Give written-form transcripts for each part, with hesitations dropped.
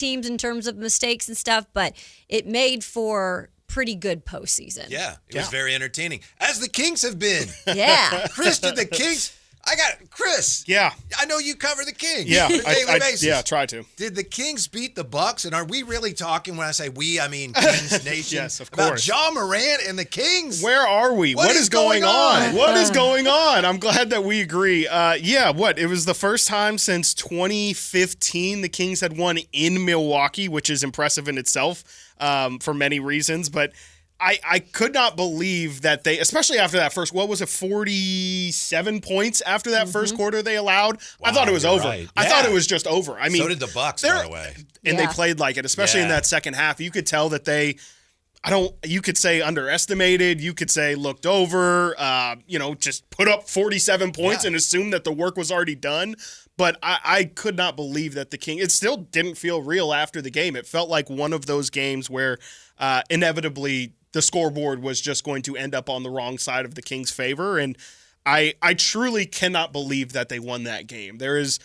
teams in terms of mistakes and stuff, but it made for pretty good postseason. Yeah, it was very entertaining, as the Kings have been. Yeah. Chris, did the Kings... Chris. Yeah. I know you cover the Kings. Yeah. On a daily basis. Yeah, try to. Did the Kings beat the Bucks? And are we really talking, when I say we, I mean Kings Nation? Yes, of about course. Ja Morant and the Kings? Where are we? What is going on? What is going on? I'm glad that we agree. It was the first time since 2015 the Kings had won in Milwaukee, which is impressive in itself for many reasons. But I could not believe that they, especially after that first, 47 points after that first quarter they allowed? Wow, I thought it was over. Right. I thought it was just over. I mean, so did the Bucks, by the way. And they played like it, especially in that second half. You could tell that you could say underestimated, you could say looked over, just put up 47 points and assume that the work was already done. But I could not believe that the Kings, it still didn't feel real after the game. It felt like one of those games where inevitably the scoreboard was just going to end up on the wrong side of the Kings' favor. And I truly cannot believe that they won that game. There is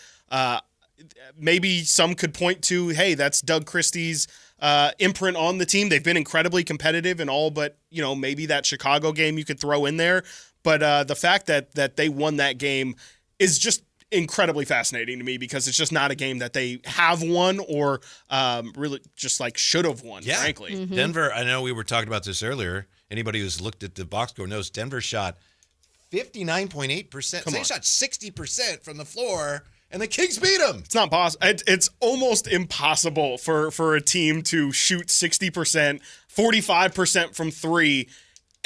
maybe some could point to, hey, that's Doug Christie's imprint on the team. They've been incredibly competitive in all but, maybe that Chicago game you could throw in there. But the fact that they won that game is just incredibly fascinating to me, because it's just not a game that they have won or really just like should have won, frankly. Mm-hmm. Denver, I know we were talking about this earlier. Anybody who's looked at the box score knows Denver shot 59.8%. So they shot 60% from the floor, and the Kings beat them. It's not possible. It's almost impossible for a team to shoot 60%, 45% from three,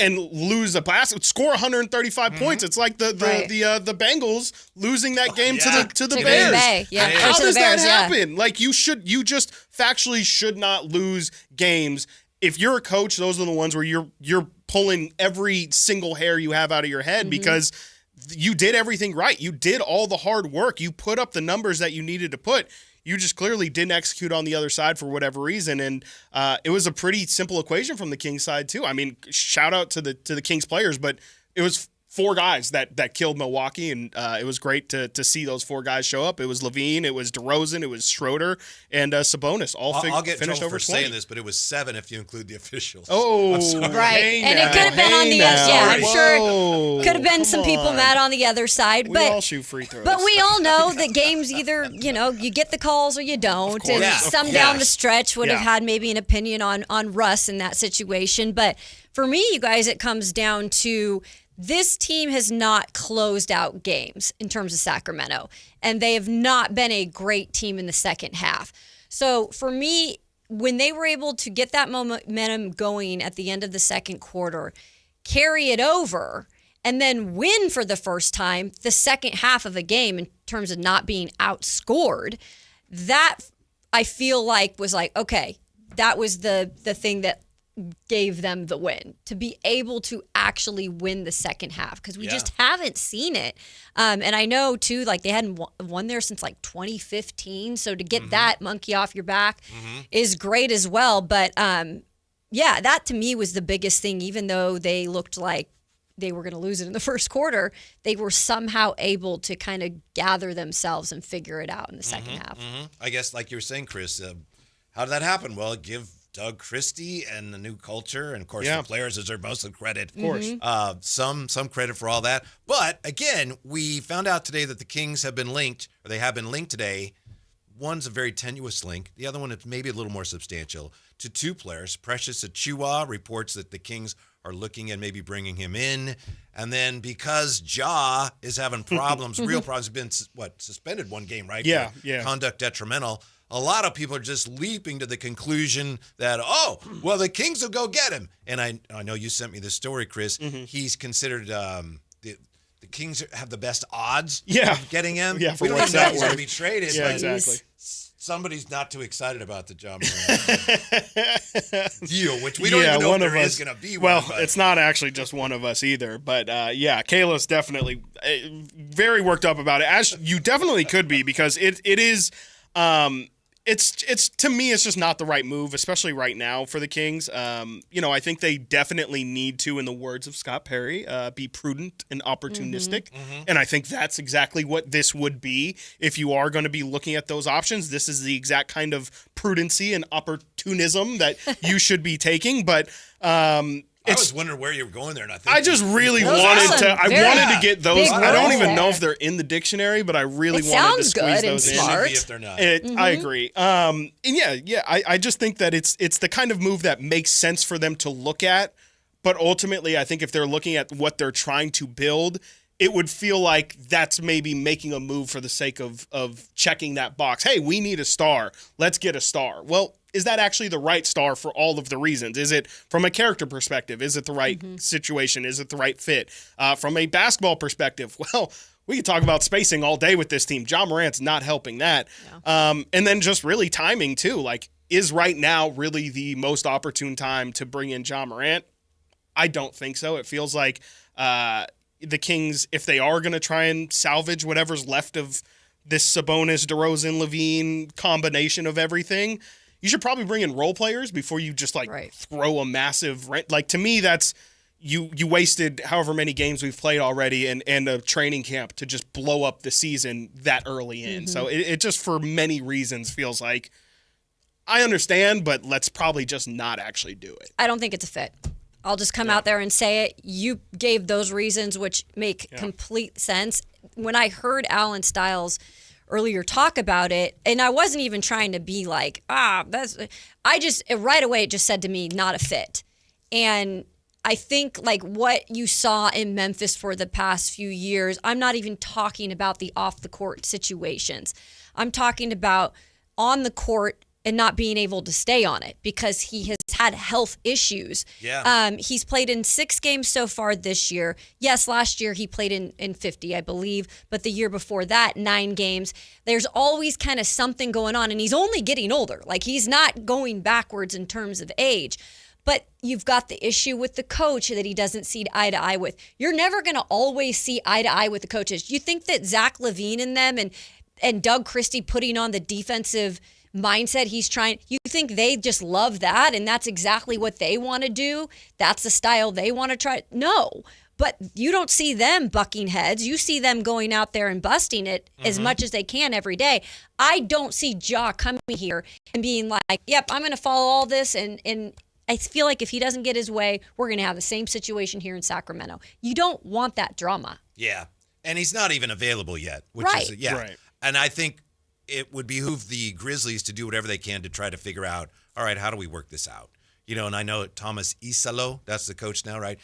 and lose a basket, score 135 points. It's like the Bengals losing that game to the Bears. Bay. Yeah. How does Bears, that happen? Like you just factually should not lose games. If you're a coach, those are the ones where you're pulling every single hair you have out of your head because you did everything right. You did all the hard work. You put up the numbers that you needed to put. You just clearly didn't execute on the other side for whatever reason, and it was a pretty simple equation from the Kings side too. I mean, shout out to the Kings players, but it was four guys that killed Milwaukee, and it was great to see those four guys show up. It was Levine, it was DeRozan, it was Schroeder, and Sabonis. I'll get in finished trouble over for 20. saying this, but it was 7 if you include the officials. Oh, right. Hey and now, it could have been on the other. Yeah, I'm sure could have been some people mad on the other side. We but all shoot free throws. But we all know that games either, you get the calls or you don't. And some down the stretch would have had maybe an opinion on Russ in that situation. But for me, you guys, it comes down to this team has not closed out games in terms of Sacramento, and they have not been a great team in the second half. So for me, when they were able to get that momentum going at the end of the second quarter, carry it over, and then win for the first time the second half of a game in terms of not being outscored, that I feel like was like, okay, that was the thing that gave them the win, to be able to actually win the second half, because we just haven't seen it. And I know too, like they hadn't won there since like 2015, so to get that monkey off your back is great as well. But that to me was the biggest thing. Even though they looked like they were going to lose it in the first quarter, they were somehow able to kind of gather themselves and figure it out in the second half. I guess, like you were saying, Chris, how did that happen? Well, give Doug Christie and the new culture, and of course the players deserve most of the credit. Of course, some credit for all that. But again, we found out today that the Kings have been linked, or they have been linked today. One's a very tenuous link. The other one is maybe a little more substantial, to two players. Precious Achiuwa reports that the Kings are looking at maybe bringing him in. And then because Ja is having problems, real problems, he's been, suspended one game, right? Yeah, for conduct detrimental. A lot of people are just leaping to the conclusion that, the Kings will go get him. And I know you sent me this story, Chris. He's considered the Kings have the best odds of getting him. Yeah, we don't even know if he's going to be traded. Yeah, but exactly. Somebody's not too excited about the Ja Morant deal, which we don't even know if there is going to be one. Well, it's not actually just one of us either. But, Kayla's definitely very worked up about it, as you definitely could be, because it is It's to me, it's just not the right move, especially right now for the Kings. I think they definitely need to, in the words of Scott Perry, be prudent and opportunistic. And I think that's exactly what this would be. If you are going to be looking at those options, this is the exact kind of prudency and opportunism that you should be taking. But I was wondering where you were going there, and I just really wanted to get those. I don't even know if they're in the dictionary, but I really wanted to squeeze those in. Smart. If they're not. I agree. I just think that it's the kind of move that makes sense for them to look at. But ultimately, I think if they're looking at what they're trying to build, it would feel like that's maybe making a move for the sake of checking that box. Hey, we need a star. Let's get a star. Well, is that actually the right star for all of the reasons? Is it from a character perspective? Is it the right situation? Is it the right fit? From a basketball perspective, well, we could talk about spacing all day with this team. Ja Morant's not helping that. Yeah. And then just really timing too. Like, is right now really the most opportune time to bring in Ja Morant? I don't think so. It feels like the Kings, if they are going to try and salvage whatever's left of this Sabonis, DeRozan, Levine combination of everything, you should probably bring in role players before you just throw a massive rent. Like, to me, that's you wasted however many games we've played already and a training camp to just blow up the season that early in. So it just, for many reasons, feels like, I understand, but let's probably just not actually do it. I don't think it's a fit. I'll just come out there and say it. You gave those reasons, which make complete sense. When I heard Alan Stiles earlier talk about it, and I wasn't even trying to be like, right away it just said to me, not a fit. And I think like what you saw in Memphis for the past few years, I'm not even talking about the off the court situations. I'm talking about on the court and not being able to stay on it because he has had health issues. Yeah. He's played in 6 games so far this year. Yes, last year he played in 50, I believe, but the year before that, 9 games. There's always kind of something going on, and he's only getting older. Like, he's not going backwards in terms of age. But you've got the issue with the coach that he doesn't see eye to eye with. You're never going to always see eye to eye with the coaches. You think that Zach LaVine and them and Doug Christie putting on the defensive mindset he's trying, you think they just love that and that's exactly what they want to do? That's the style they want to try? No. But you don't see them bucking heads. You see them going out there and busting it as much as they can every day. I don't see Ja coming here and being like, yep, I'm going to follow all this. And I feel like if he doesn't get his way, we're going to have the same situation here in Sacramento. You don't want that drama. Yeah. And he's not even available yet. Which right. Is, right. And I think it would behoove the Grizzlies to do whatever they can to try to figure out, all right, how do we work this out? You know, and I know Thomas Isalo, that's the coach now, right?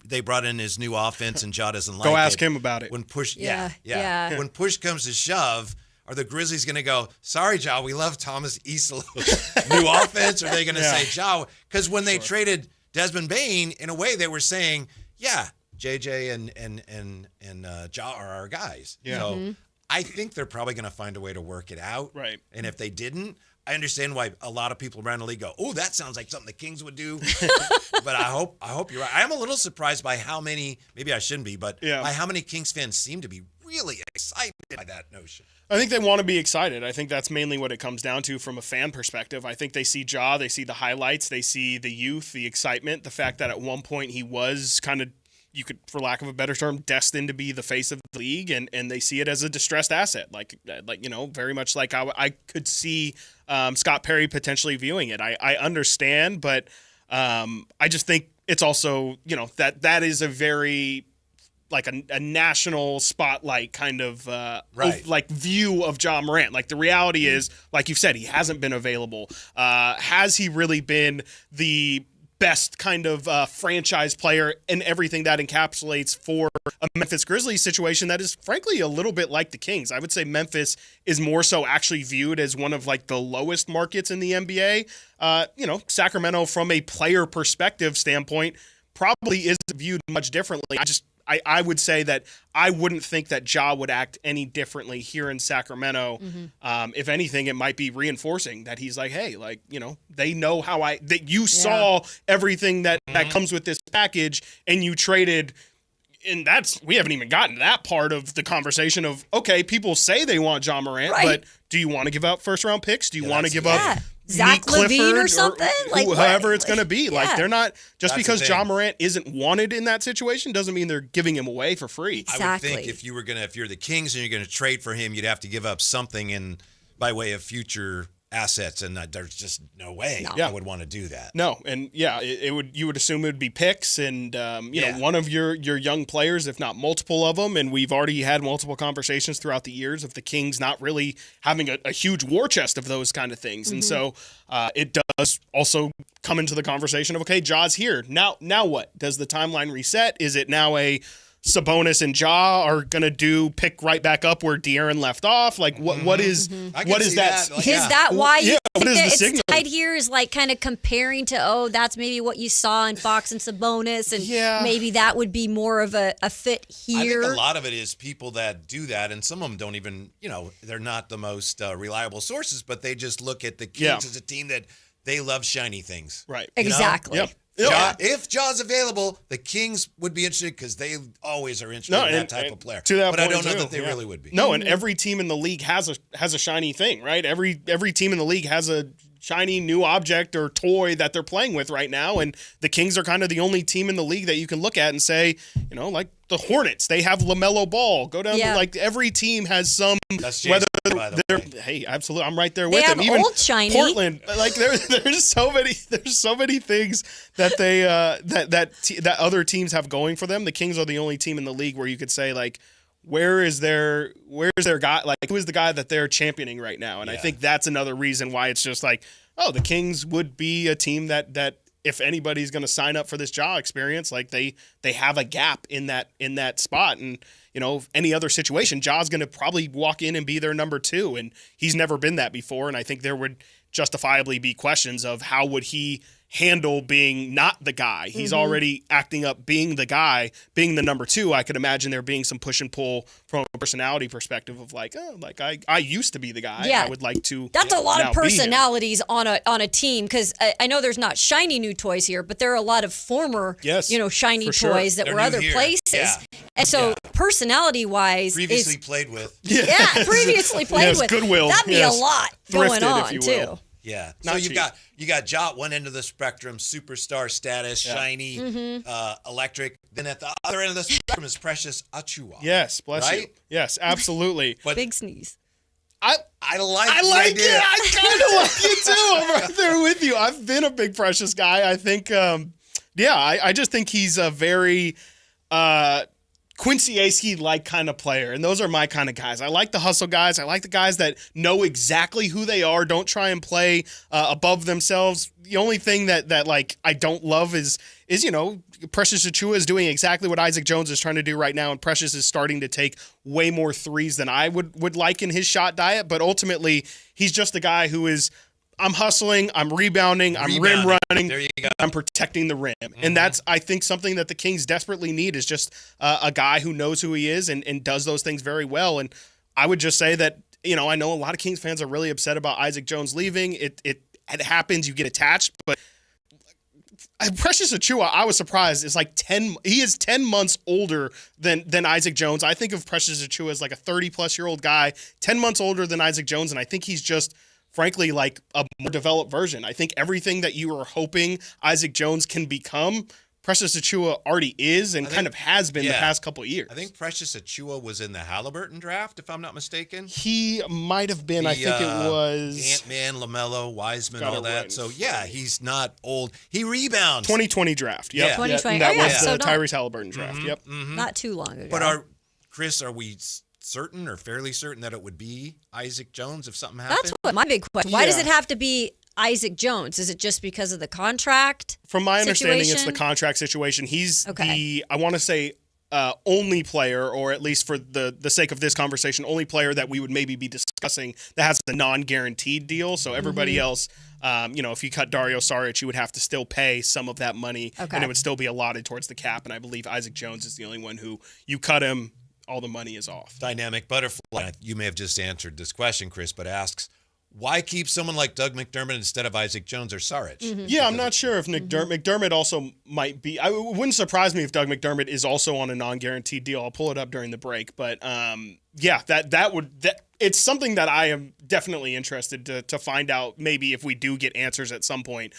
They brought in his new offense, and Ja doesn't like it. Go ask him about it. When push, yeah. When push comes to shove, are the Grizzlies going to go, sorry, Ja, we love Thomas Isalo's new offense? Or are they going to say, Ja? Because when they traded Desmond Bane, in a way, they were saying, yeah, JJ and Ja are our guys. Yeah. So I think they're probably going to find a way to work it out. Right. And if they didn't, I understand why a lot of people around the league go, oh, that sounds like something the Kings would do. But I hope you're right. I'm a little surprised by how many, maybe I shouldn't be, but by how many Kings fans seem to be really excited by that notion. I think they want to be excited. I think that's mainly what it comes down to from a fan perspective. I think they see Ja, they see the highlights, they see the youth, the excitement, the fact that at one point he was kind of, you could, for lack of a better term, destined to be the face of the league, and they see it as a distressed asset, like you know, very much like I could see Scott Perry potentially viewing it. I understand, but I just think it's also, you know, that is a very like a national spotlight kind of like view of Ja Morant. Like, the reality is, like you've said, he hasn't been available. Has he really been the best kind of franchise player and everything that encapsulates for a Memphis Grizzlies situation that is frankly a little bit like the Kings? I would say Memphis is more so actually viewed as one of like the lowest markets in the NBA. You know, Sacramento from a player perspective standpoint probably is viewed much differently. I would say that I wouldn't think that Ja would act any differently here in Sacramento. If anything, it might be reinforcing that he's like, hey, like, you know, they know that you saw everything that comes with this package, and you traded And we haven't even gotten to that part of the conversation of, okay, people say they want John Morant, but do you want to give up first-round picks? Do you want to give up Zach LaVine or something? Whoever it's going to be. Like, they're not, just because John Morant isn't wanted in that situation doesn't mean they're giving him away for free. Exactly. I would think if you're the Kings and you're going to trade for him, you'd have to give up something by way of future assets, and there's just no way I would want to do that. No, and you would assume it would be picks and one of your young players, if not multiple of them, and we've already had multiple conversations throughout the years of the Kings not really having a huge war chest of those kind of things, and so it does also come into the conversation of, okay, Ja's here now what? Does the timeline reset? Is it now a Sabonis and Ja are gonna pick right back up where De'Aaron left off? Like what is that? Is that why you what is the it's signal? tied here? Is like kind of comparing to that's maybe what you saw in Fox and Sabonis, and maybe that would be more of a fit here. I think a lot of it is people that do that, and some of them don't even they're not the most reliable sources, but they just look at the Kings as a team that they love shiny things. Right. Exactly. Yep. If Ja's available, the Kings would be interested because they always are interested in that type of player. But I don't know that they really would be. No, and every team in the league has a shiny thing, right? Every team in the league has a shiny new object or toy that they're playing with right now, and the Kings are kind of the only team in the league that you can look at and say, like the Hornets, they have LaMelo Ball. Go down to every team has some. That's Jason, by the way. Hey, absolutely, I'm right there with they them. Have even old shiny. Portland, like there's so many things that they that other teams have going for them. The Kings are the only team in the league where you could say, like, where's their guy? Like, who is the guy that they're championing right now? And I think that's another reason why it's just like, the Kings would be a team that if anybody's going to sign up for this Ja experience, like they have a gap in that spot. And any other situation, Ja's going to probably walk in and be their number 2, and he's never been that before. And I think there would justifiably be questions of how would he handle being not the guy. He's already acting up being the guy, being the number 2. I could imagine there being some push and pull from a personality perspective of like, I used to be the guy. Yeah. I would like to. That's a lot of personalities on a team, because I know there's not shiny new toys here, but there are a lot of former shiny toys that were other places. Yeah. And so personality wise, previously played with. Previously played with. Goodwill. That'd be a lot going Thrifted, on too. Yeah. So you got Ja at one end of the spectrum, superstar status, shiny, electric. Then at the other end of the spectrum is Precious Achiuwa. Yes, bless you. Yes, absolutely. But big sneeze. I like it. I kind of like it too. I'm right there with you. I've been a big Precious guy. I think, I just think he's a very Quincy Askey-like kind of player, and those are my kind of guys. I like the hustle guys. I like the guys that know exactly who they are, don't try and play above themselves. The only thing that like I don't love is Precious Achiuwa is doing exactly what Isaac Jones is trying to do right now, and Precious is starting to take way more threes than I would like in his shot diet. But ultimately, he's just a guy who is, I'm hustling, I'm rebounding, I'm rim running, there you go. I'm protecting the rim. And that's, I think, something that the Kings desperately need is just a guy who knows who he is and does those things very well. And I would just say that, I know a lot of Kings fans are really upset about Isaac Jones leaving. It happens, you get attached, but Precious Achiuwa, I was surprised, is like he is 10 months older than Isaac Jones. I think of Precious Achiuwa as like a 30-plus-year-old guy, 10 months older than Isaac Jones, and I think he's just, frankly, like a more developed version. I think everything that you were hoping Isaac Jones can become, Precious Achiuwa already is and kind of has been the past couple of years. I think Precious Achiuwa was in the Halliburton draft, if I'm not mistaken. He might have been. I think it was Ant-Man, LaMelo, Wiseman, all that. Right. So, he's not old. He rebounds. 2020 draft. Yep. 2020. That was the Tyrese Halliburton draft. Yep. Not too long ago. But Chris, are we certain or fairly certain that it would be Isaac Jones if something happened? That's what my big question. Why does it have to be Isaac Jones? Is it just because of the contract? From my understanding, it's the contract situation. He's the, I want to say, only player, or at least for the sake of this conversation, only player that we would maybe be discussing that has the non-guaranteed deal. So everybody else, if you cut Dario Saric, you would have to still pay some of that money, and it would still be allotted towards the cap. And I believe Isaac Jones is the only one who you cut him, all the money is off. Dynamic Butterfly. You may have just answered this question, Chris, but asks, why keep someone like Doug McDermott instead of Isaac Jones or Saric? Yeah, I'm not sure if McDermott also might be. It wouldn't surprise me if Doug McDermott is also on a non-guaranteed deal. I'll pull it up during the break, but it's something that I am definitely interested to find out. Maybe if we do get answers at some point,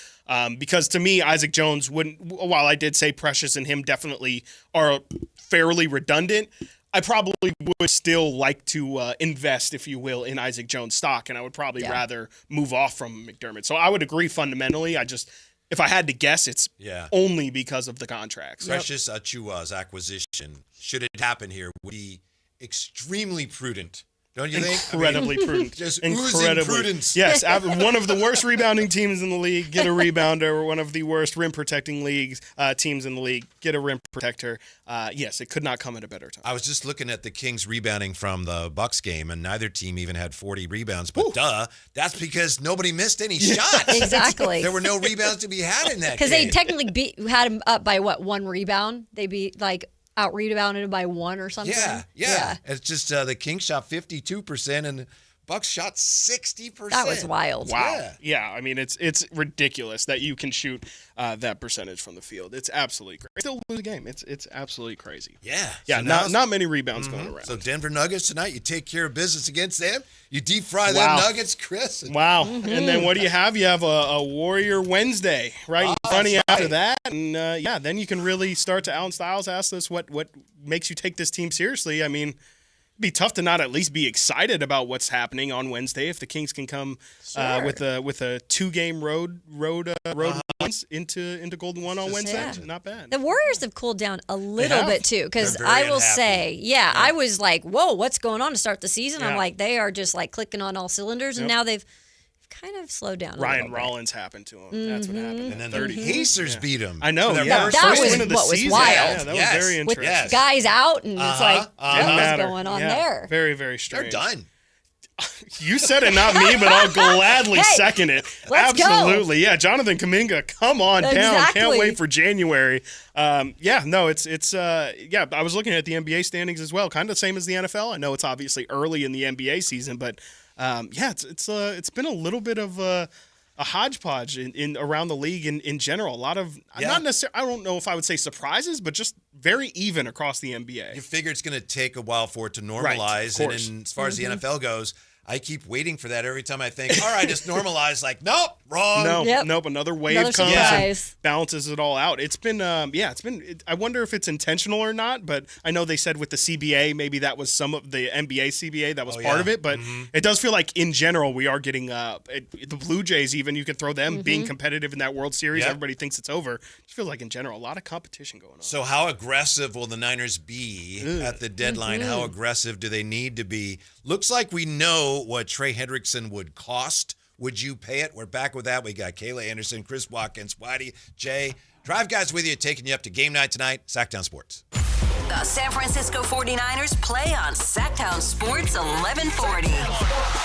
because to me, Isaac Jones wouldn't. While I did say Precious and him definitely are fairly redundant, I probably would still like to invest, if you will, in Isaac Jones stock, and I would probably rather move off from McDermott. So I would agree fundamentally. If I had to guess, it's only because of the contracts. Precious Achiuwa's acquisition, should it happen here, would be extremely prudent. Don't you think? Incredibly prudent. Just oozing prudence. Yes, one of the worst rebounding teams in the league, get a rebounder. Or one of the worst rim protecting teams in the league, get a rim protector. Yes, it could not come at a better time. I was just looking at the Kings rebounding from the Bucks game, and neither team even had 40 rebounds. But that's because nobody missed any shots. Exactly. There were no rebounds to be had in that game. Because they technically had him up by one rebound? They out rebounded by one or something. Yeah. It's just the Kings shot 52% and the Bucks shot 60%. That was wild. Wow. Yeah. I mean, it's ridiculous that you can shoot that percentage from the field. It's absolutely crazy. Still lose a game. It's absolutely crazy. Yeah. Yeah. So not many rebounds going around. So Denver Nuggets tonight, you take care of business against them. You deep fry them Nuggets, Chris. Wow. And then what do you have? You have a Warrior Wednesday right in front of you after that. And then you can really start to. Alan Stiles asked us what makes you take this team seriously. I mean, it'd be tough to not at least be excited about what's happening on Wednesday if the Kings can come with a 2-game road runs into Golden One on Wednesday. Yeah. Not bad. The Warriors have cooled down a little bit too, because I will say, I was like, whoa, what's going on to start the season? I'm like, they are just like clicking on all cylinders, and now they've kind of slowed down. Ryan Rollins happened to him. That's what happened. And then the Pacers beat him. I know. That was win what was season. wild. Yeah, that was very interesting. With guys out, and it's like, what's going on there? Very, very strange. They're done. You said it, not me, but I'll gladly second it. Absolutely. Go. Yeah, Jonathan Kuminga, come on down. Can't wait for January. I was looking at the NBA standings as well. Kind of the same as the NFL. I know it's obviously early in the NBA season, but it's been a little bit of a hodgepodge in around the league in general. A lot of not necessarily. I don't know if I would say surprises, but just very even across the NBA. You figure it's going to take a while for it to normalize, right, and as far as the NFL goes, I keep waiting for that every time I think, all right, it's normalized. Like, nope, wrong. Nope. Another wave comes and balances it all out. It's been, I wonder if it's intentional or not, but I know they said with the CBA, maybe that was some of the NBA CBA that was part of it, but it does feel like in general we are getting the Blue Jays, even you could throw them being competitive in that World Series. Everybody thinks it's over. It just feels like in general a lot of competition going on. So how aggressive will the Niners be at the deadline? How aggressive do they need to be? Looks like we know what Trey Hendrickson would cost. Would you pay it? We're back with that. We got Kayla Anderson, Chris Watkins, Whitey, Jay. Drive Guys with you, taking you up to game night tonight, Sactown Sports. The San Francisco 49ers play on Sactown Sports 1140.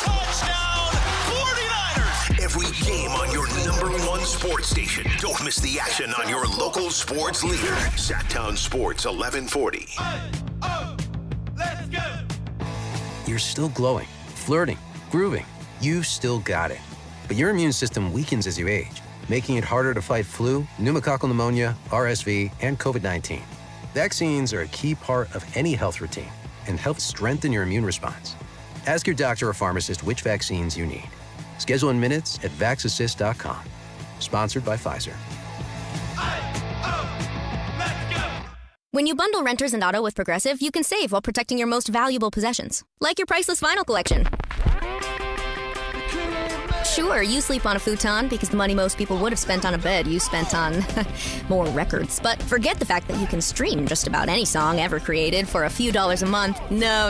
Touchdown 49ers! Every game on your #1 sports station. Don't miss the action on your local sports leader. Sactown Sports 1140. Let's go! You're still glowing, flirting, grooving. You've still got it. But your immune system weakens as you age, making it harder to fight flu, pneumococcal pneumonia, RSV, and COVID-19. Vaccines are a key part of any health routine and help strengthen your immune response. Ask your doctor or pharmacist which vaccines you need. Schedule in minutes at vaxassist.com. Sponsored by Pfizer. When you bundle renters and auto with Progressive, you can save while protecting your most valuable possessions, like your priceless vinyl collection. Sure, you sleep on a futon because the money most people would have spent on a bed you spent on more records. But forget the fact that you can stream just about any song ever created for a few dollars a month. No,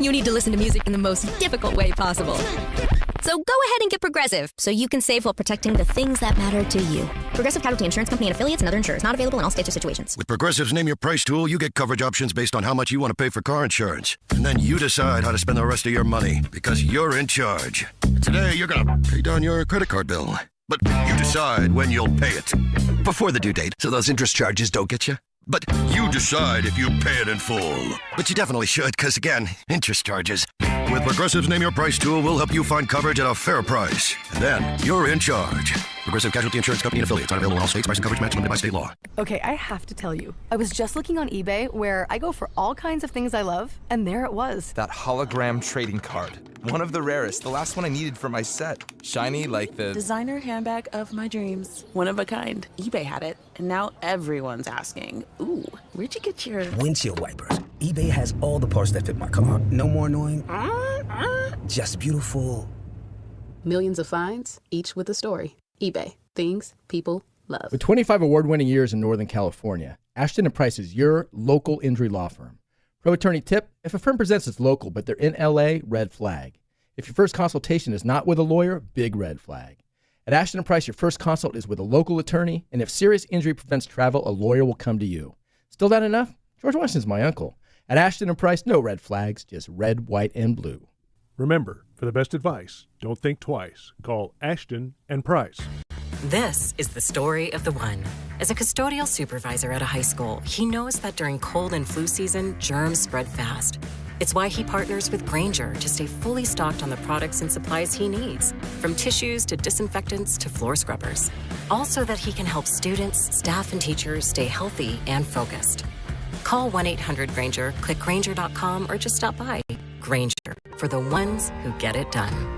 you need to listen to music in the most difficult way possible. So go ahead and get Progressive so you can save while protecting the things that matter to you. Progressive Casualty Insurance Company and affiliates and other insurers. Not available in all states or situations. With Progressive's Name Your Price tool, you get coverage options based on how much you want to pay for car insurance. And then you decide how to spend the rest of your money because you're in charge. Today, you're going to pay down your credit card bill. But you decide when you'll pay it. Before the due date, so those interest charges don't get you. But you decide if you pay it in full. But you definitely should, because again, interest charges. With Progressive's Name Your Price tool, we'll help you find coverage at a fair price. And then you're in charge. Progressive Casualty Insurance Company and affiliates. Not available in all states. Price and coverage match limited by state law. Okay, I have to tell you. I was just looking on eBay where I go for all kinds of things I love, and there it was. That hologram trading card. One of the rarest. The last one I needed for my set. Shiny like the... designer handbag of my dreams. One of a kind. eBay had it, and now everyone's asking, ooh, where'd you get your... windshield wipers. eBay has all the parts that fit my car. No more annoying. Just beautiful. Millions of finds, each with a story. eBay. Things people love. With 25 award-winning years in Northern California, Ashton & Price is your local injury law firm. Pro attorney tip, if a firm presents as local but they're in L.A., red flag. If your first consultation is not with a lawyer, big red flag. At Ashton & Price, your first consult is with a local attorney, and if serious injury prevents travel, a lawyer will come to you. Still not enough? George Washington's my uncle. At Ashton & Price, no red flags, just red, white, and blue. Remember, for the best advice, don't think twice. Call Ashton & Price. This is the story of the one. As a custodial supervisor at a high school, he knows that during cold and flu season, germs spread fast. It's why he partners with Grainger to stay fully stocked on the products and supplies he needs, from tissues to disinfectants to floor scrubbers. All so that he can help students, staff, and teachers stay healthy and focused. Call 1-800-GRAINGER, click Grainger.com, or just stop by. Grainger, for the ones who get it done.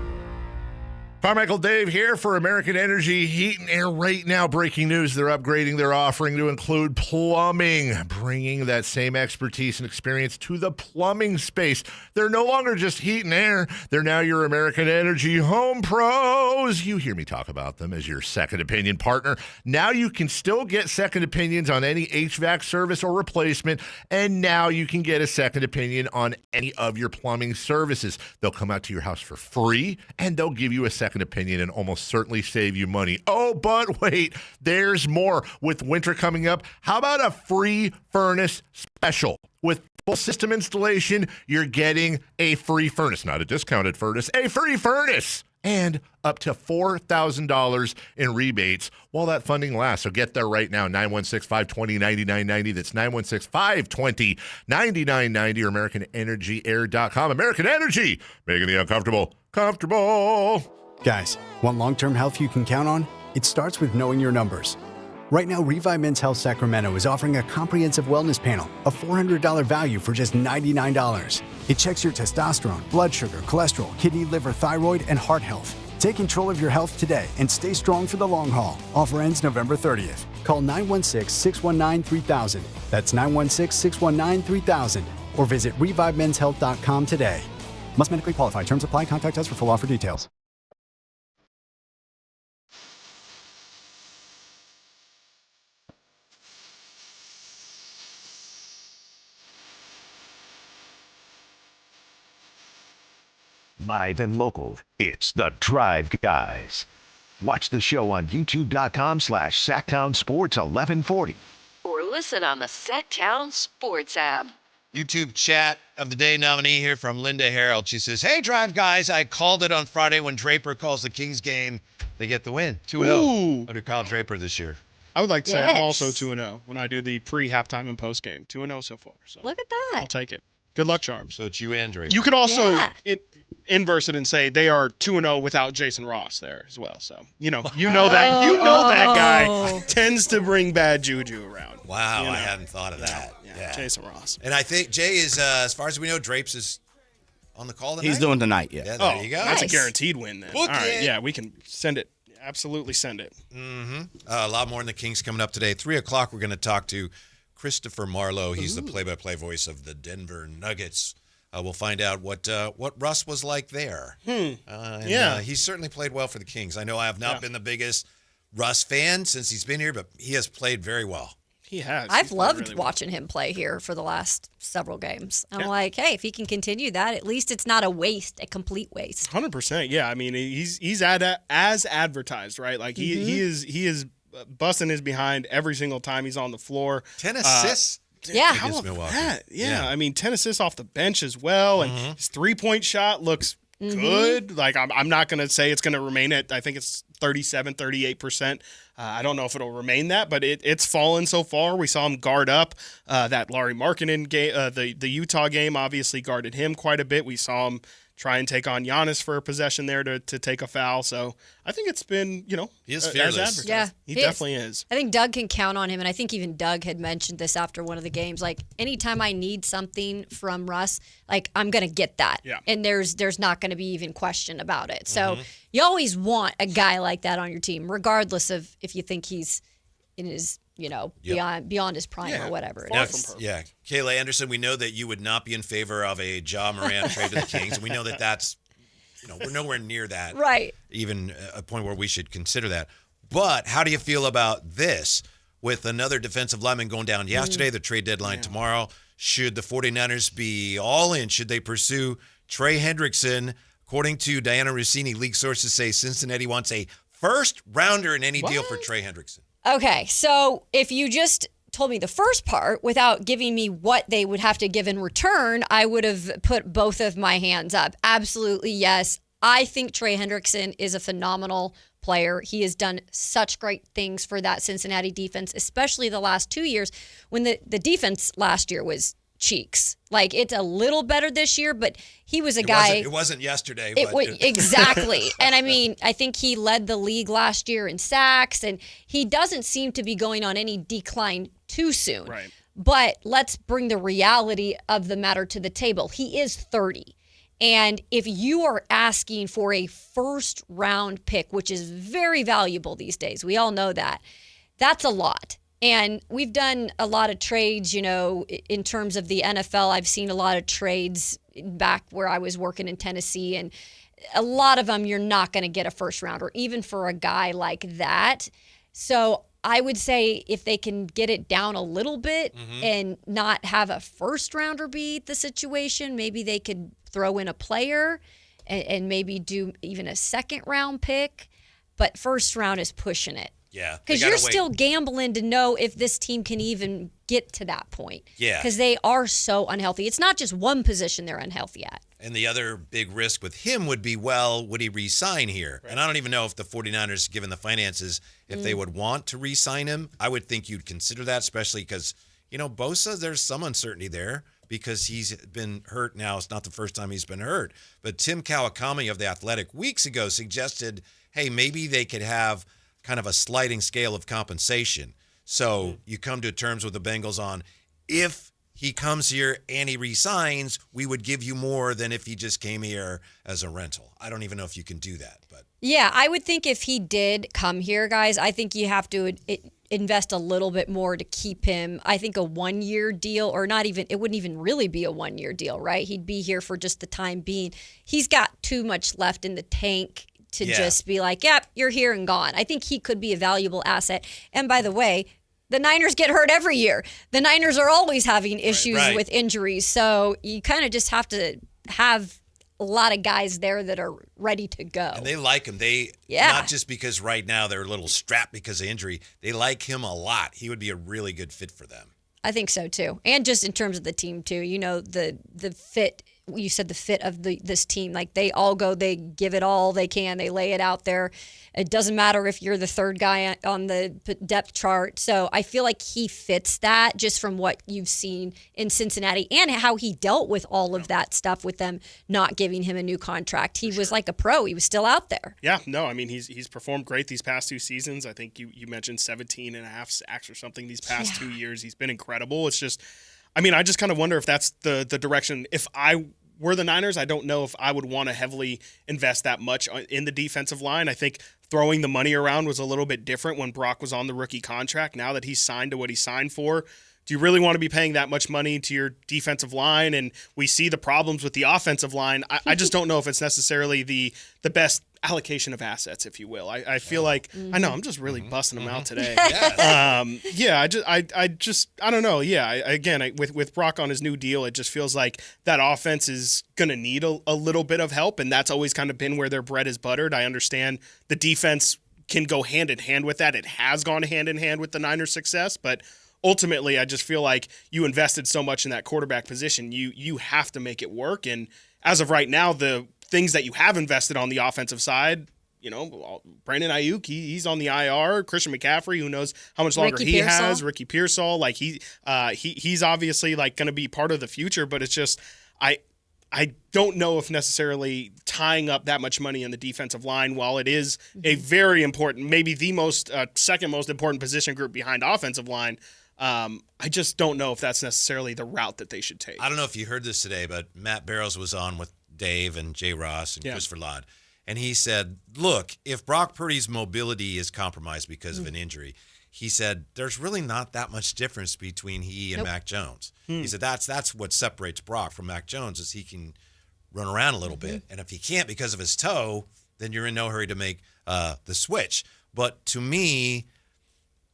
Carmichael Dave here for American Energy Heat and Air. Right now, breaking news, they're upgrading their offering to include plumbing, bringing that same expertise and experience to the plumbing space. They're no longer just heat and air. They're now your American Energy Home Pros. You hear me talk about them as your second opinion partner. Now you can still get second opinions on any HVAC service or replacement, and now you can get a second opinion on any of your plumbing services. They'll come out to your house for free, and they'll give you a second opinion and almost certainly save you money. Oh, but wait, there's more. With winter coming up, how about a free furnace special? With full system installation, you're getting a free furnace, not a discounted furnace, a free furnace, and up to $4,000 in rebates while that funding lasts. So get there right now, 916-520-9990. That's 916-520-9990 or AmericanEnergyAir.com. American Energy, making the uncomfortable comfortable. Guys, want long-term health you can count on? It starts with knowing your numbers. Right now, Revive Men's Health Sacramento is offering a comprehensive wellness panel, a $400 value for just $99. It checks your testosterone, blood sugar, cholesterol, kidney, liver, thyroid, and heart health. Take control of your health today and stay strong for the long haul. Offer ends November 30th. Call 916-619-3000. That's 916-619-3000. Or visit ReviveMen'sHealth.com today. Must medically qualify. Terms apply. Contact us for full offer details. Live and local, it's the Drive Guys. Watch the show on youtube.com/Sactown Sports 1140. Or listen on the Sactown Sports app. YouTube chat of the day nominee here from Linda Harold. She says, hey, Drive Guys, I called it on Friday when Draper calls the Kings game. They get the win. 2-0 under Kyle Draper this year. I would like to say I'm also 2-0 when I do the pre-halftime and post-game. 2-0 so far. So look at that. I'll take it. Good luck, Charms. So it's you and Draper. You could also inverse it and say they are 2-0 without Jason Ross there as well. So you know that guy tends to bring bad juju around. Wow, I hadn't thought of that. Yeah, Jason Ross. And I think Jay is, as far as we know, Drapes is on the call tonight. He's doing tonight, yeah. There you go. That's a guaranteed win then. Book All right, it. yeah, we can send it. Absolutely send it. Mm-hmm. A lot more in the Kings coming up today. 3 o'clock, we're going to talk to Christopher Marlowe. He's the play-by-play voice of the Denver Nuggets. We'll find out what Russ was like there. He's certainly played well for the Kings. I know I have not been the biggest Russ fan since he's been here, but he has played very well. He has. I've loved watching him play here for the last several games. I'm like, hey, if he can continue that, at least it's not a waste, a complete waste. 100%. Yeah, I mean, he's as advertised, right? Like he is busting his behind every single time he's on the floor. 10 assists. How about that? Yeah, I mean, 10 assists off the bench as well, and his three-point shot looks good. Like I'm not going to say it's going to remain at, I think it's 37, 38%. I don't know if it'll remain that, but it's fallen so far. We saw him guard up that Lauri Markkanen game, the Utah game obviously guarded him quite a bit. We saw him try and take on Giannis for a possession there to take a foul. So I think it's been, he is fearless. as advertised. Yeah, he definitely is. I think Doug can count on him, and I think even Doug had mentioned this after one of the games. Like, anytime I need something from Russ, like, I'm going to get that. Yeah. And there's not going to be even question about it. So you always want a guy like that on your team, regardless of if you think he's in his, beyond his prime or whatever it is. Yeah. Kayla Anderson, we know that you would not be in favor of a Ja Morant trade to the Kings. And we know that that's, we're nowhere near that. Right. Even a point where we should consider that. But how do you feel about this with another defensive lineman going down yesterday, the trade deadline tomorrow? Should the 49ers be all in? Should they pursue Trey Hendrickson? According to Diana Rossini, league sources say Cincinnati wants a first rounder in any deal for Trey Hendrickson. Okay, so if you just told me the first part without giving me what they would have to give in return, I would have put both of my hands up. Absolutely, yes. I think Trey Hendrickson is a phenomenal player. He has done such great things for that Cincinnati defense, especially the last 2 years when the defense last year was cheeks. Like, it's a little better this year, but he was a guy. It wasn't yesterday. Exactly. And I mean, I think he led the league last year in sacks, and he doesn't seem to be going on any decline too soon. Right. But let's bring the reality of the matter to the table. He is 30. And if you are asking for a first round pick, which is very valuable these days, we all know that, that's a lot. And we've done a lot of trades, in terms of the NFL. I've seen a lot of trades back where I was working in Tennessee, and a lot of them you're not going to get a first rounder, even for a guy like that. So I would say if they can get it down a little bit and not have a first rounder be the situation, maybe they could throw in a player and maybe do even a second round pick. But first round is pushing it. Yeah. Because you're still gambling to know if this team can even get to that point. Yeah. Because they are so unhealthy. It's not just one position they're unhealthy at. And the other big risk with him would be, would he re-sign here? Right. And I don't even know if the 49ers, given the finances, if they would want to re-sign him. I would think you'd consider that, especially because, Bosa, there's some uncertainty there because he's been hurt now. It's not the first time he's been hurt. But Tim Kawakami of The Athletic weeks ago suggested, hey, maybe they could have kind of a sliding scale of compensation. So you come to terms with the Bengals on, if he comes here and he resigns, we would give you more than if he just came here as a rental. I don't even know if you can do that. But yeah, I would think if he did come here, guys, I think you have to invest a little bit more to keep him. I think a 1 year deal, or not even, it wouldn't even really be a 1 year deal, right? He'd be here for just the time being. He's got too much left in the tank to just be like, yep, you're here and gone. I think he could be a valuable asset. And by the way, the Niners get hurt every year. The Niners are always having issues with injuries. So you kind of just have to have a lot of guys there that are ready to go. And they like him. Not just because right now they're a little strapped because of injury. They like him a lot. He would be a really good fit for them. I think so too. And just in terms of the team too, the fit. You said the fit of this team, like they all go, they give it all they can, they lay it out there. It doesn't matter if you're the third guy on the depth chart. So I feel like he fits that just from what you've seen in Cincinnati and how he dealt with all of that stuff with them not giving him a new contract. He was like a pro. He was still out there. Yeah, no, I mean, he's performed great these past 2 seasons. I think you mentioned 17 and a half sacks or something these past 2 years. He's been incredible. It's just, I mean, I just kind of wonder if that's the direction. If I were the Niners, I don't know if I would want to heavily invest that much in the defensive line. I think throwing the money around was a little bit different when Brock was on the rookie contract. Now that he's signed to what he signed for, do you really want to be paying that much money to your defensive line? And we see the problems with the offensive line. I just don't know if it's necessarily the best allocation of assets, if you will. I feel like I know I'm just really busting them out today. I don't know. Yeah, with Brock on his new deal, it just feels like that offense is going to need a little bit of help, and that's always kind of been where their bread is buttered. I understand the defense can go hand in hand with that. It has gone hand in hand with the Niners' success, but ultimately, I just feel like you invested so much in that quarterback position. You have to make it work, and as of right now, the things that you have invested on the offensive side, Brandon Ayuk, he's on the IR. Christian McCaffrey, who knows how much longer he has. Ricky Pearsall, like he's obviously like going to be part of the future. But it's just I don't know if necessarily tying up that much money on the defensive line, while it is a very important, maybe the most second most important position group behind offensive line, I just don't know if that's necessarily the route that they should take. I don't know if you heard this today, but Matt Barrows was on with Dave and Jay Ross and Christopher Ladd, and he said, look, if Brock Purdy's mobility is compromised because of an injury, he said there's really not that much difference between he and Mac Jones. He said that's what separates Brock from Mac Jones is he can run around a little bit. And if he can't because of his toe, then you're in no hurry to make the switch. But to me,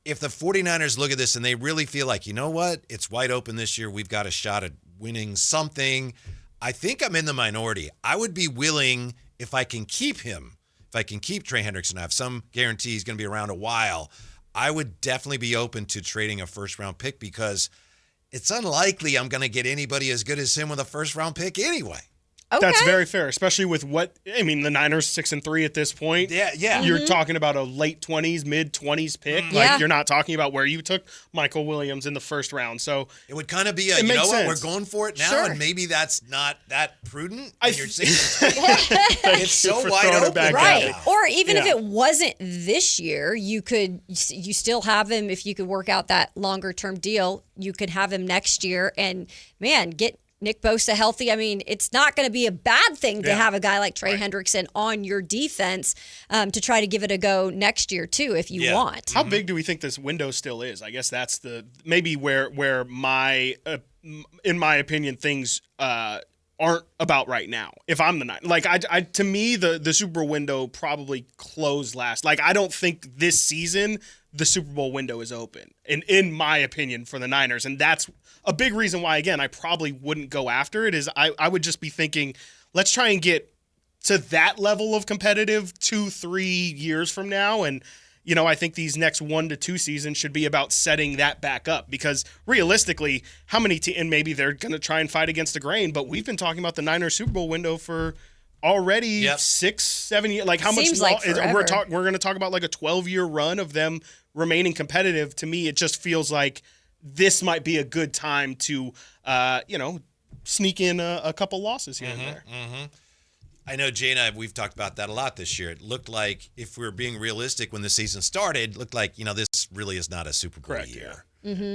if the 49ers look at this and they really feel like, you know what, it's wide open this year, we've got a shot at winning something, I think I'm in the minority. I would be willing, if I can keep him, if I can keep Trey Hendrickson, I have some guarantee he's going to be around a while, I would definitely be open to trading a first-round pick because it's unlikely I'm going to get anybody as good as him with a first-round pick anyway. Okay. That's very fair, especially with the Niners 6-3 at this point. Yeah. You're talking about a late 20s, mid 20s pick. Like you're not talking about where you took Michael Williams in the first round. So it would kind of be you know what, we're going for it now, and maybe that's not that prudent. You're it's so wide open, right? Or even if it wasn't this year, you still have him. If you could work out that longer term deal, you could have him next year, and get Nick Bosa healthy. I mean, it's not going to be a bad thing to have a guy like Trey Hendrickson on your defense to try to give it a go next year too, if you want. How big do we think this window still is? I guess that's maybe where my in my opinion things aren't about right now. If I'm the Niners, to me the Super Bowl window probably closed last. Like I don't think this season the Super Bowl window is open, in my opinion, for the Niners, and that's a big reason why, again, I probably wouldn't go after it. Is I would just be thinking, let's try and get to that level of competitive 2-3 years from now, and I think these next 1 to 2 seasons should be about setting that back up, because realistically, how many and maybe they're going to try and fight against the grain, but we've been talking about the Niners Super Bowl window for already 6-7 years. Like how much we're going to talk about like a 12-year run of them remaining competitive. To me, it just feels like this might be a good time to sneak in a couple losses here and there. I know Jay and I, we've talked about that a lot this year. It looked like, if we're being realistic, when the season started, looked like, this really is not a Super Bowl year.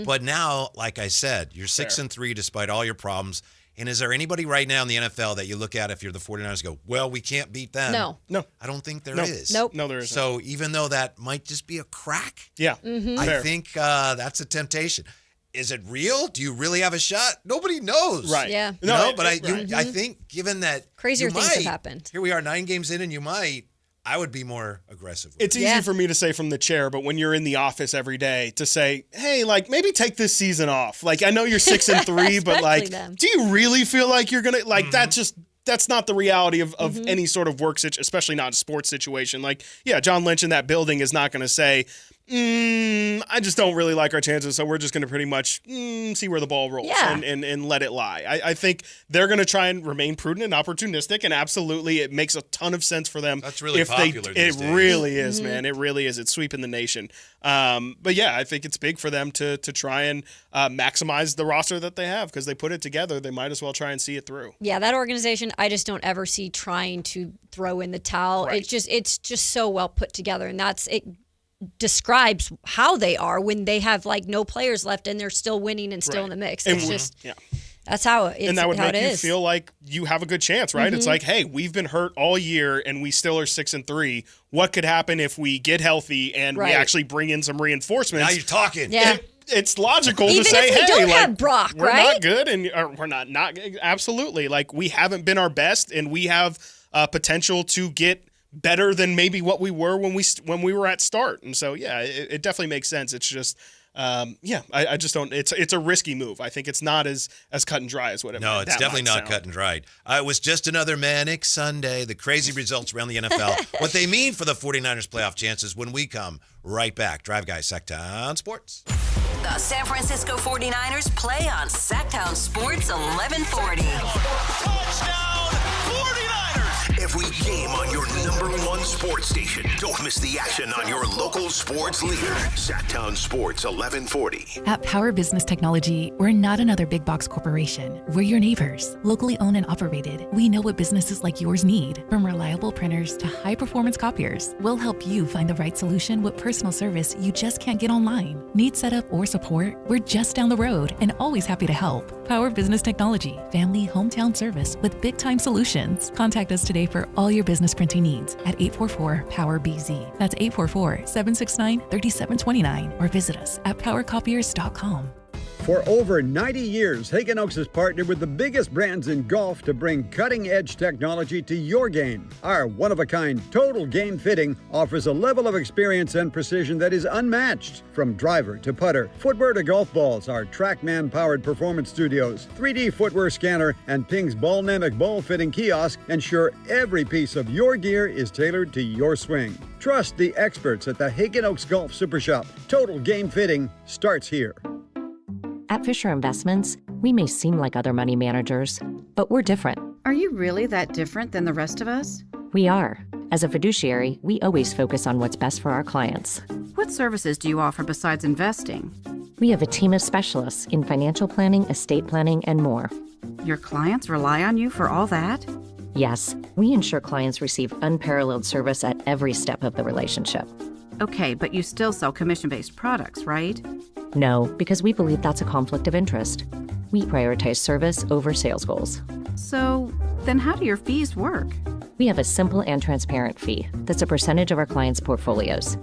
But now, like I said, you're 6-3 despite all your problems. And is there anybody right now in the NFL that you look at if you're the 49ers go, well, we can't beat them? No. I don't think there is. Nope. No, there isn't. So even though that might just be a crack, I think that's a temptation. Is it real? Do you really have a shot? Nobody knows. Right. Yeah. But I think given that crazier things have happened. Here we are 9 games in, and I would be more aggressive. It's easy for me to say from the chair, but when you're in the office every day to say, hey, maybe take this season off. I know you're 6-3, but do you really feel like you're going to that's not the reality of any sort of work situation, especially not a sports situation. John Lynch in that building is not going to say, I just don't really like our chances, so we're just going to pretty much see where the ball rolls and let it lie. I think they're going to try and remain prudent and opportunistic, and absolutely it makes a ton of sense for them. That's really popular these days. It really is, man. It really is. It's sweeping the nation. But I think it's big for them to try and maximize the roster that they have, because they put it together. They might as well try and see it through. Yeah, that organization, I just don't ever see trying to throw in the towel. Right. It's just so well put together, and it describes how they are when they have no players left and they're still winning and still in the mix. It's that's how it is. And that would make you feel like you have a good chance, right? It's like, hey, we've been hurt all year and we still are 6-3. What could happen if we get healthy and we actually bring in some reinforcements? Now you're talking. Yeah. It's logical Even to say, if we don't have Brock, we're right? not good, and we're not absolutely. We haven't been our best, and we have potential to get better than maybe what we were when we were at start. And so, it definitely makes sense. It's just, I just don't. It's a risky move. I think it's not as cut and dry as whatever. No, it's definitely not cut and dried. It was just another manic Sunday. The crazy results around the NFL. What they mean for the 49ers playoff chances when we come right back. Drive Guys, Sactown Sports. The San Francisco 49ers play on Sactown Sports 1140. Touchdown 49ers! every game on your #1 sports station. Don't miss the action on your local sports leader. Sactown Sports 1140. At Power Business Technology, we're not another big box corporation. We're your neighbors, locally owned and operated. We know what businesses like yours need, from reliable printers to high-performance copiers. We'll help you find the right solution with personal service you just can't get online. Need setup or support? We're just down the road and always happy to help. Power Business Technology, family hometown service with big-time solutions. Contact us today for all your business printing needs at 844-POWER-BZ. That's 844-769-3729 or visit us at powercopiers.com. For over 90 years, Hagen Oaks has partnered with the biggest brands in golf to bring cutting-edge technology to your game. Our one-of-a-kind total game fitting offers a level of experience and precision that is unmatched. From driver to putter, footwear to golf balls, our TrackMan-powered performance studios, 3D footwear scanner, and Ping's Ballnamic ball fitting kiosk ensure every piece of your gear is tailored to your swing. Trust the experts at the Hagen Oaks Golf Super Shop. Total game fitting starts here. At Fisher Investments, we may seem like other money managers, but we're different. Are you really that different than the rest of us? We are. As a fiduciary, we always focus on what's best for our clients. What services do you offer besides investing? We have a team of specialists in financial planning, estate planning, and more. Your clients rely on you for all that? Yes, we ensure clients receive unparalleled service at every step of the relationship. Okay, but you still sell commission-based products, right? No, because we believe that's a conflict of interest. We prioritize service over sales goals. So, then how do your fees work? We have a simple and transparent fee that's a percentage of our clients' portfolios.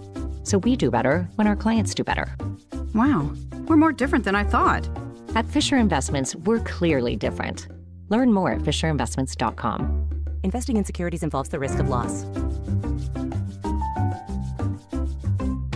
So we do better when our clients do better. Wow, we're more different than I thought. At Fisher Investments, we're clearly different. Learn more at fisherinvestments.com. Investing in securities involves the risk of loss.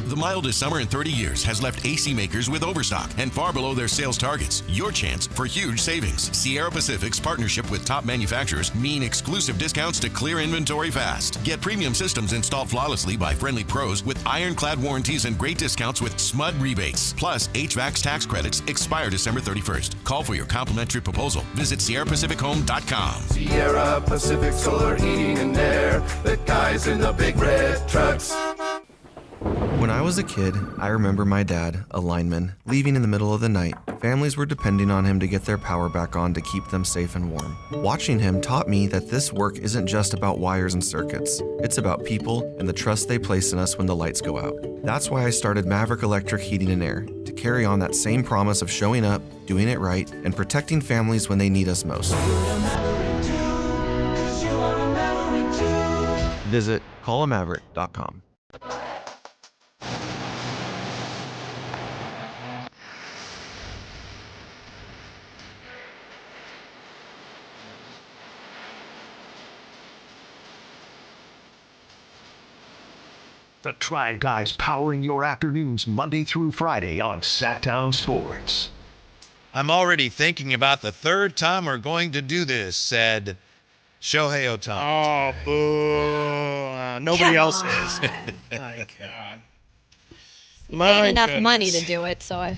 The mildest summer in 30 years has left AC makers with overstock and far below their sales targets. Your chance for huge savings. Sierra Pacific's partnership with top manufacturers mean exclusive discounts to clear inventory fast. Get premium systems installed flawlessly by friendly pros with ironclad warranties and great discounts with SMUD rebates. Plus, HVAC's tax credits expire December 31st. Call for your complimentary proposal. Visit SierraPacificHome.com. Sierra Pacific Solar Heating and Air. The guys in the big red trucks. When I was a kid, I remember my dad, a lineman, leaving in the middle of the night. Families were depending on him to get their power back on to keep them safe and warm. Watching him taught me that this work isn't just about wires and circuits. It's about people and the trust they place in us when the lights go out. That's why I started Maverick Electric Heating and Air, to carry on that same promise of showing up, doing it right, and protecting families when they need us most. Visit callamaverick.com. The Tribe Guys powering your afternoons Monday through Friday on Sactown Sports. I'm already thinking about the third time we're going to do this, said Shohei Ohtani. Oh, boo. Nobody else is. My God. Ain't enough money to do it, so I...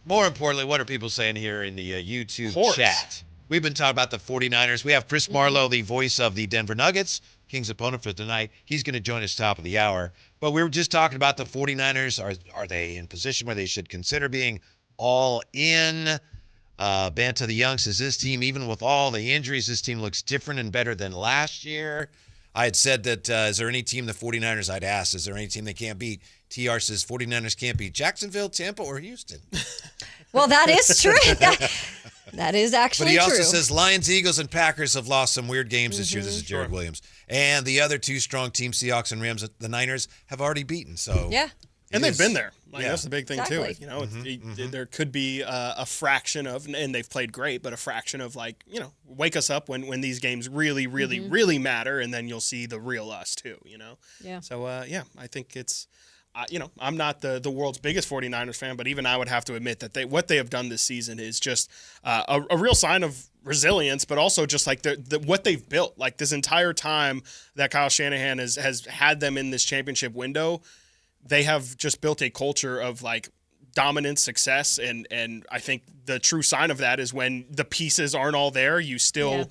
More importantly, what are people saying here in the YouTube chat? We've been talking about the 49ers. We have Chris Marlowe, the voice of the Denver Nuggets, Kings opponent for tonight. He's going to join us top of the hour. But we were just talking about the 49ers. Are they in position where they should consider being all in? Banta the Young says this team, even with all the injuries, this team looks different and better than last year. I had said that, is there any team the 49ers, I'd asked, is there any team they can't beat? TR says 49ers can't beat Jacksonville, Tampa, or Houston. Well, that is true. That is actually true. But he also says Lions, Eagles, and Packers have lost some weird games this year. This is Jared Williams. And the other two strong teams, Seahawks and Rams, the Niners, have already beaten. So yeah. And they've been there. That's the big thing, exactly. too. You know, there could be a fraction of, and they've played great, but a fraction of, like, you know, wake us up when these games really, really, really matter, and then you'll see the real us, too, you know? Yeah. So, I think it's, you know, I'm not the world's biggest 49ers fan, but even I would have to admit that what they have done this season is just a real sign of resilience, but also just like what they've built. Like this entire time that Kyle Shanahan has had them in this championship window, they have just built a culture of like dominant success. And I think the true sign of that is when the pieces aren't all there, you still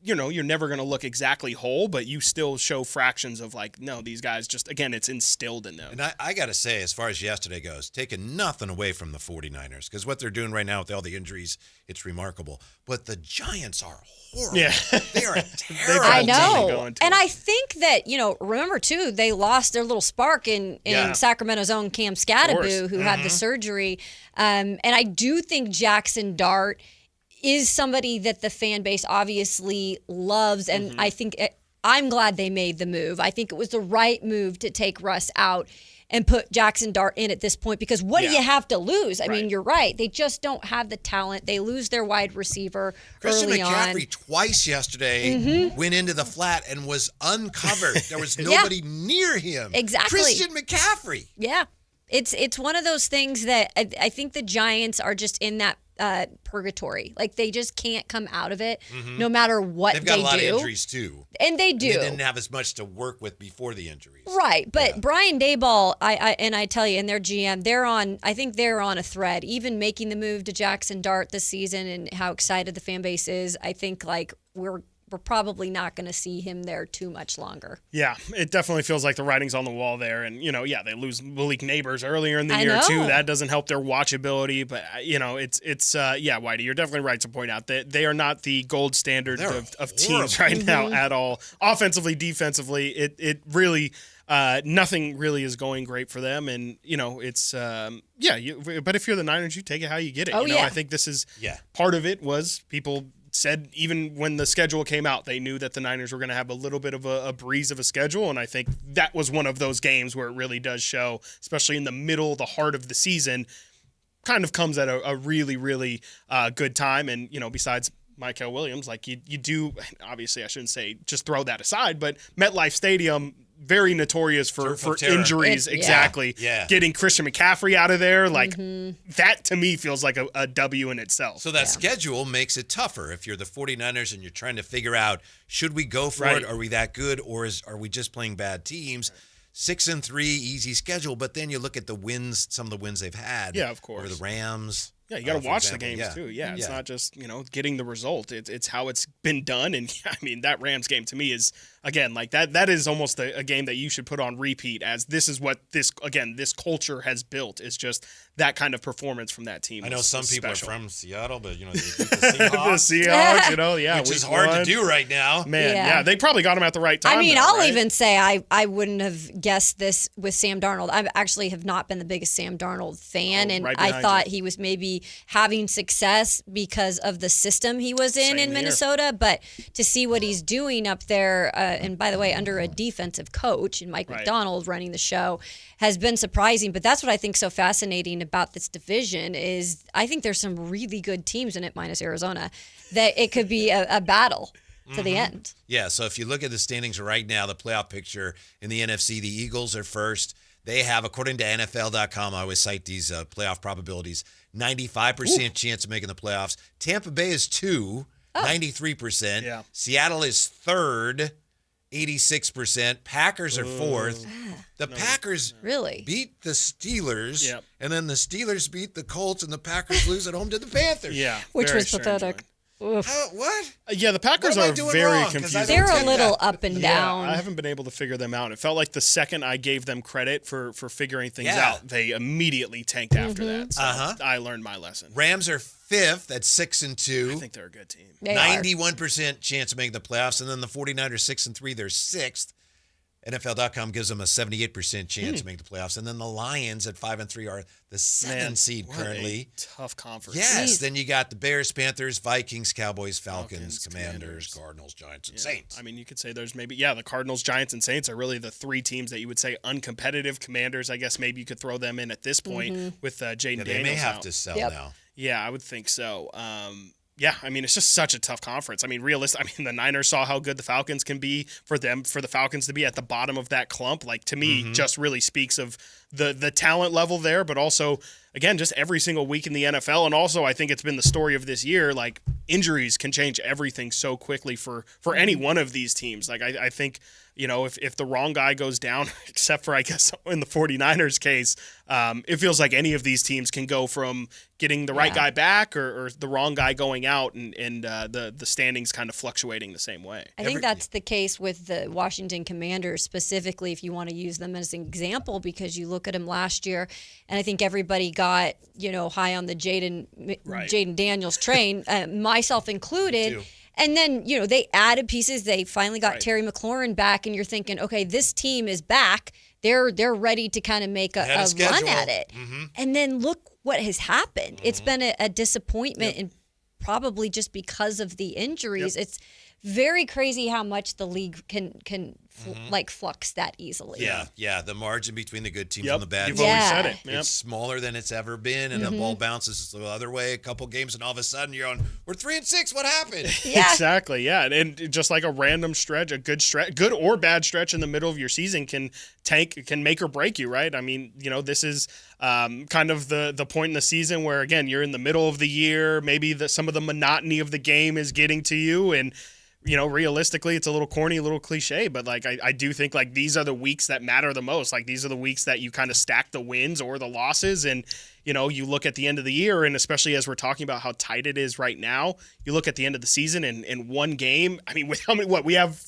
you're never going to look exactly whole, but you still show fractions of like, no, these guys just, again, it's instilled in them. And I got to say, as far as yesterday goes, taking nothing away from the 49ers, because what they're doing right now with all the injuries, it's remarkable. But the Giants are horrible. Yeah. They are terrible. I know. And I think that, remember too, they lost their little spark in Sacramento's own Cam Scattaboo, who had the surgery. And I do think Jackson Dart is somebody that the fan base obviously loves. And I think I'm glad they made the move. I think it was the right move to take Russ out and put Jackson Dart in at this point, because what do you have to lose? I mean, you're right. They just don't have the talent. They lose their wide receiver early on. Christian McCaffrey twice yesterday went into the flat and was uncovered. There was nobody near him. Exactly. Christian McCaffrey. Yeah. It's one of those things that I think the Giants are just in that purgatory. Like, they just can't come out of it no matter what they do. They've got a lot of injuries, too. And they do. And they didn't have as much to work with before the injuries. Right. But Brian Daboll, I tell you, and their GM, I think they're on a thread. Even making the move to Jackson Dart this season and how excited the fan base is, I think, like, we're probably not going to see him there too much longer. Yeah, it definitely feels like the writing's on the wall there. And, they lose Malik Neighbors earlier in the year, too. That doesn't help their watchability. But, Whitey, you're definitely right to point out that they are not the gold standard of teams right now at all. Offensively, defensively, it really nothing really is going great for them. And, it's but if you're the Niners, you take it how you get it. I think this is part of it was people said even when the schedule came out, they knew that the Niners were going to have a little bit of a breeze of a schedule. And I think that was one of those games where it really does show, especially in the middle, the heart of the season, kind of comes at a really, really good time. And, besides Michael Williams, like you do, obviously I shouldn't say just throw that aside, but MetLife Stadium, very notorious for injuries. Exactly. Yeah. Getting Christian McCaffrey out of there, like that to me feels like a W in itself. So that schedule makes it tougher if you're the 49ers and you're trying to figure out, should we go for it? Are we that good? Or are we just playing bad teams? 6-3, easy schedule. But then you look at the wins, some of the wins they've had. Yeah, of course. Or the Rams. Yeah, you got to watch the games too. Yeah, it's not just, getting the result. It's how it's been done. And I mean, that Rams game to me is, again, like that is almost a game that you should put on repeat, as this is what this culture has built, is just that kind of performance from that team. I know some people are from Seattle, but, they beat the Seahawks. which is hard to do right now. Man, they probably got him at the right time. I mean, I'll even say I wouldn't have guessed this with Sam Darnold. I actually have not been the biggest Sam Darnold fan, and I thought he was maybe having success because of the system he was in Minnesota. But to see what he's doing up there, and by the way, under a defensive coach and Mike McDonald running the show, has been surprising. But that's what I think so fascinating about this division is I think there's some really good teams in it, minus Arizona, that it could be a battle to the end. Yeah, so if you look at the standings right now, the playoff picture in the NFC, the Eagles are first. They have, according to NFL.com, I always cite these playoff probabilities, 95% chance of making the playoffs. Tampa Bay is 2, 93%. Yeah. Seattle is third, 86%. Packers are fourth. The Packers beat the Steelers, and then the Steelers beat the Colts, and the Packers lose at home to the Panthers. Yeah, which was pathetic. What? Yeah, the Packers are very confusing. They're a little up and down. I haven't been able to figure them out. It felt like the second I gave them credit for figuring things out, they immediately tanked after that. So I learned my lesson. Rams are fifth at 6-2. I think they're a good team. 91% chance of making the playoffs, and then the 49ers 6-3. They're sixth. NFL.com gives them a 78% chance to make the playoffs. And then the Lions at 5-3 are the 7th seed currently. Tough conference. Yes. Then you got the Bears, Panthers, Vikings, Cowboys, Falcons, Commanders, Cardinals, Giants, and Saints. I mean, you could say there's maybe, the Cardinals, Giants, and Saints are really the three teams that you would say uncompetitive. Commanders, I guess maybe you could throw them in at this point with Jaden Daniels. They may have to sell now. Yeah, I would think so. Yeah, I mean, it's just such a tough conference. I mean, the Niners saw how good the Falcons can be. For the Falcons to be at the bottom of that clump, like, to me, just really speaks of the talent level there, but also, again, just every single week in the NFL. And also, I think it's been the story of this year. Like, injuries can change everything so quickly for any one of these teams. Like, I think, if the wrong guy goes down, except for, I guess, in the 49ers case, it feels like any of these teams can go from getting the right guy back or the wrong guy going out and the standings kind of fluctuating the same way. I think that's the case with the Washington Commanders specifically, if you want to use them as an example, because you look at them last year, and I think everybody got, high on the Jaden Daniels train, myself included. And then, they added pieces. They finally got Terry McLaurin back, and you're thinking, okay, this team is back. They're ready to kind of make a run at it. Mm-hmm. And then look what has happened. Mm-hmm. It's been a disappointment, and probably just because of the injuries. It's very crazy how much the league can flux that easily. Yeah. The margin between the good teams and the bad teams. You've always said it. It's smaller than it's ever been, and the ball bounces the other way a couple games, and all of a sudden you're on, we're 3-6. What happened? Exactly. Yeah, and just like a random stretch, a good or bad stretch in the middle of your season can make or break you, right? I mean, this is kind of the point in the season where, again, you're in the middle of the year. Maybe some of the monotony of the game is getting to you, and realistically, it's a little corny, a little cliche, but like I do think like these are the weeks that matter the most. Like these are the weeks that you kind of stack the wins or the losses, and you look at the end of the year, and especially as we're talking about how tight it is right now, you look at the end of the season and in one game. I mean, with how many? We have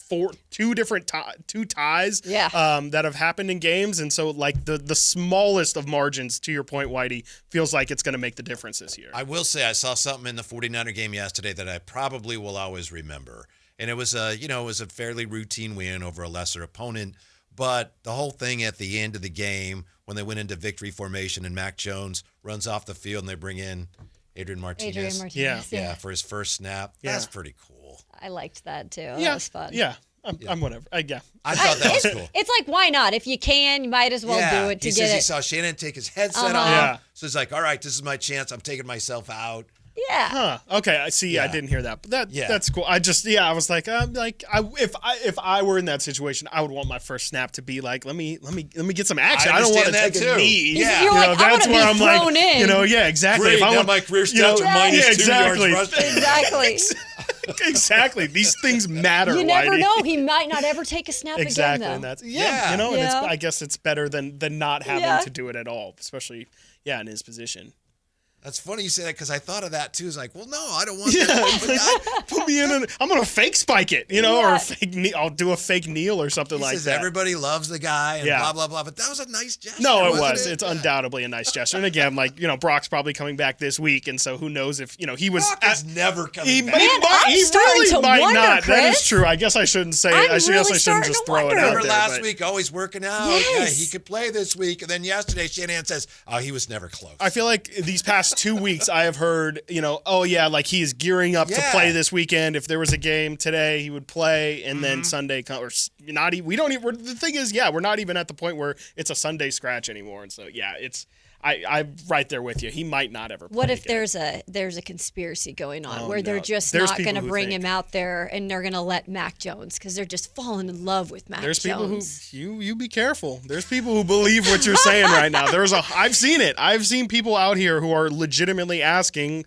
two ties that have happened in games, and so like the smallest of margins, to your point, Whitey, feels like it's going to make the difference this year. I will say I saw something in the 49er game yesterday that I probably will always remember. And it was a fairly routine win over a lesser opponent, but the whole thing at the end of the game when they went into victory formation and Mac Jones runs off the field and they bring in Adrian Martinez. Yeah, for his first snap. Yeah. That's pretty cool. I liked that too. Yeah. That was fun. Yeah. I'm whatever. I thought that was cool. It's like, why not? If you can, you might as well do it to he get says it. He saw Shannon take his headset off. Yeah. So he's like, all right, this is my chance. I'm taking myself out. Yeah. Huh. Okay. I see. Yeah. I didn't hear that, but that's cool. I was like, if I were in that situation, I would want my first snap to be like, let me get some action. I don't want to take a knee. Yeah. You're like, that's where I'm like, in. Exactly. Great, if I want my career stats are minus 2 yards rushing. Exactly. Exactly. These things matter. You never know. He might not ever take a snap again, though. And that's and I guess it's better than not having to do it at all, especially in his position. That's funny you say that because I thought of that too. It's like, well, no, I don't want that. Put me in I'm going to fake spike it, or a fake knee. I'll do a fake kneel or something like that. Everybody loves the guy and blah, blah, blah. But that was a nice gesture. No, it was. It's undoubtedly a nice gesture. And again, Brock's probably coming back this week. And so who knows if, he was. Brock is never coming back. He really might wonder, not. Chris. That is true. I guess I shouldn't say it. I shouldn't just throw it out there. Remember last week, always working out. Yes. Yeah, he could play this week. And then yesterday, Shanahan says, he was never close. I feel like these past 2 weeks, I have heard, like he is gearing up to play this weekend. If there was a game today, he would play, and then Sunday or not. We don't even. The thing is, we're not even at the point where it's a Sunday scratch anymore. And so, it's. I'm right there with you. He might not ever play What if again. there's a conspiracy going on where they're just not going to bring him out there and they're going to let Mac Jones because they're just falling in love with Mac Jones. There's people who you be careful. There's people who believe what you're saying right now. I've seen it. I've seen people out here who are legitimately asking,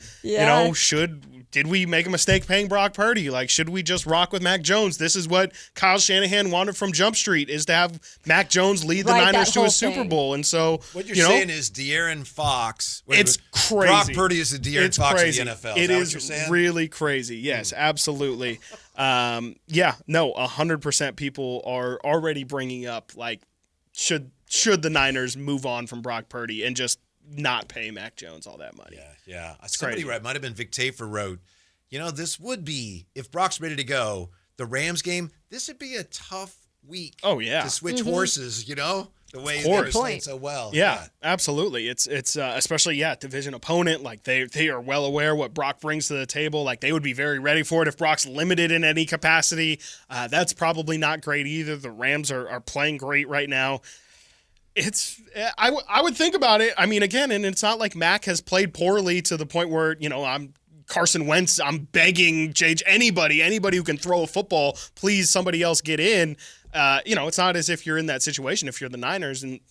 did we make a mistake paying Brock Purdy? Like, should we just rock with Mac Jones? This is what Kyle Shanahan wanted from Jump Street, is to have Mac Jones lead the Niners to a Super Bowl. And so what you're saying is De'Aaron Fox. It's crazy. Brock Purdy is the De'Aaron Fox of the NFL. It is really crazy. Yes, absolutely. 100% people are already bringing up, like, should the Niners move on from Brock Purdy and just not pay Mac Jones all that money. Yeah. Somebody might have been Vic Tafer wrote, this would be, if Brock's ready to go, the Rams game, this would be a tough week. Oh, yeah. To switch horses, the way they're playing so well. Yeah, absolutely. It's especially, division opponent. Like, they are well aware what Brock brings to the table. Like, they would be very ready for it if Brock's limited in any capacity. That's probably not great either. The Rams are playing great right now. I would think about it. I mean, again, and it's not like Mac has played poorly to the point where, I'm Carson Wentz. I'm begging anybody who can throw a football, please somebody else get in. It's not as if you're in that situation if you're the Niners, and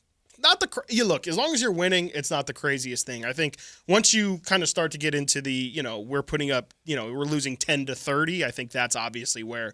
you look, as long as you're winning, it's not the craziest thing. I think once you kind of start to get into the, we're putting up, we're losing 10-30. I think that's obviously where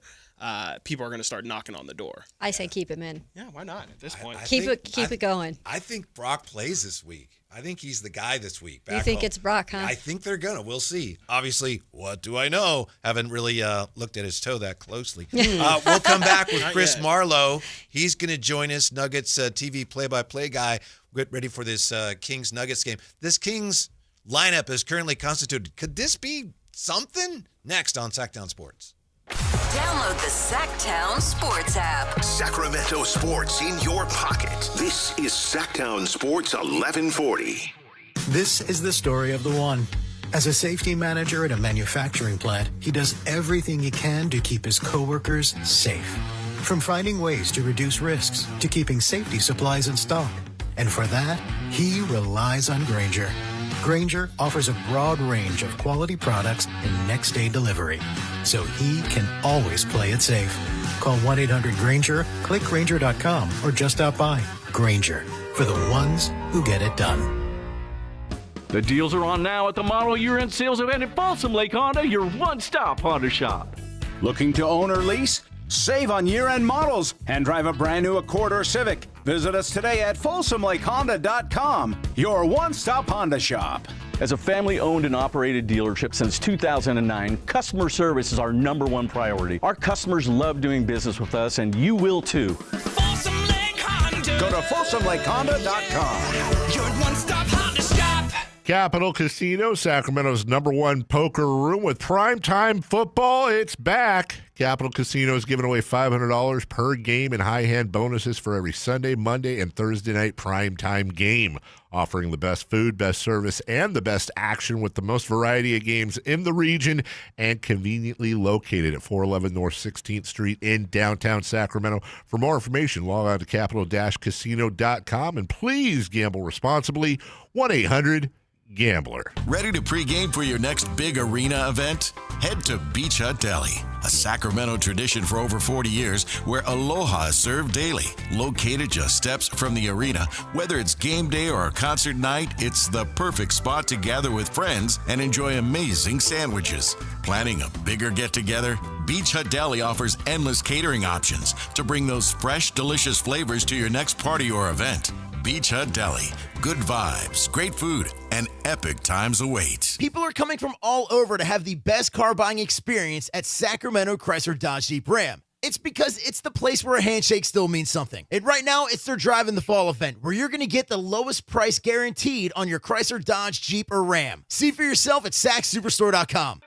people are going to start knocking on the door. I say keep him in. Yeah, why not at this point? Keep it going. I think Brock plays this week. I think he's the guy this week. You think it's Brock, huh? I think they're going to. We'll see. Obviously, what do I know? Haven't really looked at his toe that closely. We'll come back with Chris Marlowe. He's going to join us, Nuggets TV play-by-play guy. Get ready for this Kings-Nuggets game. This Kings lineup is currently constituted. Could this be something? Next on Sactown Sports. Download the Sactown Sports app. Sacramento sports in your pocket. This is Sactown Sports 1140. This is the story of the one. As a safety manager at a manufacturing plant, he does everything he can to keep his coworkers safe. From finding ways to reduce risks to keeping safety supplies in stock. And for that, he relies on Grainger. Grainger offers a broad range of quality products and next-day delivery, so he can always play it safe. Call 1-800-GRAINGER, click Grainger.com, or just stop by. Grainger, for the ones who get it done. The deals are on now at the model year-end sales event at Folsom Lake Honda, your one-stop Honda shop. Looking to own or lease? Save on year-end models and drive a brand new Accord or Civic. Visit us today at FolsomLakeHonda.com, your one-stop Honda shop. As a family-owned and operated dealership since 2009, customer service is our #1 priority. Our customers love doing business with us, and you will too. Folsom Lake Honda. Go to FolsomLakeHonda.com. Your one-stop Honda shop. Capital Casino, Sacramento's #1 poker room with primetime football. It's back. Capital Casino is giving away $500 per game in high-hand bonuses for every Sunday, Monday, and Thursday night primetime game. Offering the best food, best service, and the best action with the most variety of games in the region and conveniently located at 411 North 16th Street in downtown Sacramento. For more information, log on to capital-casino.com and please gamble responsibly. 1-800-GAMBLER. Ready to pregame for your next big arena event? Head to Beach Hut Deli, a Sacramento tradition for over 40 years where aloha is served daily. Located just steps from the arena, whether it's game day or a concert night, it's the perfect spot to gather with friends and enjoy amazing sandwiches. Planning a bigger get-together? Beach Hut Deli offers endless catering options to bring those fresh, delicious flavors to your next party or event. Beach Hut Deli. Good vibes, great food, and epic times await. People are coming from all over to have the best car buying experience at Sacramento Chrysler Dodge Jeep Ram. It's because it's the place where a handshake still means something. And right now, it's their Drive in the Fall event, where you're going to get the lowest price guaranteed on your Chrysler, Dodge, Jeep, or Ram. See for yourself at SacSuperstore.com.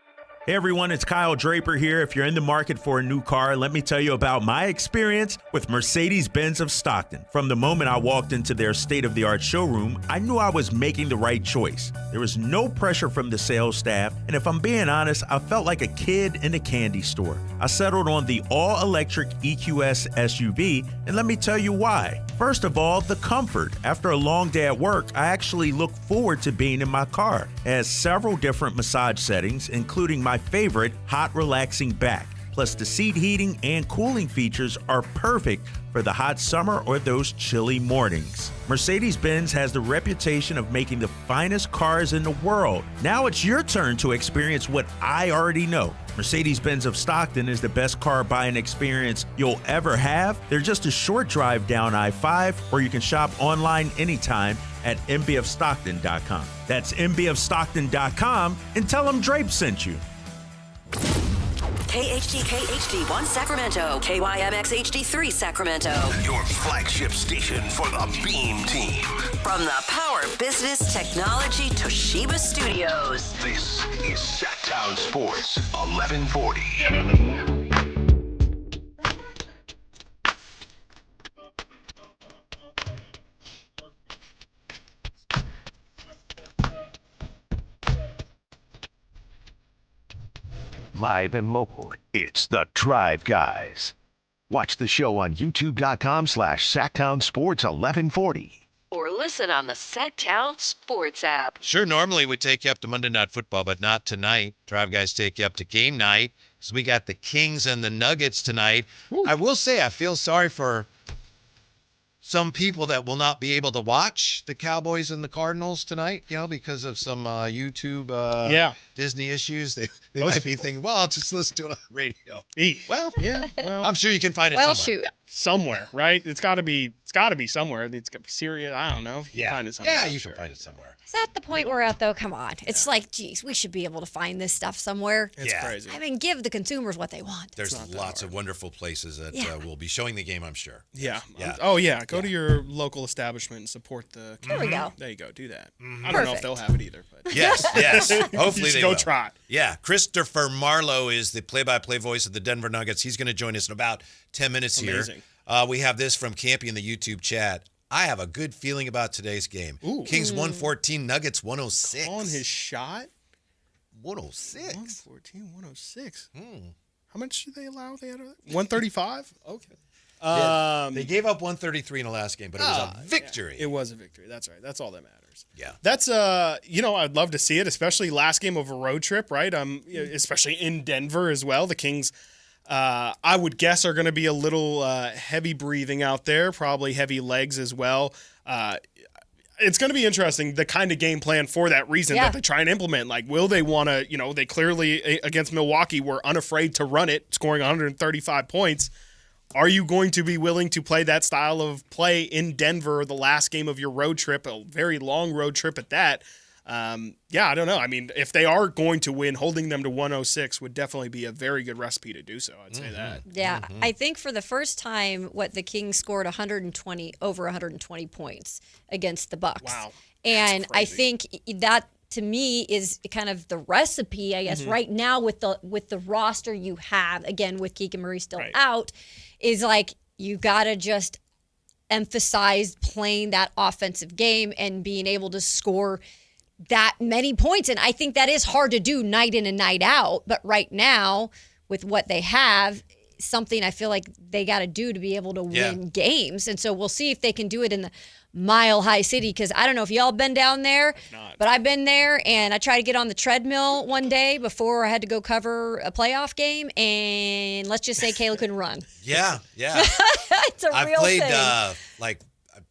Hey everyone, it's Kyle Draper here. If you're in the market for a new car, let me tell you about my experience with Mercedes-Benz of Stockton. From the moment I walked into their state-of-the-art showroom, I knew I was making the right choice. There was no pressure from the sales staff, and if I'm being honest, I felt like a kid in a candy store. I settled on the all-electric EQS SUV, and let me tell you why. First of all, the comfort. After a long day at work, I actually look forward to being in my car. It has several different massage settings, including my favorite, hot relaxing back. Plus, the seat heating and cooling features are perfect for the hot summer or those chilly mornings. Mercedes-Benz has the reputation of making the finest cars in the world. Now it's your turn to experience what I already know. Mercedes-Benz of Stockton is the best car buying experience you'll ever have. They're just a short drive down I-5, or you can shop online anytime at mbfstockton.com. That's mbfstockton.com, and tell them Drape sent you. KHD1 Sacramento, KYMX HD3 Sacramento. Your flagship station for the Beam Team. From the Power Business Technology Toshiba Studios. This is Sactown Sports 1140. Live and local, it's the Drive Guys. Watch the show on youtube.com/Sactown Sports 1140. Or listen on the Sactown Sports app. Sure, normally we take you up to Monday Night Football, but not tonight. Drive Guys take you up to game night, because we got the Kings and the Nuggets tonight. Ooh. I will say I feel sorry for some people that will not be able to watch the Cowboys and the Cardinals tonight, because of some YouTube Disney issues. They might be thinking, well, I'll just listen to it on the radio. Well, yeah. Well, I'm sure you can find it somewhere. Shoot. Somewhere, right? It's got to be somewhere. It's got to be Syria. I don't know. You can find it somewhere. Yeah, you should find it somewhere. Is that the point we're at, though? Come on. It's like, geez, we should be able to find this stuff somewhere. It's crazy. I mean, give the consumers what they want. There's lots of wonderful places that will be showing the game, I'm sure. Yeah. Oh, yeah. Go to your local establishment and support the. There we go. There you go. Do that. I don't know if they'll have it either. But. Yes. Hopefully they go will. try. Yeah. Christopher Marlowe is the play-by-play voice of the Denver Nuggets. He's going to join us in about 10 minutes Amazing. here. We have this from Campy in the YouTube chat. I have a good feeling about today's game. Ooh. Kings 114, Nuggets 106. On his shot. 106. 114, 106. How much did they allow? They had 135. Okay. They gave up 133 in the last game, but it was a victory. Yeah, it was a victory. That's right. That's all that matters. Yeah. That's I'd love to see it, especially last game of a road trip, right? Especially in Denver as well. The Kings, I would guess, are going to be a little heavy breathing out there, probably heavy legs as well. It's going to be interesting, the kind of game plan for that reason that they try and implement. Like, will they want to, they clearly against Milwaukee were unafraid to run it, scoring 135 points. Are you going to be willing to play that style of play in Denver, the last game of your road trip, a very long road trip at that? I don't know. I mean, if they are going to win, holding them to 106 would definitely be a very good recipe to do so. I'd say that. Yeah, I think for the first time, the Kings scored over 120 points against the Bucks. Wow. And I think that, to me, is kind of the recipe, I guess, right now with the roster you have, again, with Keegan Murray still out, is like you got to just emphasize playing that offensive game and being able to score that many points. And I think that is hard to do night in and night out. But right now, with what they have, something I feel like they got to do to be able to win games. And so we'll see if they can do it in the Mile High City, because I don't know if y'all been down there, but I've been there, and I tried to get on the treadmill one day before I had to go cover a playoff game, and let's just say Kayla couldn't run. Yeah. It's a real thing. I've played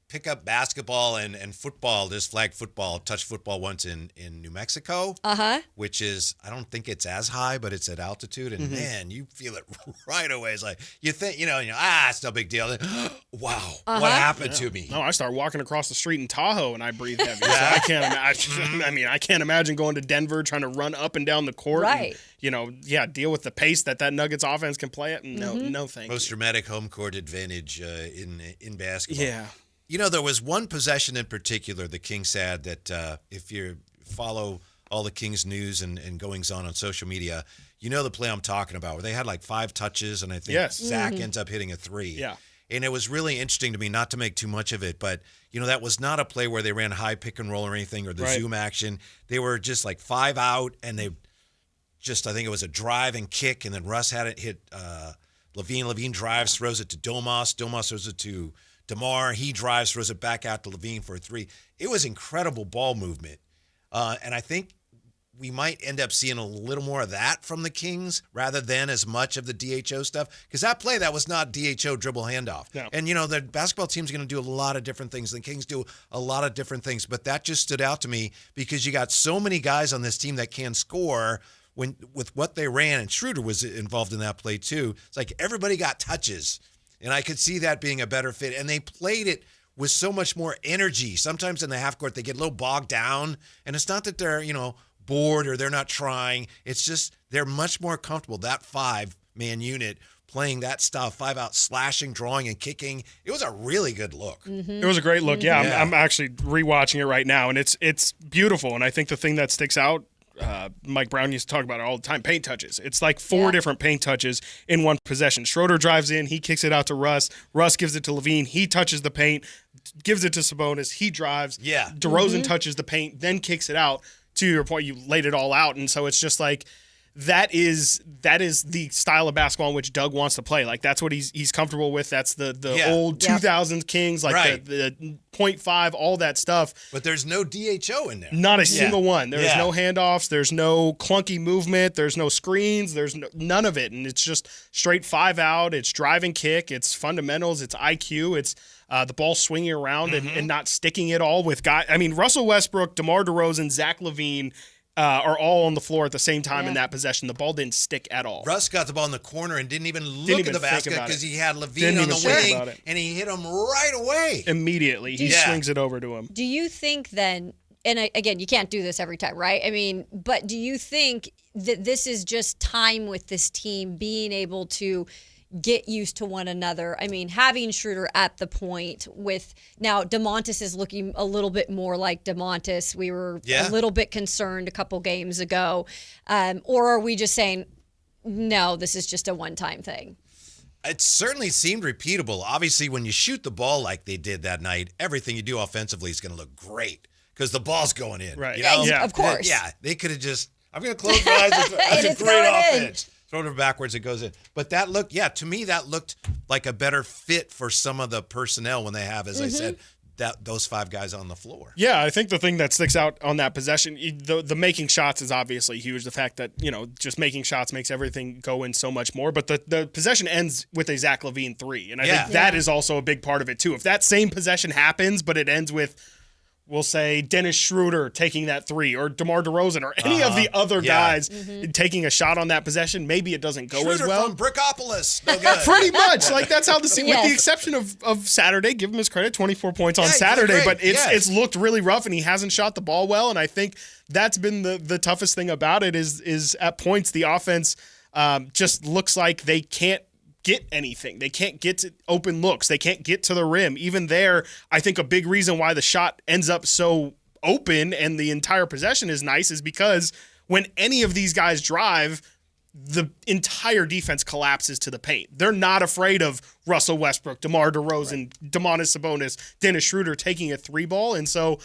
pickup basketball and football, this flag football, touch football once in New Mexico, which is, I don't think it's as high, but it's at altitude, and man, you feel it right away. It's like, you think, it's no big deal. Wow, what happened to me? No, I start walking across the street in Tahoe and I breathe heavy. So I can't imagine. I can't imagine going to Denver trying to run up and down the court. Right. And, deal with the pace that Nuggets offense can play at. No, thank you. Most dramatic home court advantage in basketball. Yeah. There was one possession in particular the Kings had that if you follow all the Kings news and goings on social media, the play I'm talking about, where they had like 5 touches, and I think Zach ends up hitting a 3. Yeah. And it was really interesting to me, not to make too much of it, but, that was not a play where they ran high pick and roll or anything, or the zoom action. They were just like 5 out, and they just, I think it was a drive and kick, and then Russ had it hit Levine. Levine drives, throws it to Domas. Domas throws it to DeMar. He drives, throws it back out to Levine for a 3. It was incredible ball movement. And I think we might end up seeing a little more of that from the Kings rather than as much of the DHO stuff. Because that play, that was not DHO dribble handoff. No. And, the basketball team's going to do a lot of different things. The Kings do a lot of different things. But that just stood out to me because you got so many guys on this team that can score with what they ran. And Schroeder was involved in that play too. It's like everybody got touches. And I could see that being a better fit. And they played it with so much more energy. Sometimes in the half court, they get a little bogged down. And it's not that they're, bored or they're not trying. It's just they're much more comfortable, that 5-man unit, playing that stuff, 5 out, slashing, drawing, and kicking. It was a really good look. It was a great look. Yeah, I'm actually rewatching it right now, and it's beautiful. And I think the thing that sticks out, Mike Brown used to talk about it all the time, paint touches. It's like 4 different paint touches in one possession. Schroeder drives in, he kicks it out to Russ. Russ gives it to Levine. He touches the paint, gives it to Sabonis. He drives. Yeah. DeRozan touches the paint, then kicks it out. To your point, you laid it all out. And so it's just like, that is the style of basketball in which Doug wants to play. Like, that's what he's comfortable with. That's the old 2000s Kings, like the 0.5, all that stuff. But there's no DHO in there. Not a single one. There's no handoffs. There's no clunky movement. There's no screens. There's none of it. And it's just straight 5 out. It's drive and kick. It's fundamentals. It's IQ. It's the ball swinging around and not sticking it all with guys. I mean, Russell Westbrook, DeMar DeRozan, Zach LaVine are all on the floor at the same time in that possession. The ball didn't stick at all. Russ got the ball in the corner and didn't even look at the basket because he had LaVine on the wing, and he hit him right away. Immediately. He swings it over to him. Do you think then, and again, you can't do this every time, right? I mean, but do you think that this is just time with this team being able to get used to one another? I mean, having Schroeder at the point with now DeMontis is looking a little bit more like DeMontis. We were a little bit concerned a couple games ago. Or are we just saying, no, this is just a one-time thing? It certainly seemed repeatable. Obviously, when you shoot the ball like they did that night, everything you do offensively is going to look great because the ball's going in. Right. You know? Yeah, of course. They could have just, I'm going to close my eyes. That's a great offense. Throw it backwards, it goes in. But that looked, to me, that looked like a better fit for some of the personnel when they have, as I said, those 5 guys on the floor. Yeah, I think the thing that sticks out on that possession, the making shots is obviously huge. The fact that, just making shots makes everything go in so much more. But the possession ends with a Zach LaVine 3. And I think that is also a big part of it, too. If that same possession happens, but it ends with, we'll say, Dennis Schroeder taking that 3 or DeMar DeRozan or any of the other guys taking a shot on that possession, maybe it doesn't go Schroeder as well. From Brickopolis. No good. Pretty much. Like, that's how with the exception of Saturday, give him his credit, 24 points on Saturday, but it's looked really rough and he hasn't shot the ball well. And I think that's been the toughest thing about it is at points the offense just looks like they can't get anything. They can't get to open looks. They can't get to the rim. Even there, I think a big reason why the shot ends up so open and the entire possession is nice is because when any of these guys drive, the entire defense collapses to the paint. They're not afraid of Russell Westbrook, DeMar DeRozan, Domantas Sabonis, Dennis Schroeder taking a 3-ball. And so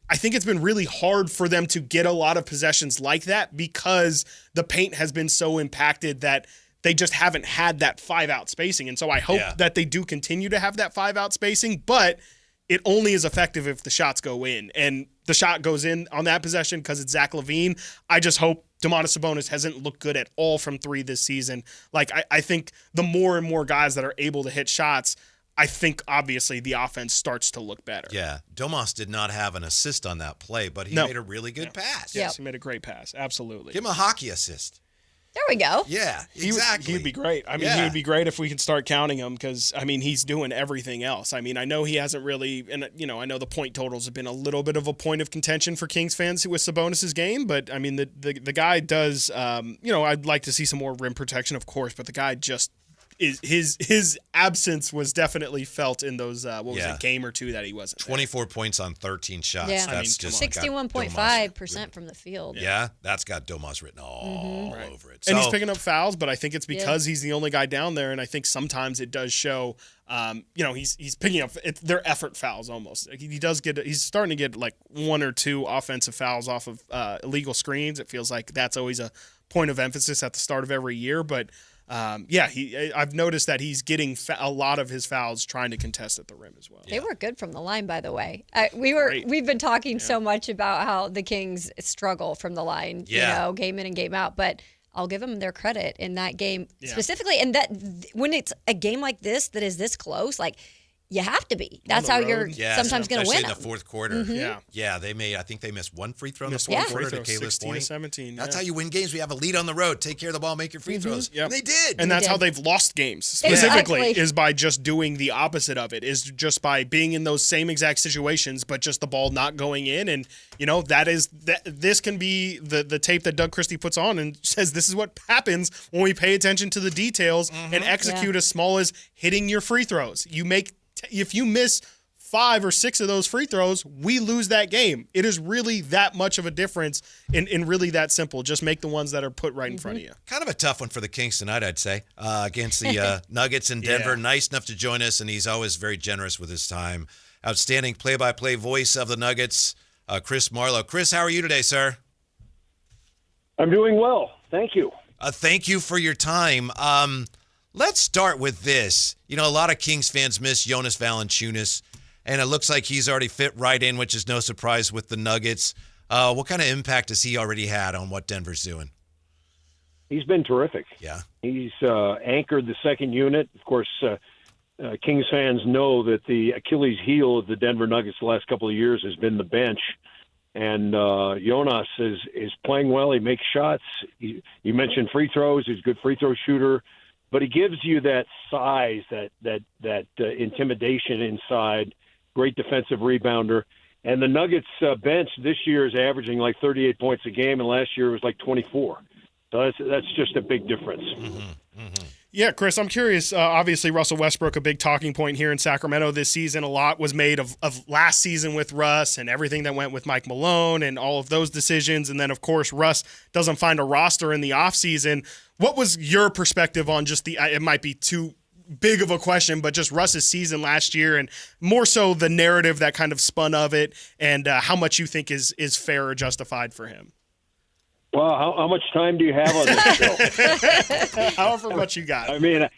I think it's been really hard for them to get a lot of possessions like that because the paint has been so impacted that they just haven't had that 5-out spacing. And so I hope that they do continue to have that 5-out spacing, but it only is effective if the shots go in. And the shot goes in on that possession because it's Zach LaVine. I just hope Domantas Sabonis hasn't looked good at all from 3 this season. Like, I think the more and more guys that are able to hit shots, I think obviously the offense starts to look better. Yeah. Domas did not have an assist on that play, but he made a really good pass. Yes, he made a great pass. Absolutely. Give him a hockey assist. There we go. Yeah, exactly. He'd be great. I mean, he would be great if we could start counting him because, I mean, he's doing everything else. I mean, I know he hasn't really, and, I know the point totals have been a little bit of a point of contention for Kings fans with Sabonis' game, but, I mean, the guy does, I'd like to see some more rim protection, of course, but the guy just his absence was definitely felt in those game or two that he wasn't 24 points on 13 shots. Yeah. That's just 61.5% from the field. Yeah, that's got Domas written all over it. And he's picking up fouls, but I think it's because he's the only guy down there, and I think sometimes it does show. He's picking up their effort fouls almost. He's starting to get like 1 or 2 offensive fouls off of illegal screens. It feels like that's always a point of emphasis at the start of every year, but. I've noticed that he's getting a lot of his fouls trying to contest at the rim as well. They were good from the line, by the way. We've been talking so much about how the Kings struggle from the line, game in and game out, but I'll give them their credit in that game specifically. And that when it's a game like this that is this close, like you have to be. That's how you're sometimes going to win. In the fourth quarter. Yeah. I think they missed 1 free throw in the fourth quarter to Kayla's point. 16-17. That's how you win games. We have a lead on the road. Take care of the ball, make your free throws. Yep. And they did. And that's how they've lost games specifically is by just doing the opposite of it, is just by being in those same exact situations, but just the ball not going in. And, this can be the tape that Doug Christie puts on and says this is what happens when we pay attention to the details and execute as small as hitting your free throws. If you miss 5 or 6 of those free throws, we lose that game. It is really that much of a difference in really that simple. Just make the ones that are put right in front of you. Kind of a tough one for the Kings tonight, I'd say, against the Nuggets in Denver. Yeah. Nice enough to join us, and he's always very generous with his time. Outstanding play-by-play voice of the Nuggets, Chris Marlowe. Chris, how are you today, sir? I'm doing well. Thank you. Thank you for your time. Let's start with this. A lot of Kings fans miss Jonas Valanciunas, and it looks like he's already fit right in, which is no surprise with the Nuggets. What kind of impact has he already had on what Denver's doing? He's been terrific. Yeah. He's anchored the second unit. Of course, Kings fans know that the Achilles heel of the Denver Nuggets the last couple of years has been the bench. And Jonas is playing well. He makes shots. You mentioned free throws. He's a good free throw shooter. But he gives you that size, that intimidation inside, great defensive rebounder. And the Nuggets bench this year is averaging like 38 points a game, and last year it was like 24. So that's just a big difference. Yeah, Chris, I'm curious. Obviously, Russell Westbrook, a big talking point here in Sacramento this season. A lot was made of last season with Russ and everything that went with Mike Malone and all of those decisions. And then, of course, Russ doesn't find a roster in the offseason. What was your perspective on just it might be too big of a question, but just Russ's season last year and more so the narrative that kind of spun of it and how much you think is fair or justified for him? Well, how much time do you have on this show? However much you got. I mean,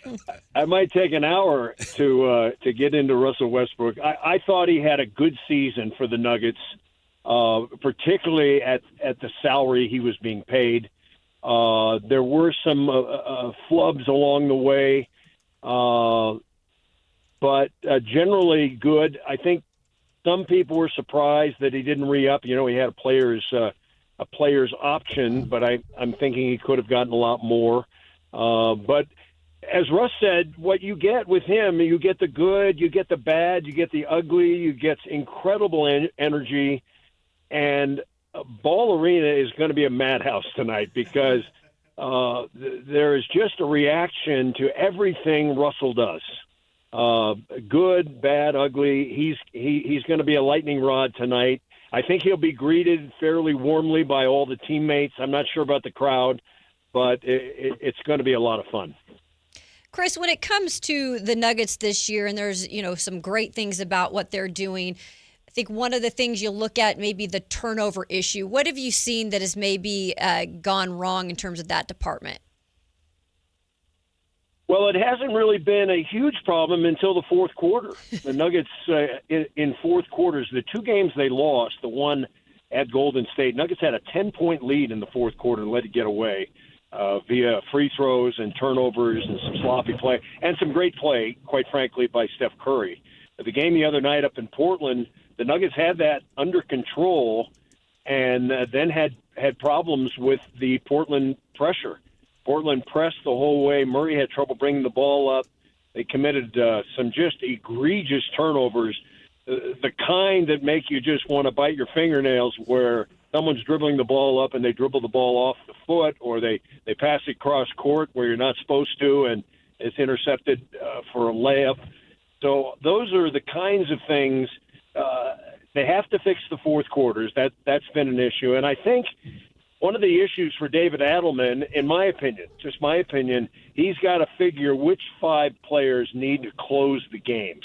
I might take an hour to get into Russell Westbrook. I thought he had a good season for the Nuggets, particularly at the salary he was being paid. There were some flubs along the way, but generally good. I think some people were surprised that he didn't re-up. You know, he had a player's option, but I'm thinking he could have gotten a lot more. But as Russ said, what you get with him, you get the good, you get the bad, you get the ugly, you get incredible energy, and Ball Arena is going to be a madhouse tonight because there is just a reaction to everything Russell does. Good, bad, ugly. He's going to be a lightning rod tonight. I think he'll be greeted fairly warmly by all the teammates. I'm not sure about the crowd, but it's going to be a lot of fun. Chris, when it comes to the Nuggets this year, and there's some great things about what they're doing, I think one of the things you look at maybe the turnover issue. What have you seen that has maybe gone wrong in terms of that department? Well, it hasn't really been a huge problem until the fourth quarter. The Nuggets, in fourth quarters, the two games they lost, the one at Golden State, Nuggets had a 10-point lead in the fourth quarter and let it get away via free throws and turnovers and some sloppy play and some great play, quite frankly, by Steph Curry. The game the other night up in Portland, the Nuggets had that under control and then had problems with the Portland pressure. Portland pressed the whole way. Murray had trouble bringing the ball up. They committed some just egregious turnovers, the kind that make you just want to bite your fingernails, where someone's dribbling the ball up and they dribble the ball off the foot, or they pass it cross court where you're not supposed to, and it's intercepted for a layup. So those are the kinds of things they have to fix the fourth quarters. That's been an issue. And I think one of the issues for David Adelman, in my opinion, just my opinion, he's got to figure which five players need to close the games.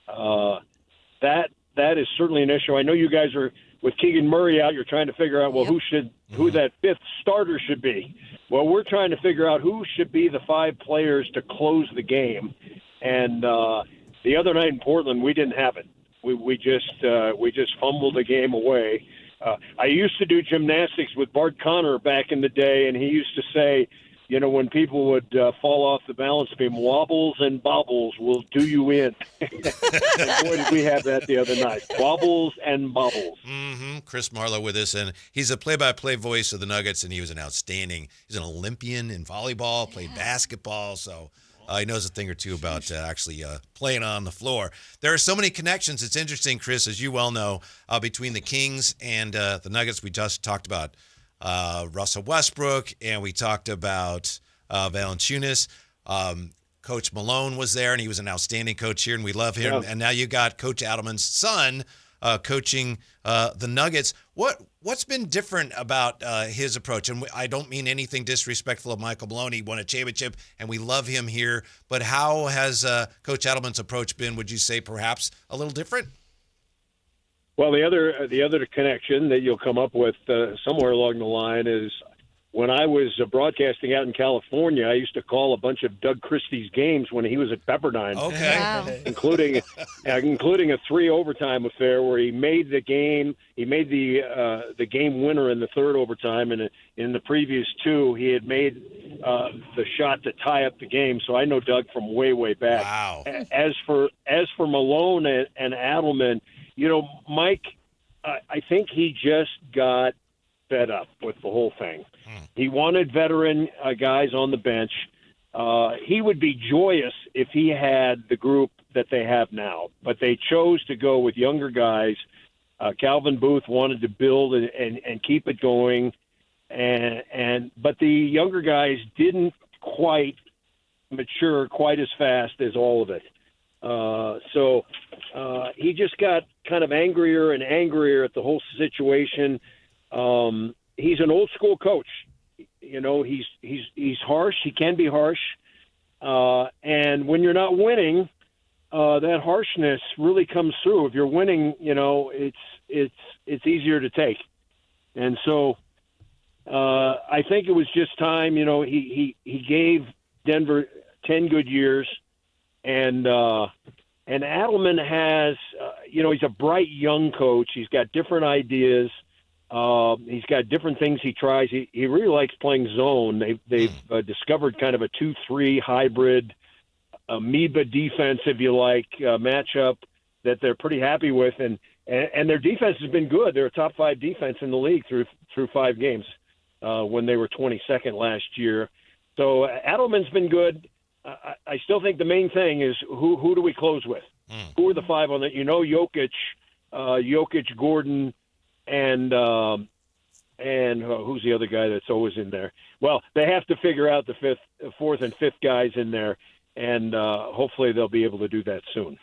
That is certainly an issue. I know you guys are, with Keegan Murray out, you're trying to figure out, well, who that fifth starter should be. Well, we're trying to figure out who should be the five players to close the game. And the other night in Portland, we didn't have it. We just fumbled the game away. I used to do gymnastics with Bart Connor back in the day, and he used to say, when people would fall off the balance beam, wobbles and bobbles will do you in. And boy, did we have that the other night. Wobbles and bobbles. Mm-hmm. Chris Marlowe with us, and he's a play-by-play voice of the Nuggets, and he's an Olympian in volleyball, played basketball, so he knows a thing or two about actually playing on the floor. There are so many connections. It's interesting, Chris, as you well know, between the Kings and the Nuggets. We just talked about Russell Westbrook, and we talked about Valanciunas. Coach Malone was there, and he was an outstanding coach here, and we love him. Yeah. And now you got Coach Adelman's son coaching the Nuggets. What's been different about his approach? And I don't mean anything disrespectful of Michael Malone. He won a championship, and we love him here. But how has Coach Adelman's approach been, would you say, perhaps a little different? Well, the other connection that you'll come up with somewhere along the line is when I was broadcasting out in California, I used to call a bunch of Doug Christie's games when he was at Pepperdine. Okay. Wow. including a 3 overtime affair where he made the game. He made the game winner in the 3rd overtime, and in the previous 2, he had made the shot to tie up the game. So I know Doug from way back. Wow. As for Malone and Adelman, Mike, I think he just got fed up with the whole thing. He wanted veteran guys on the bench. He would be joyous if he had the group that they have now, but they chose to go with younger guys. Calvin Booth wanted to build and keep it going, but the younger guys didn't quite mature quite as fast as all of it. So he just got kind of angrier and angrier at the whole situation. He's an old school coach. He's harsh. He can be harsh. And when you're not winning, that harshness really comes through. If you're winning, it's easier to take. And so I think it was just time. He gave Denver 10 good years, and Adelman has, he's a bright young coach. He's got different ideas. He's got different things he tries. He really likes playing zone. They've discovered kind of a 2-3 hybrid amoeba defense, if you like, matchup that they're pretty happy with, and their defense has been good. They're a top 5 defense in the league through 5 games when they were 22nd last year. So Adelman's been good. I still think the main thing is who do we close with? Who are the 5 on that? Jokic, Gordon, and who's the other guy that's always in there? Well, they have to figure out the 4th and 5th guys in there, and hopefully they'll be able to do that soon.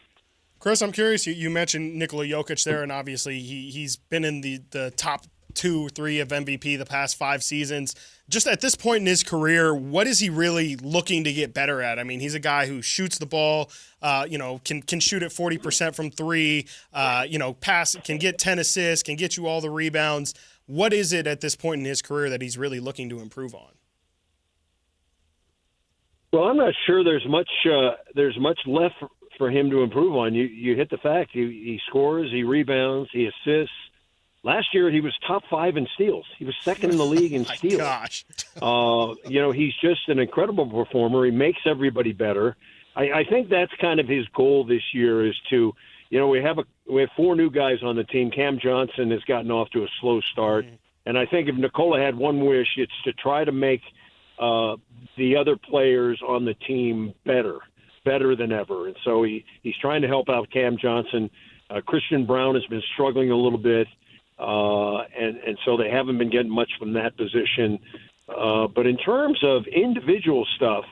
Chris, I'm curious. You mentioned Nikola Jokic there, and obviously he's been in the top 2-3 of MVP the past 5 seasons. Just at this point in his career, what is he really looking to get better at? I mean, he's a guy who shoots the ball, can shoot at 40% from 3, pass, can get 10 assists, can get you all the rebounds. What is it at this point in his career that he's really looking to improve on? Well, I'm not sure there's much left for him to improve on. You hit the fact. He scores, he rebounds, he assists. Last year, he was top 5 in steals. He was second in the league in steals. Gosh. He's just an incredible performer. He makes everybody better. I think that's kind of his goal this year is to, we have 4 new guys on the team. Cam Johnson has gotten off to a slow start. And I think if Nikola had one wish, it's to try to make the other players on the team better than ever. And so he's trying to help out Cam Johnson. Christian Brown has been struggling a little bit. And so they haven't been getting much from that position. But in terms of individual stuff,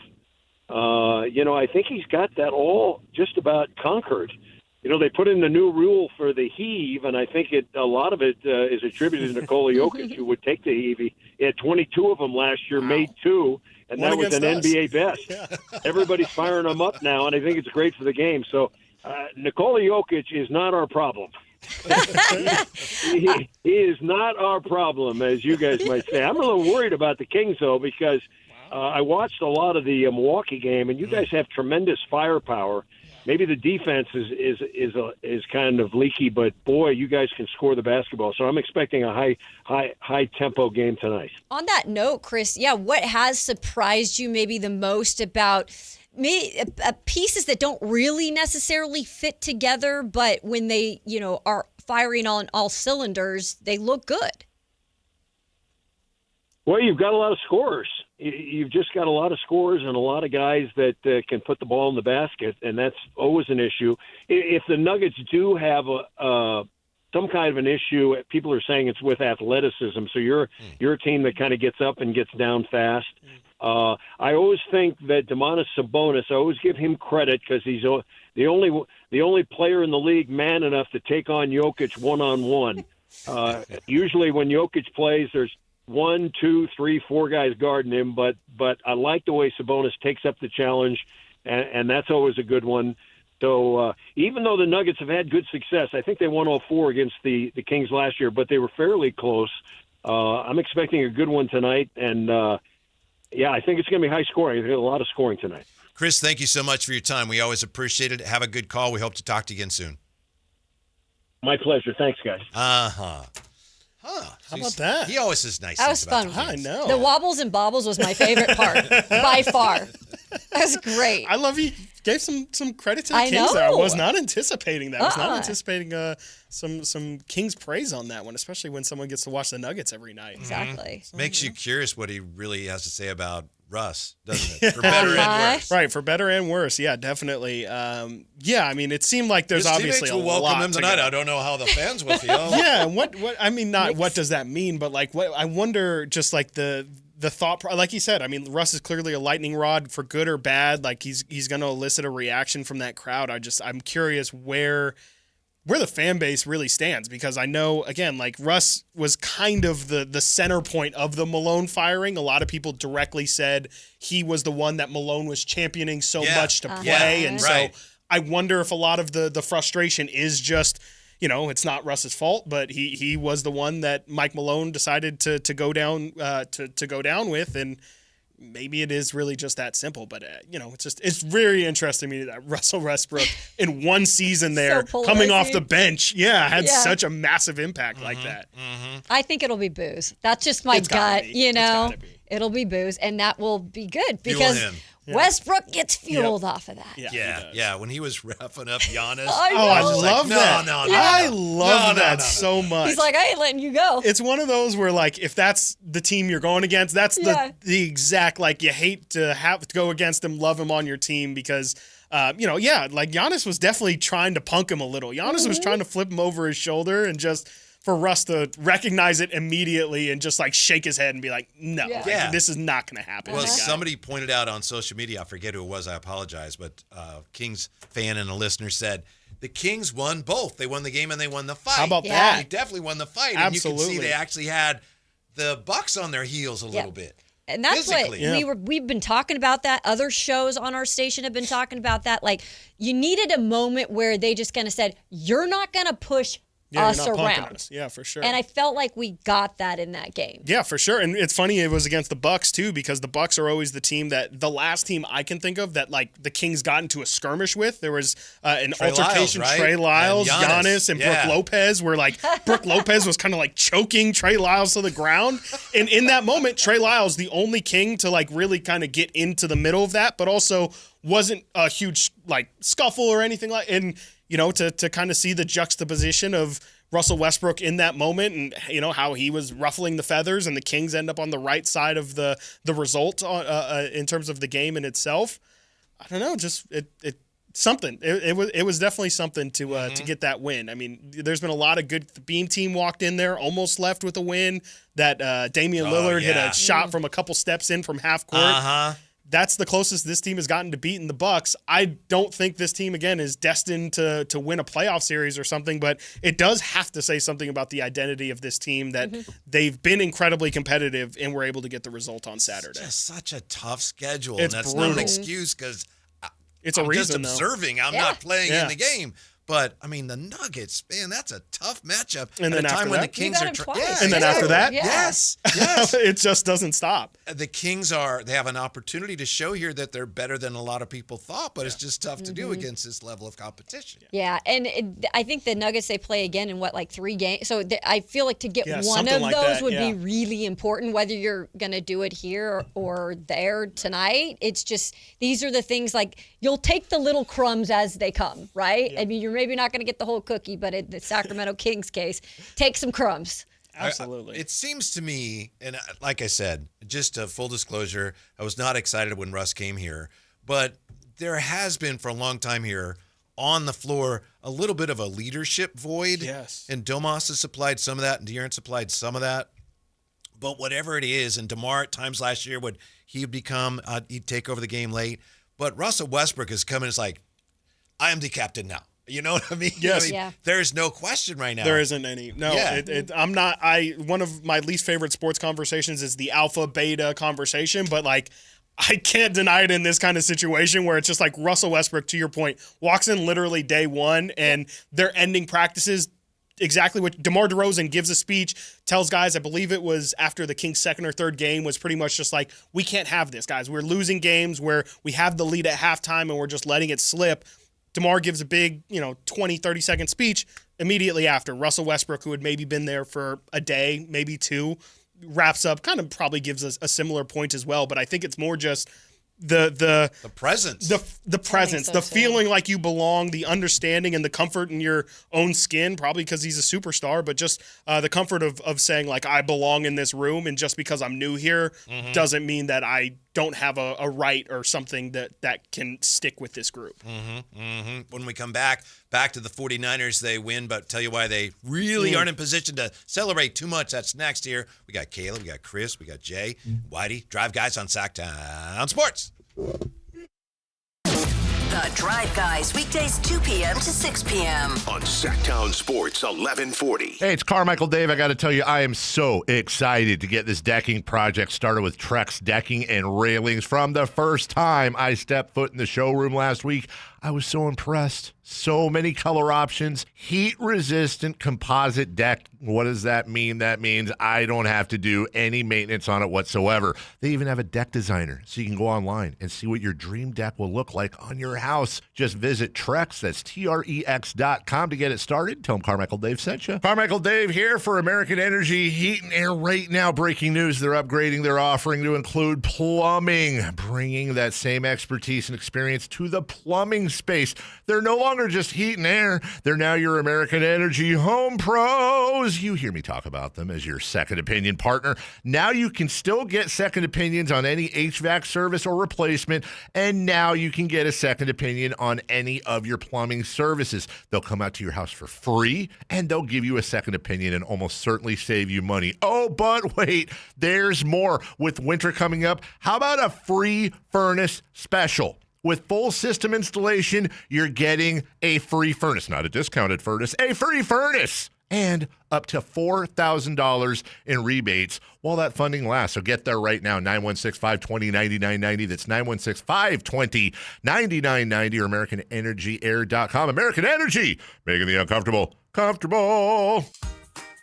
I think he's got that all just about conquered. They put in the new rule for the heave, and I think a lot of it is attributed to Nikola Jokic, who would take the heave. He had 22 of them last year, made 2, and that was an NBA best. Yeah. Everybody's firing him up now, and I think it's great for the game. So Nikola Jokic is not our problem. he is not our problem, as you guys might say. I'm a little worried about the Kings, though, because I watched a lot of the Milwaukee game, and you guys have tremendous firepower. Maybe the defense is kind of leaky, but boy, you guys can score the basketball. So I'm expecting a high tempo game tonight. On that note, Chris, what has surprised you maybe the most about pieces that don't really necessarily fit together, but when they, are firing on all cylinders, they look good? Well, you've got a lot of scorers. You've just got a lot of scorers and a lot of guys that can put the ball in the basket, and that's always an issue. If the Nuggets do have some kind of an issue, people are saying it's with athleticism. So you're a team that kind of gets up and gets down fast. I always think that Domantas Sabonis, I always give him credit because he's the only player in the league man enough to take on Jokic one-on-one. Usually when Jokic plays, there's 1, 2, 3, 4 guys guarding him, but I like the way Sabonis takes up the challenge, and that's always a good one. So even though the Nuggets have had good success, I think they won all 4 against the Kings last year, but they were fairly close. I'm expecting a good one tonight, and I think it's going to be high scoring. There's a lot of scoring tonight. Chris, thank you so much for your time. We always appreciate it. Have a good call. We hope to talk to you again soon. My pleasure. Thanks, guys. Huh. How about that? He always is nice. That was fun. I know. The wobbles and bobbles was my favorite part by far. That was great. I love you. Gave some credit to the I Kings there. I know. was not anticipating that. I was not anticipating some Kings praise on that one, especially when someone gets to watch the Nuggets every night. Exactly. Makes you curious what he really has to say about Russ, doesn't it? For better and worse. Right, for better and worse. Yeah, definitely. I mean, it seemed like there's His obviously teammates a will welcome lot him to tonight. go. I don't know how the fans will feel. Yeah, what I mean, not what does that mean, but like what I wonder, just like the thought, like you said. I mean, Russ is clearly a lightning rod for good or bad. Like he's going to elicit a reaction from that crowd. I'm curious where the fan base really stands, because I know, again, like Russ was kind of the center point of the Malone firing. A lot of people directly said he was the one that Malone was championing so much to play, and so I wonder if a lot of the frustration is just, it's not Russ's fault, but he was the one that Mike Malone decided to go down to go down with, and maybe it is really just that simple. But it's very interesting to me that Russell Westbrook in one season there coming off the bench, had such a massive impact like that. I think it'll be booze. That's just my gut. It'll be booze, and that will be good because Westbrook gets fueled off of that. Yeah. When he was wrapping up Giannis. I love that. No. I love that so much. He's like, I ain't letting you go. It's one of those where, like, if that's the team you're going against, that's the exact, like, you hate to have to go against him, love him on your team because, like Giannis was definitely trying to punk him a little. Giannis was trying to flip him over his shoulder, and just for Russ to recognize it immediately and just like shake his head and be like, no, this is not going to happen. Well, somebody pointed out on social media, I forget who it was, I apologize, but Kings fan and a listener said, the Kings won both. They won the game and they won the fight. How about that? They definitely won the fight. Absolutely. And you can see they actually had the Bucks on their heels a little bit. And that's physically. what we've been talking about that. Other shows on our station have been talking about that. Like, you needed a moment where they just kind of said, you're not going to push us around. Us. Yeah, for sure. And I felt like we got that in that game. Yeah, for sure. And it's funny it was against the Bucks too, because the Bucks are always the team that the last team I can think of that like the Kings got into a skirmish with. There was an altercation. Lyles, right? Trey Lyles, and Giannis, and Brook Lopez, where like Brook Lopez was kind of like choking Trey Lyles to the ground. And in that moment, Trey Lyles, the only King to like really kind of get into the middle of that, but also wasn't a huge like scuffle or anything like. And to kind of see the juxtaposition of Russell Westbrook in that moment, and how he was ruffling the feathers, and the Kings end up on the right side of the result in terms of the game in itself. I don't know, just something. It was definitely something to get that win. I mean, there's been a lot of good. The Beam team walked in there, almost left with a win. That Damian Lillard hit a shot from a couple steps in from half court. That's the closest this team has gotten to beating the Bucks. I don't think this team, again, is destined to win a playoff series or something, but it does have to say something about the identity of this team that they've been incredibly competitive and were able to get the result on Saturday. It's just such a tough schedule, It's and that's brutal. not an excuse because I'm just observing. I'm not playing in the game. But, I mean, the Nuggets, man, that's a tough matchup. And then at a time after when that? the Kings are And then after that? Yes. It just doesn't stop. The Kings they have an opportunity to show here that they're better than a lot of people thought, but it's just tough to do against this level of competition. Yeah, and I think the Nuggets, they play again in 3 games? So I feel like to get one of like those that, would be really important, whether you're going to do it here or there tonight. It's just, these are the things, like, you'll take the little crumbs as they come, right? I mean, you're maybe not going to get the whole cookie, but in the Sacramento Kings case, take some crumbs. Absolutely. It seems to me, and like I said, just a full disclosure, I was not excited when Russ came here, but there has been for a long time here on the floor a little bit of a leadership void. Yes. And Domas has supplied some of that, and De'Aaron supplied some of that. But whatever it is, and DeMar at times last year he'd take over the game late. But Russell Westbrook is coming as like, I am the captain now. You know what I mean? Yes. There's no question right now. There isn't any. No, I'm not. One of my least favorite sports conversations is the alpha beta conversation, but like, I can't deny it in this kind of situation where it's just like Russell Westbrook, to your point, walks in literally day one and they're ending practices exactly what DeMar DeRozan gives a speech, tells guys, I believe it was after the Kings' second or third game, was pretty much just like, we can't have this, guys. We're losing games where we have the lead at halftime and we're just letting it slip. DeMar gives a big, 20, 30-second speech. Immediately after, Russell Westbrook, who had maybe been there for a day, maybe two, wraps up, kind of probably gives us a similar point as well. But I think it's more just the presence, the presence, the feeling like you belong, the understanding and the comfort in your own skin, probably because he's a superstar, but just the comfort of saying, like, I belong in this room, and just because I'm new here doesn't mean that I don't have a right or something that can stick with this group. When we come back to the 49ers, they win, but tell you why they really aren't in position to celebrate too much. That's next here. We got Caleb, we got Chris, we got Jay, Whitey, Drive Guys on Sactown Sports. The Drive Guys, weekdays 2 p.m. to 6 p.m. on Sactown Sports 1140. Hey, it's Carmichael Dave. I got to tell you, I am so excited to get this decking project started with Trex Decking and Railings. From the first time I stepped foot in the showroom last week, I was so impressed. So many color options, heat-resistant composite deck. What does that mean? That means I don't have to do any maintenance on it whatsoever. They even have a deck designer, so you can go online and see what your dream deck will look like on your house. Just visit Trex, that's Trex.com to get it started. Tell them Carmichael Dave sent you. Carmichael Dave here for American Energy Heat and Air. Right now, breaking news, they're upgrading their offering to include plumbing, bringing that same expertise and experience to the plumbing space. They're no longer just heat and air. They're now your American Energy Home Pros. You hear me talk about them as your second opinion partner. Now you can still get second opinions on any HVAC service or replacement, and now you can get a second opinion on any of your plumbing services. They'll come out to your house for free, and they'll give you a second opinion and almost certainly save you money. Oh, but wait, there's more. With winter coming up, how about a free furnace special? With full system installation, you're getting a free furnace, not a discounted furnace, a free furnace, and up to $4,000 in rebates while that funding lasts. So get there right now, 916-520-9990. That's 916-520-9990 or AmericanEnergyAir.com. American Energy, making the uncomfortable comfortable.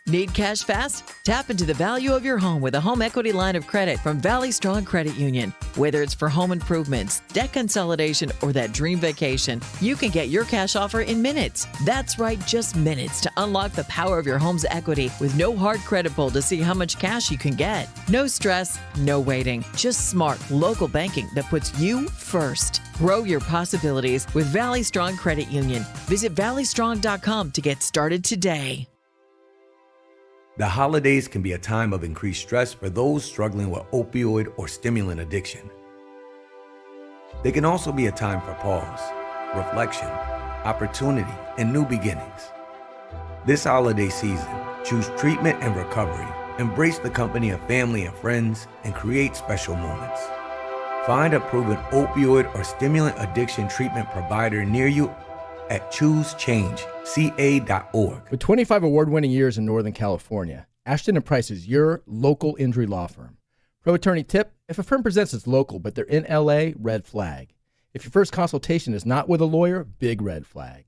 Need cash fast? Tap into the value of your home with a home equity line of credit from Valley Strong Credit Union. Whether it's for home improvements, debt consolidation, or that dream vacation, you can get your cash offer in minutes. That's right, just minutes to unlock the power of your home's equity with no hard credit pull to see how much cash you can get. No stress, no waiting, just smart local banking that puts you first. Grow your possibilities with Valley Strong Credit Union. Visit valleystrong.com to get started today. The holidays can be a time of increased stress for those struggling with opioid or stimulant addiction. They can also be a time for pause, reflection, opportunity, and new beginnings. This holiday season, choose treatment and recovery. Embrace the company of family and friends, and create special moments. Find a proven opioid or stimulant addiction treatment provider near you at ChooseChangeCA.org. With 25 award-winning years in Northern California, Ashton & Price is your local injury law firm. Pro attorney tip: if a firm presents as local but they're in LA, red flag. If your first consultation is not with a lawyer, big red flag.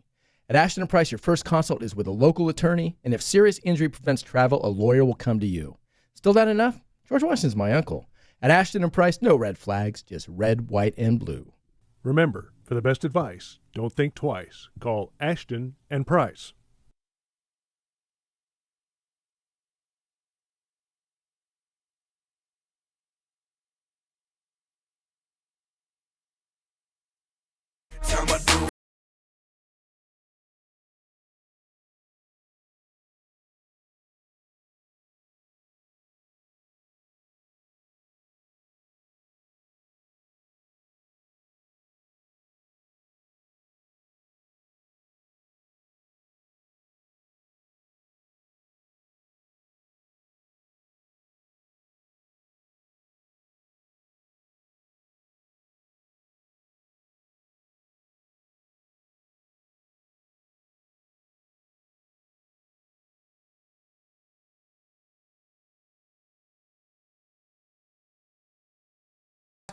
At Ashton & Price, your first consult is with a local attorney, and if serious injury prevents travel, a lawyer will come to you. Still not enough? George Washington's my uncle. At Ashton & Price, no red flags, just red, white, and blue. Remember, for the best advice, don't think twice. Call Ashton & Price.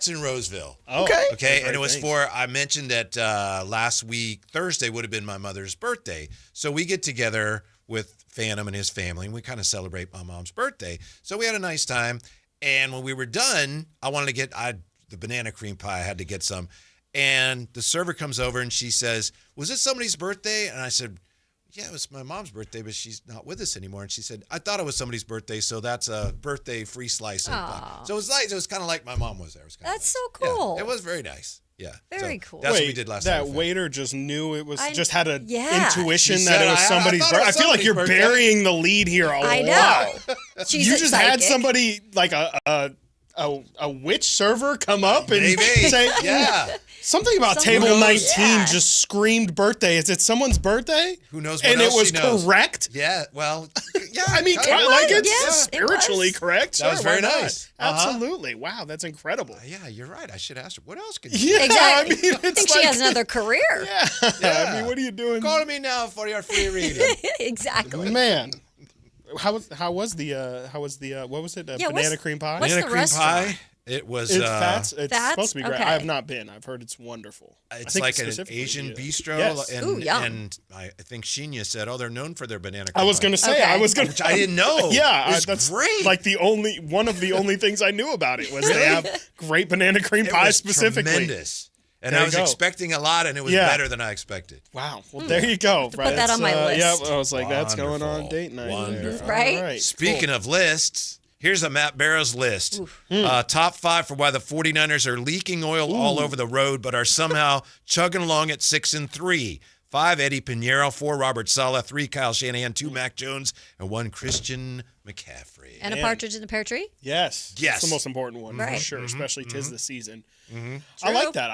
In Roseville. Okay. And it was I mentioned that last week, Thursday would have been my mother's birthday. So we get together with Phantom and his family, and we kind of celebrate my mom's birthday. So we had a nice time. And when we were done, I wanted to get the banana cream pie. I had to get some. And the server comes over and she says, "Was it somebody's birthday?" And I said, "Yeah, it was my mom's birthday, but she's not with us anymore." And she said, "I thought it was somebody's birthday, so that's a birthday free slice." So it was nice. It was kind of like my mom was there. It was That's so cool. Yeah, it was very nice. Yeah. Very cool. That's what we did last night. That waiter just knew it was, just had an intuition She that said, it was somebody's birthday. I feel like you're birthday. burying the lead here a I lot. know. You just had somebody like a witch server come up and say, something about table 19 just screamed birthday. Is it someone's birthday? Who knows what and else it was she knows. correct? Yeah, well, yeah. I mean, it's spiritually correct. That was Sure, very why not? nice. Absolutely. Wow, that's incredible. Yeah, you're right. I should ask her. What else can you Yeah, Exactly. I mean, I think it's she like, has another career. I mean, what are you doing? Call me now for your free reading. Exactly. Man. How was the what was it? Banana cream pie? What's Banana the cream restaurant? pie. It was It's Fats. It's Fats? supposed to be great. Okay. I have not been. I've heard it's wonderful. It's like an Asian bistro, Yes. and I think Shinya said, "Oh, they're known for their banana cream I was pie." going to say, Which I didn't know. Yeah, It's that's great. like one of the only things I knew about it was they have great banana cream It pie was specifically. tremendous. And There I you was go. expecting a lot, and it was Yeah. better than I expected. Wow. Well, there you go. Put that on my list. Yeah, I was like, that's going on Wonderful. date night. Wonderful. Right? All right. Speaking of lists, here's a Matt Barrows list. Top 5 for why the 49ers are leaking oil all over the road, but are somehow chugging along at 6-3. 5, Eddie Pinheiro. 4, Robert Saleh. 3, Kyle Shanahan. 2, Mac Jones. And 1, Christian McCaffrey. And a partridge in the pear tree? Yes. Yes. That's the most important one, Right. for sure, especially 'tis the season. Mm-hmm. I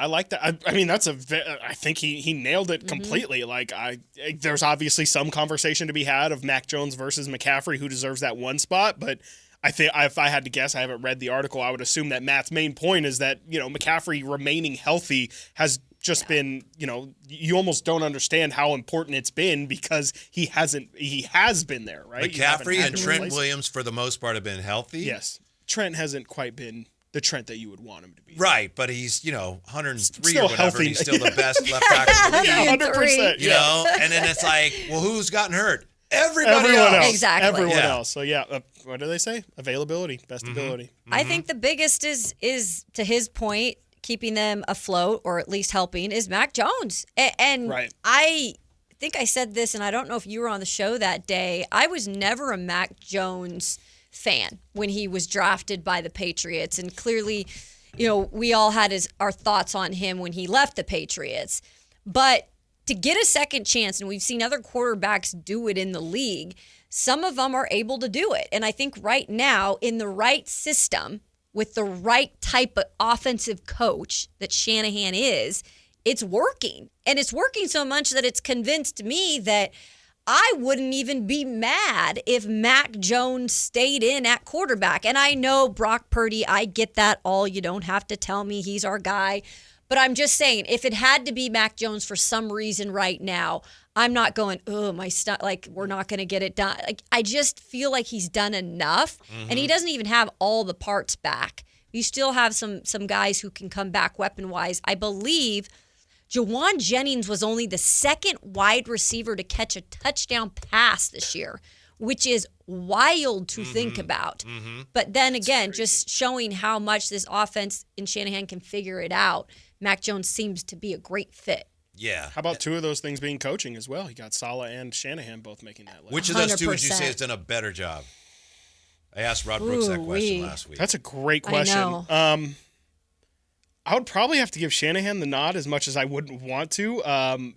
like that. I mean, that's I think he nailed it completely. Like, there's obviously some conversation to be had of Mac Jones versus McCaffrey, who deserves that one spot, but I think if I had to guess, I haven't read the article, I would assume that Matt's main point is that, McCaffrey remaining healthy has just been, you almost don't understand how important it's been because he has been there, right? McCaffrey and Trent Williams, for the most part, have been healthy. Yes. Trent hasn't quite been the Trent that you would want him to be. Right, but he's, 103 Still or whatever. healthy. He's still the best left tackle in the league. 100%. And then it's like, well, who's gotten hurt? Everyone else. Exactly. Everyone else. So, what do they say? Availability, best ability. I think the biggest is to his point, keeping them afloat or at least helping is Mac Jones. And Right. I think I said this, and I don't know if you were on the show that day. I was never a Mac Jones fan when he was drafted by the Patriots. And clearly, we all had our thoughts on him when he left the Patriots. But to get a second chance, and we've seen other quarterbacks do it in the league, some of them are able to do it. And I think right now, in the right system, with the right type of offensive coach that Shanahan is, it's working. And it's working so much that it's convinced me that I wouldn't even be mad if Mac Jones stayed in at quarterback. And I know Brock Purdy, I get that all. You don't have to tell me he's our guy. But I'm just saying, if it had to be Mac Jones for some reason right now, I'm not going, my stuff, like, we're not going to get it done. Like, I just feel like he's done enough, and he doesn't even have all the parts back. You still have some guys who can come back weapon-wise. I believe Jawan Jennings was only the second wide receiver to catch a touchdown pass this year, which is wild to think about. But then again, just showing how much this offense in Shanahan can figure it out, Mac Jones seems to be a great fit. Yeah. How about two of those things being coaching as well? He got Saleh and Shanahan both making that list. Which of those two would you 100%. say has done a better job? I asked Rod Brooks that question last week. That's a great question. I would probably have to give Shanahan the nod as much as I wouldn't want to,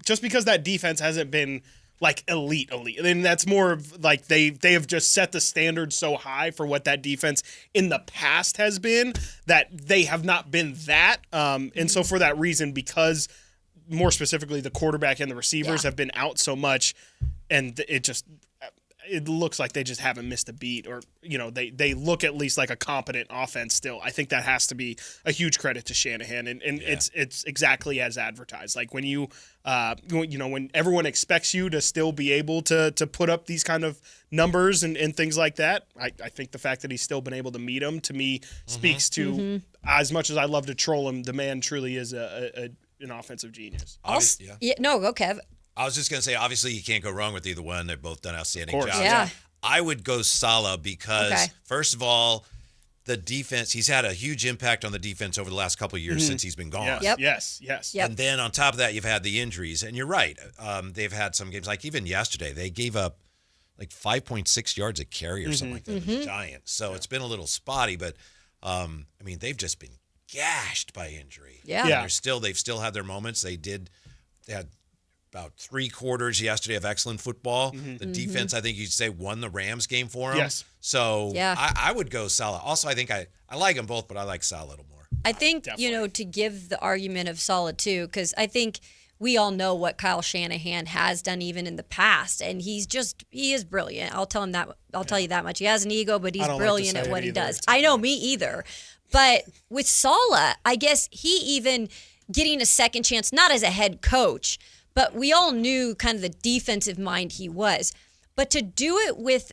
just because that defense hasn't been like elite. And that's more of like they have just set the standard so high for what that defense in the past has been that they have not been that. And so for that reason, because more specifically the quarterback and the receivers have been out so much, and it looks like they just haven't missed a beat, or they look at least like a competent offense still. I think that has to be a huge credit to Shanahan, and it's exactly as advertised. Like when when everyone expects you to still be able to put up these kind of numbers and things like that, I think the fact that he's still been able to meet them, to me, speaks to, as much as I love to troll him, the man truly is an offensive genius. No, go Kev. I was just going to say, obviously, you can't go wrong with either one. They've both done outstanding jobs. Yeah. I would go Salah because, first of all, the defense, he's had a huge impact on the defense over the last couple of years since he's been gone. Yes. And then on top of that, you've had the injuries. And you're right. They've had some games, like even yesterday, they gave up like 5.6 yards a carry or something like that. It was giant. So it's been a little spotty, but I mean, they've just been gashed by injury. Yeah. They've still had their moments. They had about 3 quarters yesterday of excellent football. The defense, I think you'd say, won the Rams game for them. Yes. So I would go Salah. Also, I think I like them both, but I like Salah a little more. I think, to give the argument of Salah too, because I think we all know what Kyle Shanahan has done even in the past, and he is brilliant. I'll tell you that much. He has an ego, but he's brilliant at what he does. I know, me either. But with Salah, I guess he even getting a second chance, not as a head coach, but we all knew kind of the defensive mind he was. But to do it with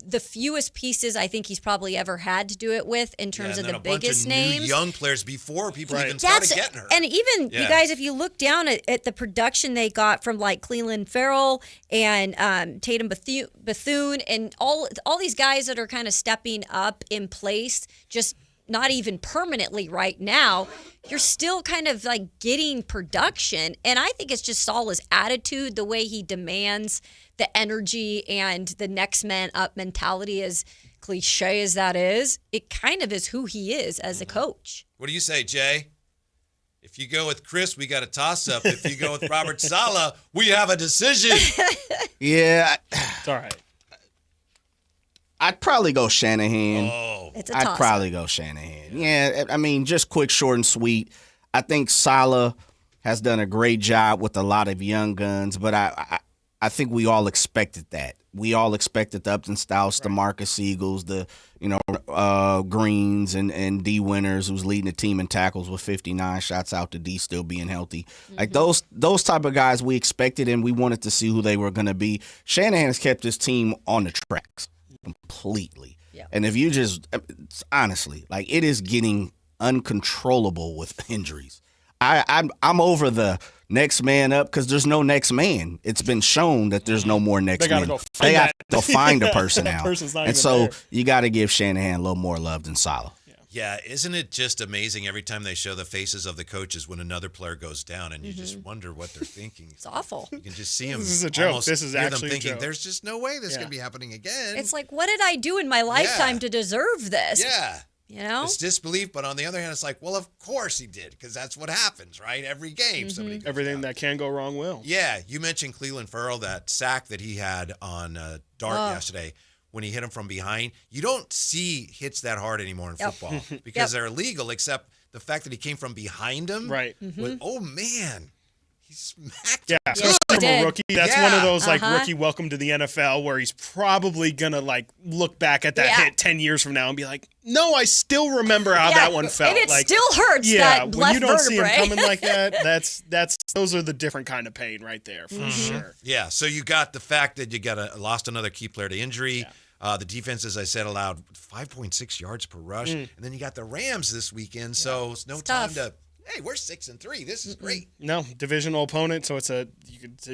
the fewest pieces I think he's probably ever had to do it with in terms of the biggest names. New young players before people even started getting her. And even, you guys, if you look down at the production they got from like Cleveland Farrell and Tatum Bethune and all these guys that are kind of stepping up in place, just not even permanently right now, you're still kind of like getting production. And I think it's just Salah's attitude, the way he demands the energy and the next man up mentality, as cliche as that is. It kind of is who he is as a coach. What do you say, Jay? If you go with Chris, we got a toss-up. If you go with Robert Saleh, we have a decision. Yeah. It's all right. I'd probably go Shanahan. It's a toss-up. I'd probably go Shanahan. Yeah, I mean, just quick, short, and sweet. I think Saleh has done a great job with a lot of young guns, but I think we all expected that. We all expected the Upton Styles, the Marcus Eagles, the Greens and D Winters, who's leading the team in tackles with 59. Shots out to D still being healthy. Like those type of guys we expected, and we wanted to see who they were going to be. Shanahan has kept his team on the tracks completely. Yeah. And if you just honestly, like, it is getting uncontrollable with injuries. I'm over the next man up because there's no next man. It's been shown that there's no more next man. They have to go find a person now. And so you got to give Shanahan a little more love than Saleh. Yeah, isn't it just amazing every time they show the faces of the coaches when another player goes down, and you just wonder what they're thinking. It's awful. You can just see them. This is a joke. This is actually thinking, a joke. there's just no way this could be happening again. It's like, what did I do in my lifetime to deserve this? Yeah. You know? It's disbelief, but on the other hand, it's like, well, of course he did, because that's what happens, right? Every game, somebody goes Everything down. that can go wrong will. Yeah, you mentioned Cleveland Farrell, that sack that he had on Dart yesterday. When he hit him from behind, you don't see hits that hard anymore in football because they're illegal, except the fact that he came from behind him. Right. Oh, man. He smacked him. Yeah, from a rookie. That's one of those, like, rookie welcome to the NFL where he's probably going to, like, look back at that hit 10 years from now and be like, no, I still remember how that one felt. And it like, still hurts, that when left you don't see him vertebrae. coming like that, those are the different kind of pain right there, for sure. Yeah, so you got the fact that you lost another key player to injury. Yeah. The defense, as I said, allowed 5.6 yards per rush. And then you got the Rams this weekend, so it's no time to, hey, we're 6-3. This is great. No, divisional opponent, so it's a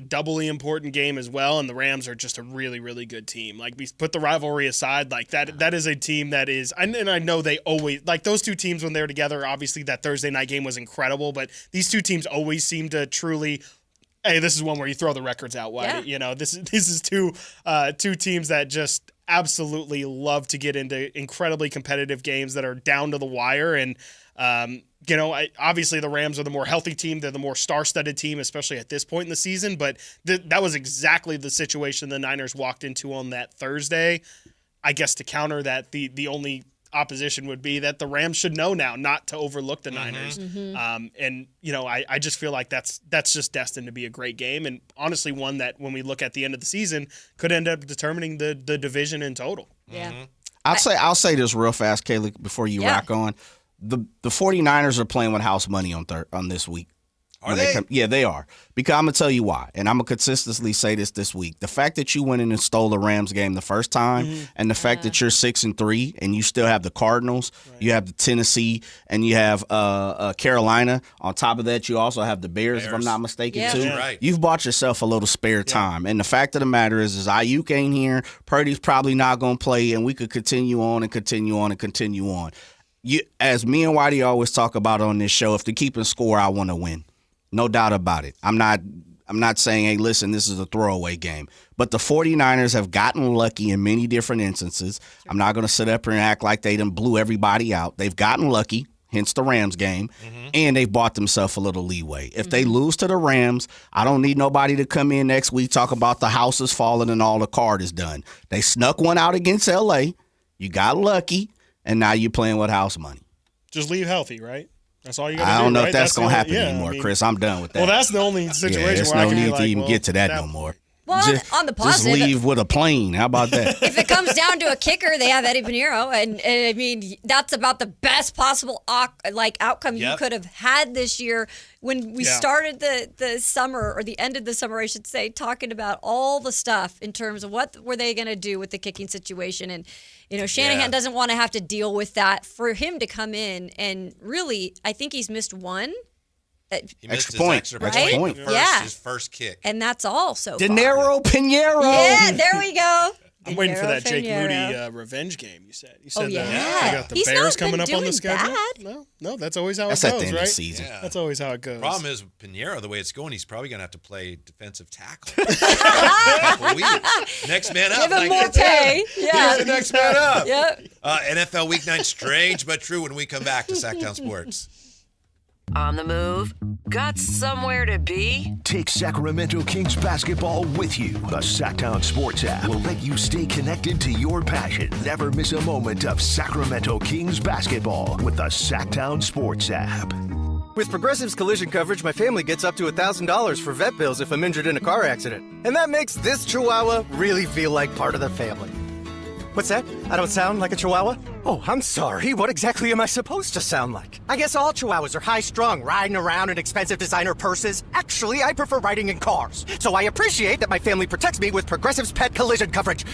doubly important game as well, and the Rams are just a really, really good team. Like, we put the rivalry aside, like that is a team that is, and I know they always, like those two teams when they're together, obviously that Thursday night game was incredible, but these two teams always seem to truly, hey, this is one where you throw the records out wide. Yeah. You know, this is two teams that just absolutely love to get into incredibly competitive games that are down to the wire. And, obviously the Rams are the more healthy team. They're the more star-studded team, especially at this point in the season. But that was exactly the situation the Niners walked into on that Thursday. I guess to counter that, the only opposition would be that the Rams should know now not to overlook the Niners. I just feel like that's just destined to be a great game, and honestly one that when we look at the end of the season could end up determining the division in total. Yeah. I'll say this real fast, Kaylee, before you rock on. The 49ers are playing with house money on this week. Are they? Yeah, they are. Because I'm going to tell you why. And I'm going to consistently say this week. The fact that you went in and stole the Rams game the first time, and the fact that you're 6-3 and you still have the Cardinals, you have the Tennessee, and you have Carolina. On top of that, you also have the Bears, if I'm not mistaken, too. Right. You've bought yourself a little spare time. And the fact of the matter is Ayuk ain't here. Purdy's probably not going to play, and we could continue on and continue on and continue on. As me and Whitey always talk about on this show, if they're keeping score, I want to win. No doubt about it. I'm not saying, hey, listen, this is a throwaway game. But the 49ers have gotten lucky in many different instances. I'm not going to sit up here and act like they done blew everybody out. They've gotten lucky, hence the Rams game, and they've bought themselves a little leeway. If they lose to the Rams, I don't need nobody to come in next week talk about the house is falling and all the card is done. They snuck one out against L.A. You got lucky, and now you're playing with house money. Just leave healthy, right? That's all you got to do. I don't know right? if that's going to happen anymore, Chris. I'm done with that. Well, that's the only situation there's where no I can need be to like, even get to that no more. Well, on the positive, just leave with a plane. How about that? If it comes down to a kicker, they have Eddie Pinheiro, and I mean that's about the best possible outcome you could have had this year. When we started the summer, or the end of the summer, I should say, talking about all the stuff in terms of what were they going to do with the kicking situation, and Shanahan doesn't want to have to deal with that. For him to come in and really, I think he's missed one. He missed his extra point. His first kick. And that's all so far. Dinero Pinheiro. Yeah, there we go. I'm waiting for that Jake Moody revenge game, you said. You said they got the Bears coming up on the schedule. No, that's always how it goes, at the end right? of the season. Yeah. That's always how it goes. Problem is, Pinheiro, the way it's going, he's probably going to have to play defensive tackle. Couple weeks. Next man up. Give him more pay. Yeah. He's the next man up. Yep. NFL Week 9, strange but true when we come back to Sactown Sports. On the move? Got somewhere to be? Take Sacramento Kings basketball with you. The Sactown Sports app will let you stay connected to your passion. Never miss a moment of Sacramento Kings basketball with the Sactown Sports app. With Progressive's collision coverage, my family gets up to $1,000 for vet bills if I'm injured in a car accident. And that makes this Chihuahua really feel like part of the family. What's that? I don't sound like a Chihuahua? Oh, I'm sorry. What exactly am I supposed to sound like? I guess all Chihuahuas are high-strung, riding around in expensive designer purses. Actually, I prefer riding in cars. So I appreciate that my family protects me with Progressive's pet collision coverage.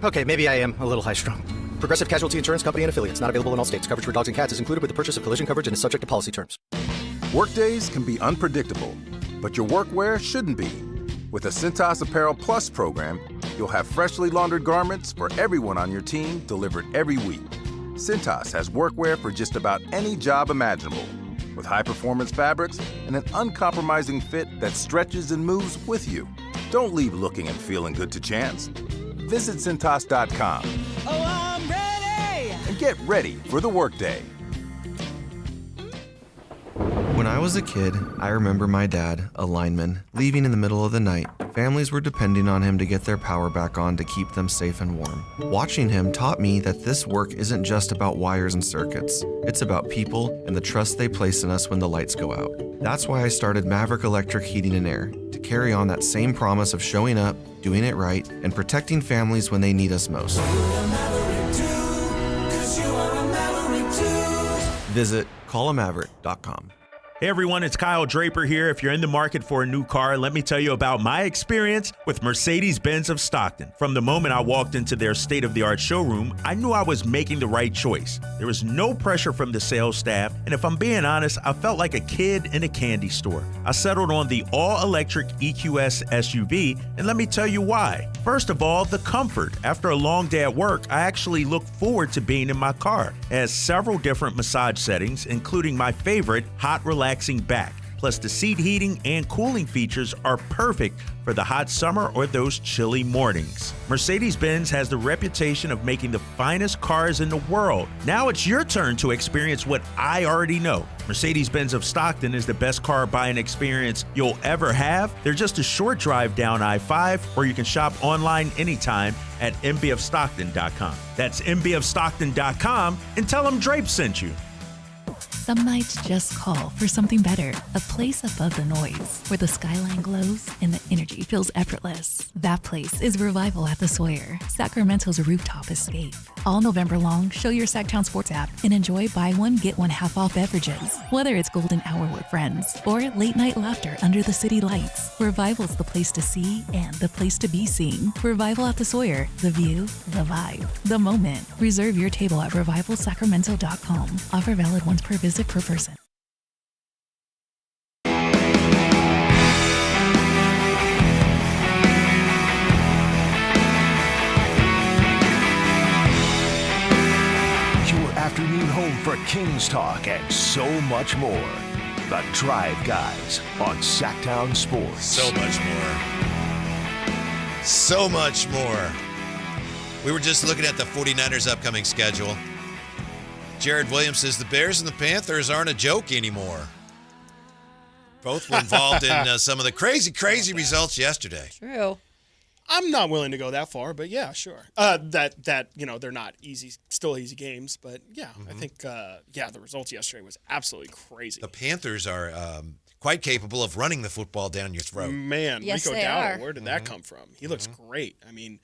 Okay, maybe I am a little high-strung. Progressive Casualty Insurance Company and affiliates. Not available in all states. Coverage for dogs and cats is included with the purchase of collision coverage and is subject to policy terms. Workdays can be unpredictable, but your workwear shouldn't be. With a Cintas Apparel Plus program, you'll have freshly laundered garments for everyone on your team delivered every week. Cintas has workwear for just about any job imaginable, with high-performance fabrics and an uncompromising fit that stretches and moves with you. Don't leave looking and feeling good to chance. Visit Cintas.com. Oh, I'm ready! And get ready for the workday. When I was a kid, I remember my dad, a lineman, leaving in the middle of the night. Families were depending on him to get their power back on to keep them safe and warm. Watching him taught me that this work isn't just about wires and circuits. It's about people and the trust they place in us when the lights go out. That's why I started Maverick Electric Heating and Air, to carry on that same promise of showing up, doing it right, and protecting families when they need us most. Visit callamaverick.com. Hey everyone, it's Kyle Draper here. If you're in the market for a new car, let me tell you about my experience with Mercedes-Benz of Stockton. From the moment I walked into their state-of-the-art showroom, I knew I was making the right choice. There was no pressure from the sales staff, and if I'm being honest, I felt like a kid in a candy store. I settled on the all-electric EQS SUV, and let me tell you why. First of all, the comfort. After a long day at work, I actually look forward to being in my car. It has several different massage settings, including my favorite, hot relaxing back. Plus, the seat heating and cooling features are perfect for the hot summer or those chilly mornings. Mercedes-Benz has the reputation of making the finest cars in the world. Now it's your turn to experience what I already know. Mercedes-Benz of Stockton is the best car buying experience you'll ever have. They're just a short drive down I-5, or you can shop online anytime at mbofstockton.com. That's mbofstockton.com, and tell them Drape sent you. Some nights just call for something better, a place above the noise, where the skyline glows and the energy feels effortless. That place is Revival at the Sawyer, Sacramento's rooftop escape. All November long, show your Sactown Sports app and enjoy buy one, get one half off beverages. Whether it's golden hour with friends or late night laughter under the city lights, Revival's the place to see and the place to be seen. Revival at the Sawyer, the view, the vibe, the moment. Reserve your table at revivalsacramento.com. Offer valid once per visit per person. Your afternoon home for Kings talk and so much more. The Drive Guys on Sactown Sports. So much more. So much more. We were just looking at the 49ers' upcoming schedule. Jared Williams says the Bears and the Panthers aren't a joke anymore. Both were involved in some of the crazy results yesterday. True. I'm not willing to go that far, but yeah, sure. That they're not easy, still easy games, but yeah, I think the results yesterday was absolutely crazy. The Panthers are quite capable of running the football down your throat. Man, Yes, Rico they Dowdle, are. where did that come from? He looks great. I mean,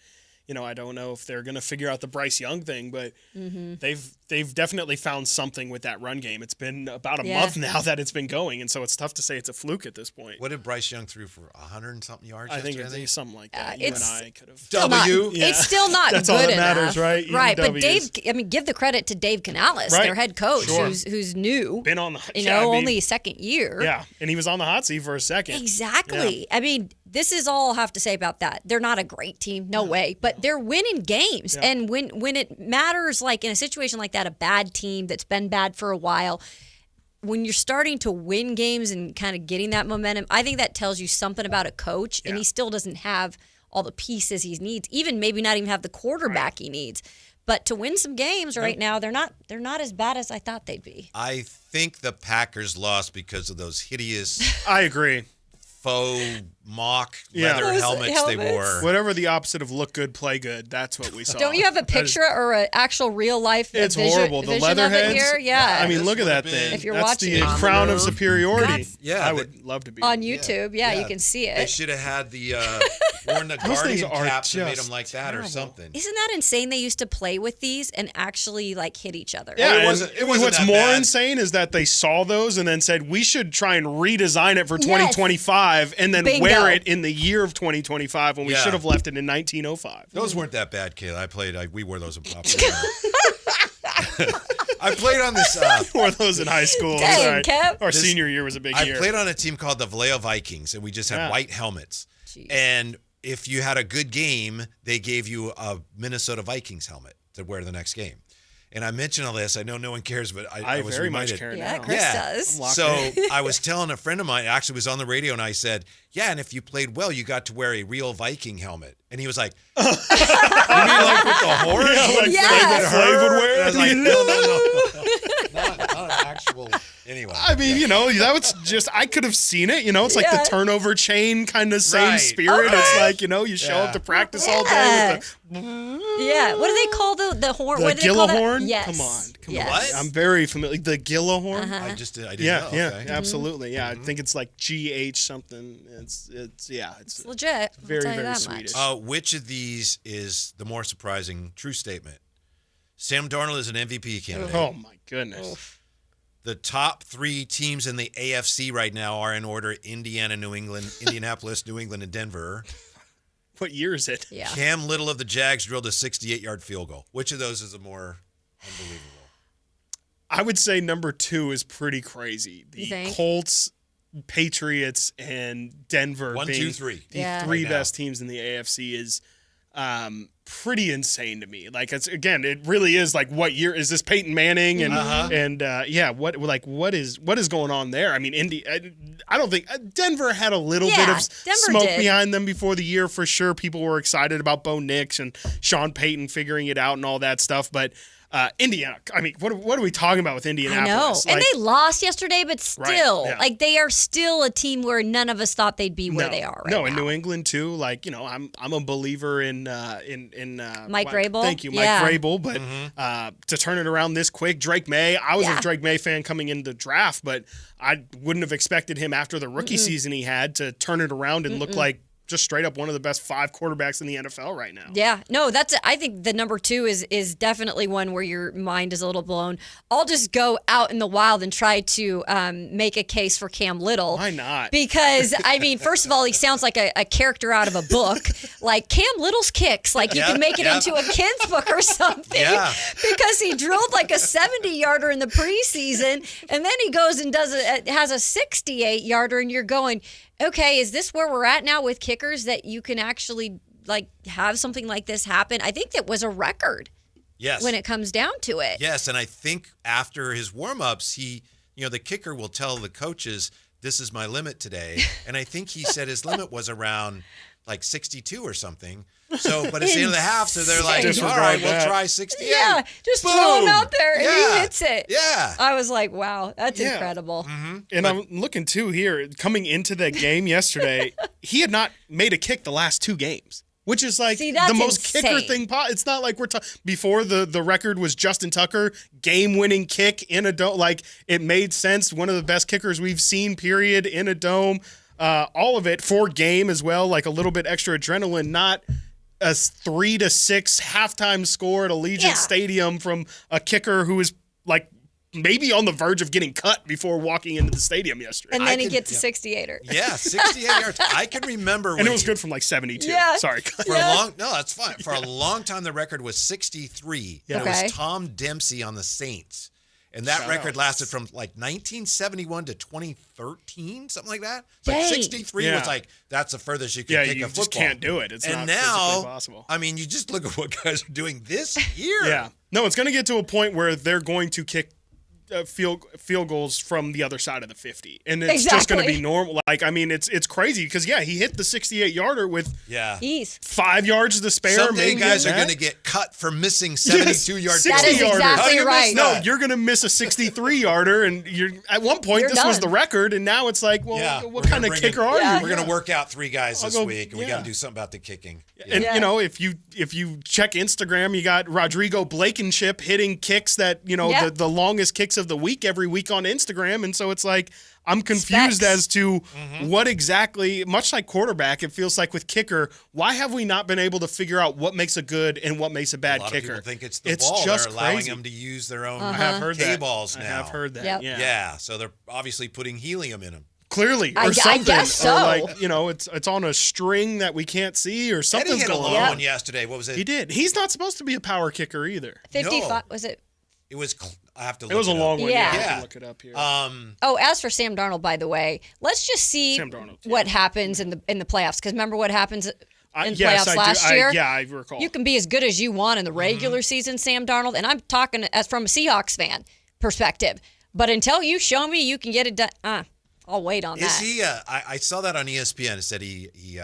I don't know if they're going to figure out the Bryce Young thing, but they've definitely found something with that run game. It's been about a month now that it's been going, and so it's tough to say it's a fluke at this point. What did Bryce Young threw for 100 and something yards? I think yesterday? it's something like that. You and I could have. It's still not That's good all that enough. matters, right? Right, but W's. give the credit to Dave Canales, Right. their head coach, Sure. who's new. Been on the only second year. Yeah, and he was on the hot seat for a second. Exactly. Yeah. I mean, this is all I'll have to say about that. They're not a great team, no way, but they're winning games. Yeah. And when it matters, like in a situation like that, a bad team that's been bad for a while, when you're starting to win games and kind of getting that momentum, I think that tells you something about a coach, and he still doesn't have all the pieces he needs, even maybe not even have the quarterback he needs. But to win some games right now, they're not as bad as I thought they'd be. I think the Packers lost because of those hideous I agree. faux mock Yeah. leather Those helmets they wore. Whatever the opposite of look good, play good. That's what we saw. Don't you have a That is- picture or an actual real life It's vision, horrible. The vision leather of it heads. here? Yeah. I mean, look at that thing. If you're That's watching the it. crown of superiority. Yeah, I would love to be on YouTube, you can see They it. should have had the worn the Those things Guardian are caps and made just them like that or something. Isn't that insane? They used to play with these and actually like hit each other. Yeah, it wasn't what's that more bad. insane is that they saw those and then said we should try and redesign it for 2025 and then Bingo. wear it in the year of 2025 when we Yeah. should have left it in 1905. Those weren't that bad, Kayla. We wore those in I played on this. Wore those in high school. Dang, It's all right. Kev. Our senior year was a big I year. played on a team called the Vallejo Vikings, and we just had Yeah. white helmets. And if you had a good game, they gave you a Minnesota Vikings helmet to wear the next game. And I mention all this. I know no one cares, but I was very reminded. much care Yeah, now. Chris does. I'm locked So in. I was telling a friend of mine, actually was on the radio, and I said, yeah, and if you played well, you got to wear a real Viking helmet. And he was like, you mean like with the horse? Yeah, like Yes. Flav would wear And I was it. like, no. Not an actual, anyway. I mean, that was just, I could have seen it. It's like Yeah. the turnover chain kind of same Right. spirit. Okay. It's like, you show up to practice all day with Yeah. What do they call the horn? the What do they call that? Gillahorn. Yes. Come on. Yes. What? I'm very familiar. The Gillahorn. Uh-huh. I didn't Yeah, know. yeah, Okay. absolutely. Yeah, I think it's like GH something. It's It's legit. I'll very, tell you very that Swedish. much. Which of these is the more surprising true statement? Sam Darnold is an MVP candidate. Oh my goodness. The top three teams in the AFC right now are in order: Indiana, New England, Indianapolis, New England, and Denver. What year is it? Yeah. Cam Little of the Jags drilled a 68-yard field goal. Which of those is the more unbelievable? I would say number 2 is pretty crazy. You The think? Colts, Patriots, and Denver 1, being 2, 3. the Yeah. three Right now. best teams in the AFC is pretty insane to me. Like it really is like, what year is this? Peyton Manning and what is going on there? I mean, I don't think Denver had a little bit Yeah, of Denver smoke did. behind them before the year for sure. People were excited about Bo Nix and Sean Payton figuring it out and all that stuff, but Indiana. I mean, what are we talking about with Indianapolis? I know. And they lost yesterday, but still, yeah. like they are still a team where none of us thought they'd be where they are right now. in New England too. Like, I'm a believer in Mike Vrabel. Thank you, Mike Vrabel. But to turn it around this quick, Drake May. I was a Drake May fan coming into the draft, but I wouldn't have expected him after the rookie season he had to turn it around and look like just straight up one of the best 5 quarterbacks in the NFL right now. Yeah, no, I think the number 2 is definitely one where your mind is a little blown. I'll just go out in the wild and try to make a case for Cam Little. Why not? Because, I mean, first of all, he sounds like a character out of a book. Like Cam Little's kicks, like you can make it into a kid's book or something. Yeah. Because he drilled like a 70-yarder in the preseason, and then he goes and has a 68-yarder, and you're going, okay, is this where we're at now with kickers that you can actually like have something like this happen? I think that was a record. Yes. When it comes down to it. Yes, and I think after his warm-ups, the kicker will tell the coaches, this is my limit today. And I think he said his limit was around like 62 or something. So, but it's the end of the half, so they're like, all right, we'll try 68. Yeah, just Boom. throw him out there and he hits it. Yeah. I was like, wow, that's incredible. Mm-hmm. And I'm looking too here, coming into that game yesterday, he had not made a kick the last 2 games. Which is like the most insane. kicker thing. It's not like we're before the record was Justin Tucker, game-winning kick in a dome. Like, it made sense. One of the best kickers we've seen, period, in a dome. All of it for game as well, like a little bit extra adrenaline, not a 3-6 halftime score at Allegiant Stadium from a kicker who is like maybe on the verge of getting cut before walking into the stadium yesterday. And then he gets a 68er. Yeah, 68 yards. I can remember and it was good from like 72. Yeah. Sorry. That's fine. For a long time, the record was 63. Yeah. And it was Tom Dempsey on the Saints. And that record lasted from like 1971 to 2013, something like that. Like 63 was like, that's the furthest you can kick a football. You just can't do it. It's and not now, physically possible. I mean, you just look at what guys are doing this year. Yeah. No, it's going to get to a point where they're going to kick field goals from the other side of the 50, and it's just going to be normal. Like, I mean, it's crazy because he hit the 68-yarder with ease 5 yards to spare. Someday guys are going to get cut for missing 72 yards. That is exactly right. No, you're going to miss a 63-yarder, and you're at one point this was the record, and now it's like, well, what kind of kicker are you? We're going to work out 3 guys this week, and we got to do something about the kicking. And if you check Instagram, you got Rodrigo Blankenship hitting kicks that the longest kicks of the week every week on Instagram, and so it's like I'm confused as to what exactly, much like quarterback, it feels like with kicker, why have we not been able to figure out what makes a good and what makes a bad kicker? A lot of people think it's the ball. Just they're allowing crazy. them to use their own I have heard K-balls now. I have heard that. Yep. Yeah. So they're obviously putting helium in them. Clearly, or I something. guess so. Or like, it's on a string that we can't see, or something's Eddie hit going a long on. one yesterday. What was it? He did. He's not supposed to be a power kicker either. 55 was it? It was. I have to. It was a long one. Yeah. I have to look it up here. As for Sam Darnold, by the way, let's just see what happens in the playoffs. Because remember what happens in playoffs last year? I recall. You can be as good as you want in the regular season, Sam Darnold, and I'm talking as from a Seahawks fan perspective. But until you show me you can get it done, I'll wait on that. Is he? I saw that on ESPN. It said he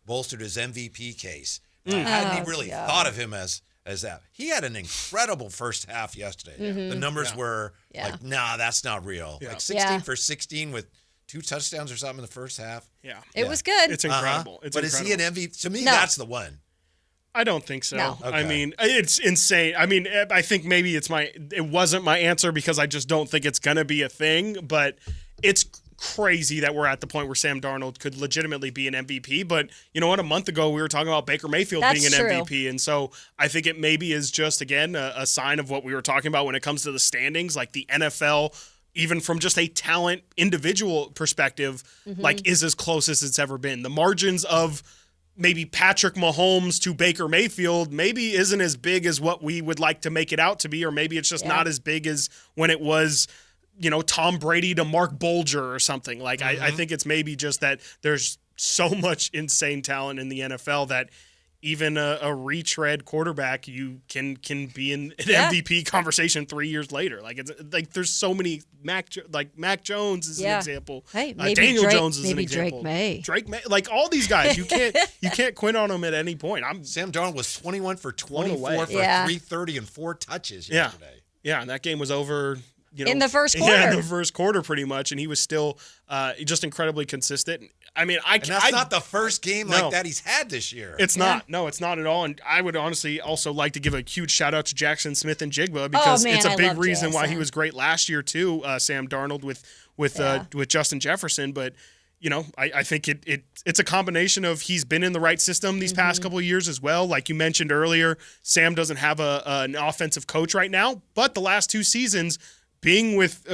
bolstered his MVP case. I hadn't even really thought of him as that. He had an incredible first half yesterday. Mm-hmm. The numbers were like, nah, that's not real. Like 16 for 16 with 2 touchdowns or something in the first half. Yeah. It was good. It's incredible. But is he an MVP? To me, that's the one. I don't think so. No. Okay. I mean, it's insane. I mean, I think maybe it wasn't my answer because I just don't think it's going to be a thing, but it's crazy that we're at the point where Sam Darnold could legitimately be an MVP. But you know what? A month ago, we were talking about Baker Mayfield being an MVP. And so I think it maybe is just, again, a sign of what we were talking about when it comes to the standings, like the NFL, even from just a talent individual perspective, like is as close as it's ever been. The margins of maybe Patrick Mahomes to Baker Mayfield maybe isn't as big as what we would like to make it out to be, or maybe it's just not as big as when it was, Tom Brady to Mark Bolger or something. Like, I think it's maybe just that there's so much insane talent in the NFL that even a retread quarterback, you can be in an MVP conversation 3 years later. Like it's like there's so many Mac Jones is an example. Hey, maybe Daniel Drake, Jones is maybe an example. Drake May, like all these guys, you can't quit on them at any point. Sam Darnold was 21 for 24 for 330 and 4 touches yesterday. Yeah, and that game was over. In the first quarter. Yeah, in the first quarter, pretty much, and he was still just incredibly consistent. I mean, that's not the first game like that he's had this year. It's not. No, it's not at all. And I would honestly also like to give a huge shout out to Jackson Smith and Jigba because it's a big reason why he was great last year too. Sam Darnold with Justin Jefferson, but. I think it's a combination of he's been in the right system these past couple of years as well. Like you mentioned earlier, Sam doesn't have an offensive coach right now, but the last 2 seasons being with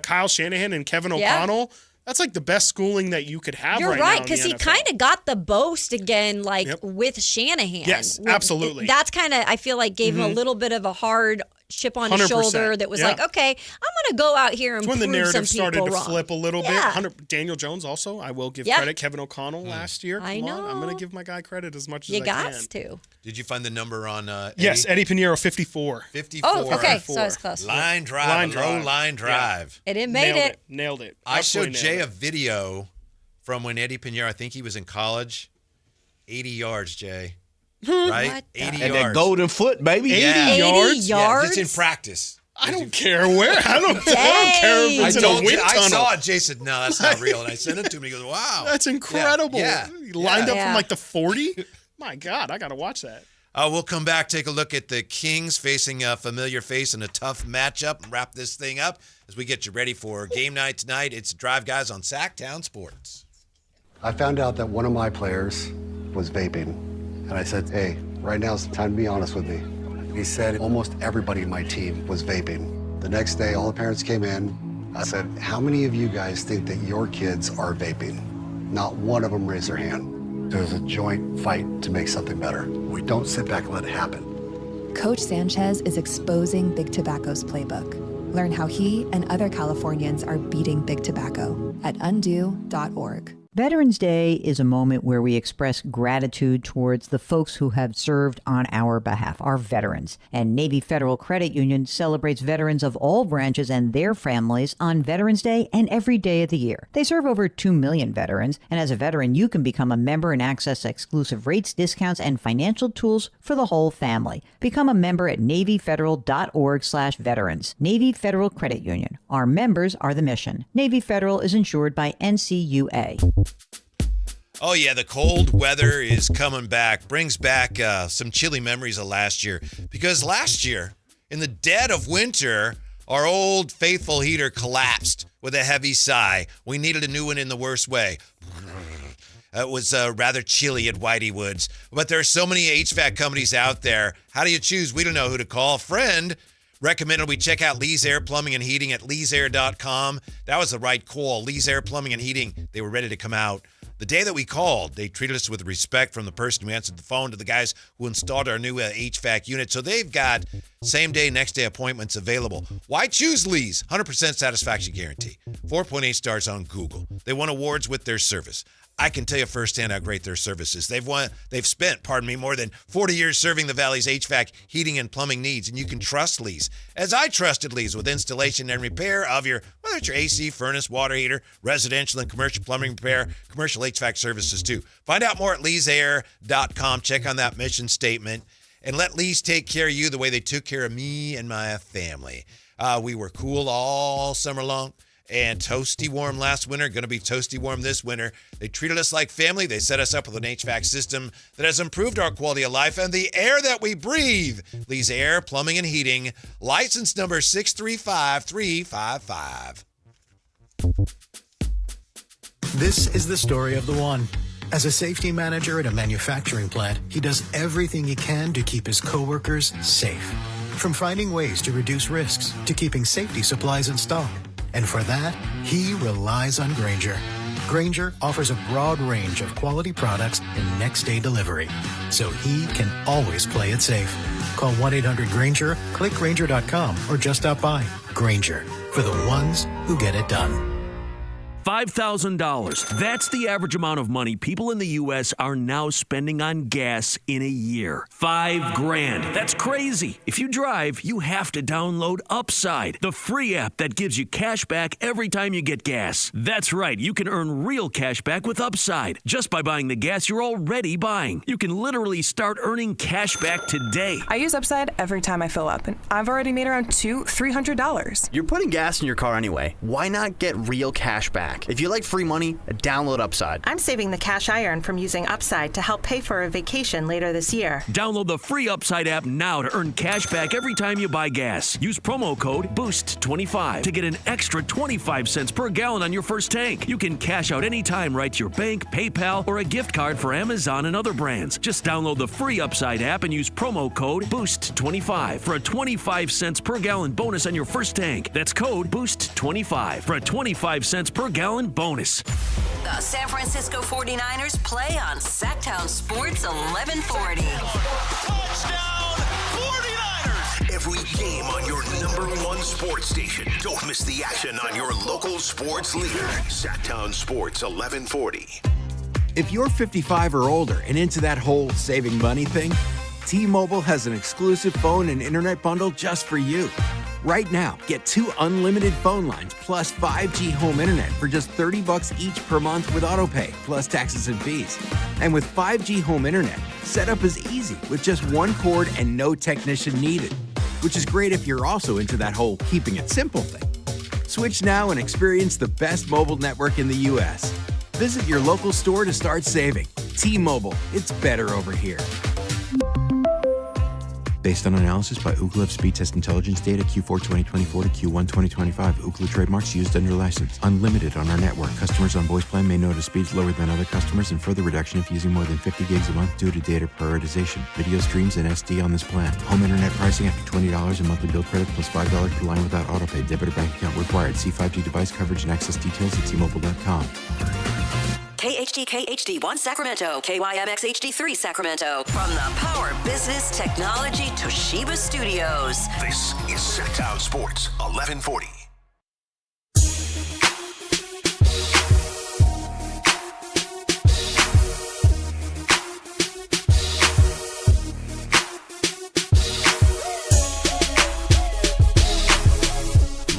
Kyle Shanahan and Kevin O'Connell, that's like the best schooling that you could have. You're right right, now because he kind of got the boast again, with Shanahan. Yes, absolutely. That's kind of, I feel like, gave him a little bit of a hard chip on his shoulder that was like, okay, I'm going to go out here and prove some people wrong. When the narrative started to flip a little bit. Daniel Jones also, I will give credit. Kevin O'Connell last year. I know. I'm going to give my guy credit as much as I can. You got to. Did you find the number on Eddie? Yes, Eddie Pinheiro, 54. 54. Oh, okay. So it's close. Line drive. Low line drive. Yeah. It made it. Nailed it. I showed Jay a video from when Eddie Pinheiro, I think he was in college. 80 yards, Jay. Right? 80 yards. And that golden foot, baby. 80 yards? Yeah, just in practice. I don't care where. I don't care if it's in a wind tunnel. I saw it. Jay said, no, that's not real. And I sent it to him. He goes, wow. That's incredible. Yeah. He lined up from like the 40. My God, I got to watch that. We'll come back, take a look at the Kings facing a familiar face in a tough matchup, and wrap this thing up as we get you ready for game night tonight. It's Drive Guys on Sactown Sports. I found out that one of my players was vaping, and I said, hey, right now's the time to be honest with me. He said almost everybody in my team was vaping. The next day, all the parents came in. I said, how many of you guys think that your kids are vaping? Not one of them raised their hand. There's a joint fight to make something better. We don't sit back and let it happen. Coach Sanchez is exposing Big Tobacco's playbook. Learn how he and other Californians are beating Big Tobacco at undo.org. Veterans Day is a moment where we express gratitude towards the folks who have served on our behalf, our veterans. And Navy Federal Credit Union celebrates veterans of all branches and their families on Veterans Day and every day of the year. They serve over 2 million veterans, and as a veteran, you can become a member and access exclusive rates, discounts, and financial tools for the whole family. Become a member at NavyFederal.org/veterans. Navy Federal Credit Union. Our members are the mission. Navy Federal is insured by NCUA. Oh, yeah, the cold weather is coming back. Brings back some chilly memories of last year. Because last year, in the dead of winter, our old faithful heater collapsed with a heavy sigh. We needed a new one in the worst way. It was rather chilly at Whitey Woods. But there are so many HVAC companies out there. How do you choose? We don't know who to call. A friend recommended we check out Lee's Air Plumbing and Heating at leesair.com. That was the right call. Lee's Air Plumbing and Heating, they were ready to come out. The day that we called, they treated us with respect from the person who answered the phone to the guys who installed our new HVAC unit. So they've got same day, next day appointments available. Why choose Lee's? 100% satisfaction guarantee. 4.8 stars on Google. They won awards with their service. I can tell you firsthand how great their service is. They've spent, more than 40 years serving the Valley's HVAC, heating, and plumbing needs, and you can trust Lee's. As I trusted Lee's with installation and repair of whether it's your AC, furnace, water heater, residential and commercial plumbing repair, commercial HVAC services too. Find out more at leesair.com. Check on that mission statement, and let Lee's take care of you the way they took care of me and my family. We were cool all summer long. And toasty warm last winter, going to be toasty warm this winter. They treated us like family. They set us up with an HVAC system that has improved our quality of life and the air that we breathe. Lee's Air, Plumbing, and Heating. License number 635355. This is the story of the one. As a safety manager at a manufacturing plant, he does everything he can to keep his coworkers safe. From finding ways to reduce risks to keeping safety supplies in stock. And for that, he relies on Grainger. Grainger offers a broad range of quality products and next-day delivery, so he can always play it safe. Call 1-800-GRAINGER, click Grainger.com, or just stop by. Grainger, for the ones who get it done. $5,000. That's the average amount of money people in the U.S. are now spending on gas in a year. $5,000. That's crazy. If you drive, you have to download Upside, the free app that gives you cash back every time you get gas. That's right. You can earn real cash back with Upside just by buying the gas you're already buying. You can literally start earning cash back today. I use Upside every time I fill up, and I've already made around $300. You're putting gas in your car anyway. Why not get real cash back? If you like free money, download Upside. I'm saving the cash I earn from using Upside to help pay for a vacation later this year. Download the free Upside app now to earn cash back every time you buy gas. Use promo code BOOST25 to get an extra 25 cents per gallon on your first tank. You can cash out anytime right to your bank, PayPal, or a gift card for Amazon and other brands. Just download the free Upside app and use promo code BOOST25 for a 25 cents per gallon bonus on your first tank. That's code BOOST25 for a 25 cents per gallon bonus. The San Francisco 49ers play on Sactown Sports 1140. Touchdown 49ers! Every game on your #1 sports station. Don't miss the action on your local sports leader. Sactown Sports 1140. If you're 55 or older and into that whole saving money thing, T-Mobile has an exclusive phone and internet bundle just for you. Right now, get 2 unlimited phone lines plus 5G home internet for just $30 each per month with autopay, plus taxes and fees. And with 5G home internet, setup is easy with just 1 cord and no technician needed, which is great if you're also into that whole keeping it simple thing. Switch now and experience the best mobile network in the U.S. Visit your local store to start saving. T-Mobile, it's better over here. Based on analysis by Ookla Speed Test Intelligence data Q4 2024 to Q1 2025. Ookla trademarks used under license. Unlimited on our network. Customers on voice plan may notice speeds lower than other customers and further reduction if using more than 50 gigs a month due to data prioritization. Video streams and SD on this plan. Home internet pricing after $20 in monthly bill credit plus $5 per line without autopay. Debit or bank account required. See 5G device coverage and access details at T-Mobile.com. KHD1 Sacramento, KYMX HD3 Sacramento. From the Power Business Technology Toshiba Studios. This is Sactown Sports 1140.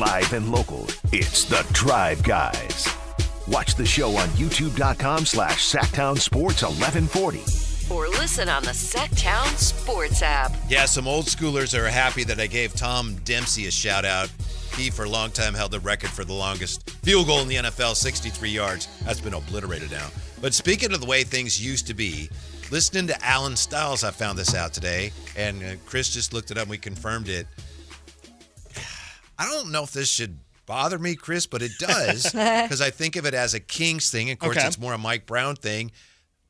Live and local, it's the Drive Guys. Watch the show on youtube.com/Sactown Sports 1140. Or listen on the Sactown Sports app. Yeah, some old schoolers are happy that I gave Tom Dempsey a shout out. He, for a long time, held the record for the longest field goal in the NFL, 63 yards. That's been obliterated now. But speaking of the way things used to be, listening to Alan Stiles, I found this out today, and Chris just looked it up and we confirmed it. I don't know if this should bother me, Chris, but it does, because I think of it as a Kings thing. Of course, it's more a Mike Brown thing.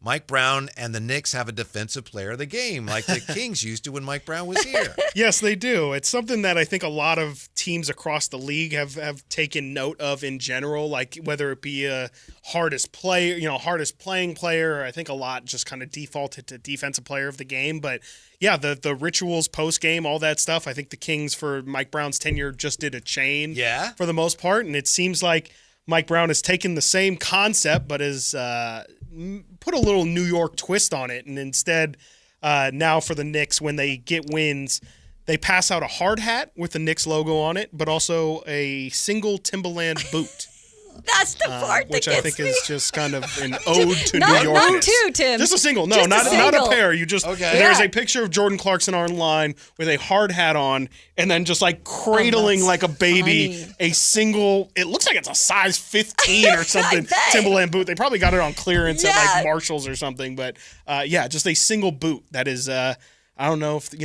Mike Brown and the Knicks have a defensive player of the game, like the Kings used to when Mike Brown was here. Yes, they do. It's something that I think a lot of teams across the league have taken note of in general, like whether it be a hardest playing player, or I think a lot just kind of defaulted to defensive player of the game. But yeah, the rituals post game, all that stuff. I think the Kings for Mike Brown's tenure just did a chain for the most part. And it seems like Mike Brown has taken the same concept, but has put a little New York twist on it. And instead, now for the Knicks, when they get wins, they pass out a hard hat with the Knicks logo on it, but also a single Timberland boot. That's the part that which gets I think me. is just kind of an ode to Not New Yorkness. Not two, Tim. Just a single. No, Just not a pair. You just there's a picture of Jordan Clarkson online with a hard hat on, and then just like cradling like a baby a single. It looks like it's a size 15 or something. Timberland boot. They probably got it on clearance at like Marshalls or something. But just a single boot that is. I don't know if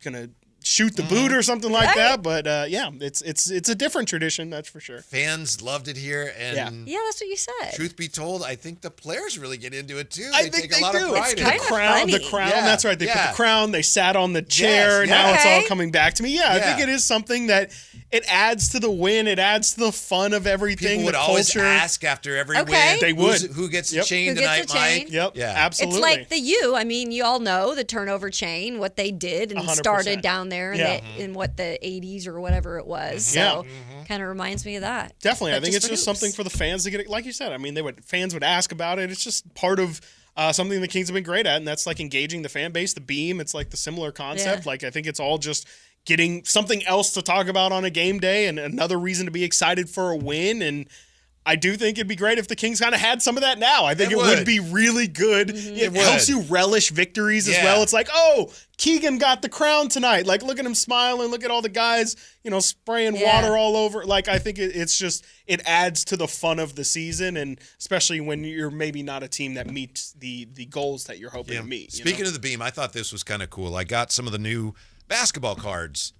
gonna shoot the boot or something like that, but it's a different tradition, that's for sure. Fans loved it here, and yeah, that's what you said. Truth be told, I think the players really get into it too. I They think take a lot of pride in it. The crown. That's right. They put the crown. They sat on the chair. And now it's all coming back to me. Yeah, I think it is something that it adds to the win. It adds to the fun of everything. People would always ask after every win. They would. Who gets the chain tonight, Mike? Yep. Yeah. Absolutely. It's like the U. I mean, you all know the turnover chain, what they did and 100%. started down there there in what the 80s or whatever it was. So kind of reminds me of that. Definitely. But I think it's just something for the fans to get, like you said. I mean, fans would ask about it. It's just part of something the Kings have been great at, and that's like engaging the fan base. The beam, it's like the similar concept. Like, I think it's all just getting something else to talk about on a game day and another reason to be excited for a win. And I do think it'd be great if the Kings kind of had some of that now. I think it would be really good. It helps you relish victories as well. It's like, oh, Keegan got the crown tonight. Like, look at him smiling. Look at all the guys, spraying water all over. Like, I think it's just, it adds to the fun of the season, and especially when you're maybe not a team that meets the goals that you're hoping to meet. Speaking of the beam, I thought this was kind of cool. I got some of the new basketball cards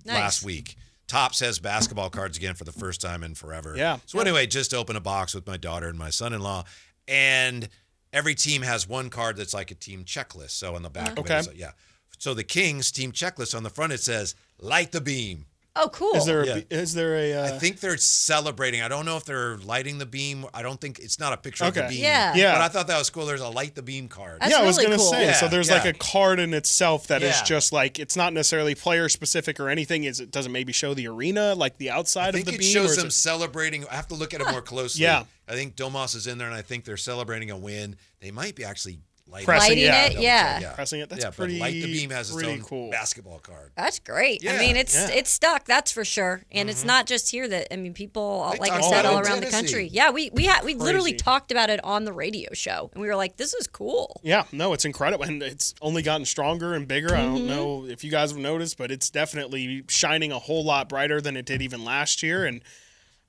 last week. Topps has basketball cards again for the first time in forever. Yeah. So anyway, just opened a box with my daughter and my son-in-law, and every team has one card that's like a team checklist. So on the back of it, so the Kings team checklist, on the front it says "Light the beam." Oh, cool. Is there a? I think they're celebrating. I don't know if they're lighting the beam. I don't think it's not a picture of the beam. Yeah. But I thought that was cool. There's a light the beam card. That's I was really gonna cool. say. So there's like a card in itself that is Yeah. just like, it's not necessarily player specific or anything. Does it maybe show the arena, like the outside of the beam? I think it shows them celebrating. I have to look at it more closely. Yeah. I think Domas is in there, and I think they're celebrating a win. They might be actually Lighting it, pressing it. That's but pretty. Light the Beam has its own cool basketball card. That's great. I mean, it's stuck. That's for sure. And it's not just here. People, They like I talk said, about all it in around the Tennessee. country. Yeah, we literally talked about it on the radio show, and we were like, "This is cool." Yeah, no, it's incredible, and it's only gotten stronger and bigger. I don't know if you guys have noticed, but it's definitely shining a whole lot brighter than it did even last year. And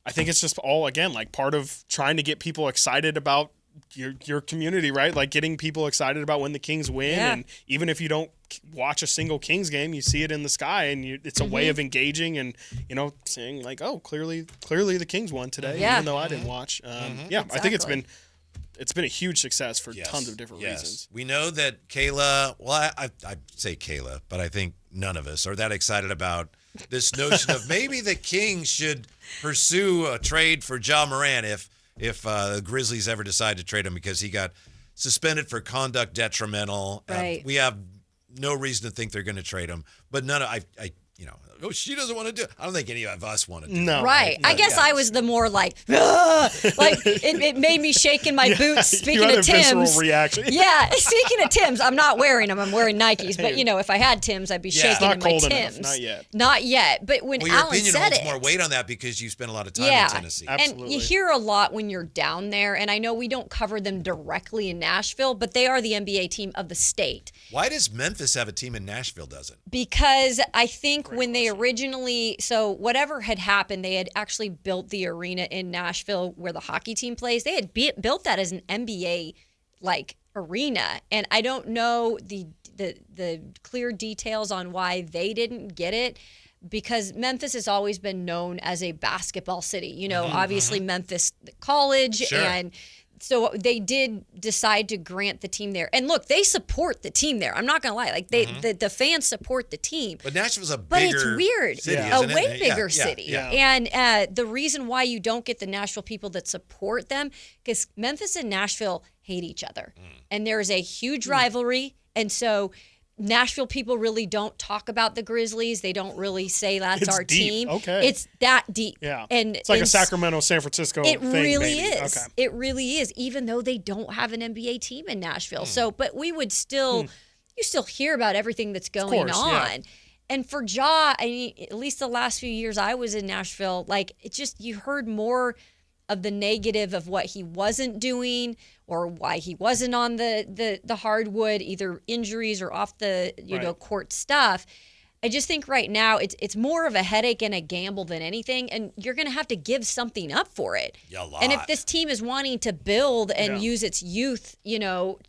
I think it's just all, again, like part of trying to get people excited about your community, right? Like getting people excited about when the Kings win, and even if you don't watch a single Kings game, you see it in the sky, and it's a way of engaging and saying like, oh, clearly the Kings won today, even though I didn't watch. Exactly. I think it's been a huge success for tons of different reasons. We know that Kayla, well, I say Kayla, but I think none of us are that excited about this notion of maybe the Kings should pursue a trade for Ja Morant if the Grizzlies ever decide to trade him, because he got suspended for conduct detrimental. Right. We have no reason to think they're going to trade him, but none of she doesn't want to do it. I don't think any of us want to do it. No. Right. I guess I was the more like, like it made me shake in my boots. Speaking you had of a visceral Tim's. reaction. Yeah. Speaking of Tim's, I'm not wearing them. I'm wearing Nikes. But, if I had Tim's, I'd be shaking in my cold Tim's. enough. Not yet. Not yet. But when your Alan opinion said holds it. more weight on that because you spent a lot of time in Tennessee. Absolutely. And you hear a lot when you're down there. And I know we don't cover them directly in Nashville, but they are the NBA team of the state. Why does Memphis have a team and Nashville doesn't? Because I think when they originally, so whatever had happened, they had actually built the arena in Nashville where the hockey team plays. They had built that as an NBA like arena, and I don't know the clear details on why they didn't get it. Because Memphis has always been known as a basketball city. Obviously Memphis College and. So they did decide to grant the team there. And look, they support the team there. I'm not going to lie. Like the fans support the team. But Nashville's a But bigger it's weird. city, A isn't it? way bigger Yeah, city. yeah. And the reason why you don't get the Nashville people that support them, because Memphis and Nashville hate each other. And there's a huge rivalry. And so Nashville people really don't talk about the Grizzlies. They don't really say that's our deep. team. Okay. It's that deep. Yeah. And it's like a Sacramento, San Francisco it thing. really maybe. is. Okay. It really is, even though they don't have an NBA team in Nashville. So, but we would still, you still hear about everything that's going course, on. yeah. And for Ja, I mean, at least the last few years I was in Nashville, like it just, you heard more of the negative of what he wasn't doing or why he wasn't on the hardwood, either injuries or off the court stuff. I just think right now it's more of a headache and a gamble than anything, and you're going to have to give something up for it. Yeah, a lot. And if this team is wanting to build and use its youth,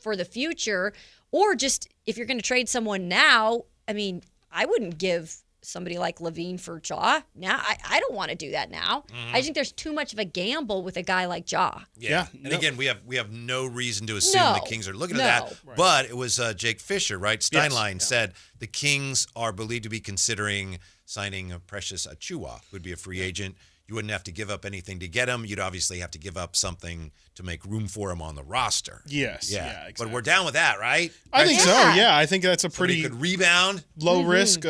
for the future, or just if you're going to trade someone now, I mean, I wouldn't give somebody like Levine for Ja. Now, I don't want to do that now. I think there's too much of a gamble with a guy like Ja. Yeah. And again, we have no reason to assume the Kings are looking at that. Right. But it was Jake Fisher, right? Steinlein said the Kings are believed to be considering signing Precious Achiuwa, who would be a free agent. You wouldn't have to give up anything to get him. You'd obviously have to give up something to make room for him on the roster. Yes. Yeah, exactly. But we're down with that, right? I think so. Yeah, I think that's a pretty good rebound, low risk,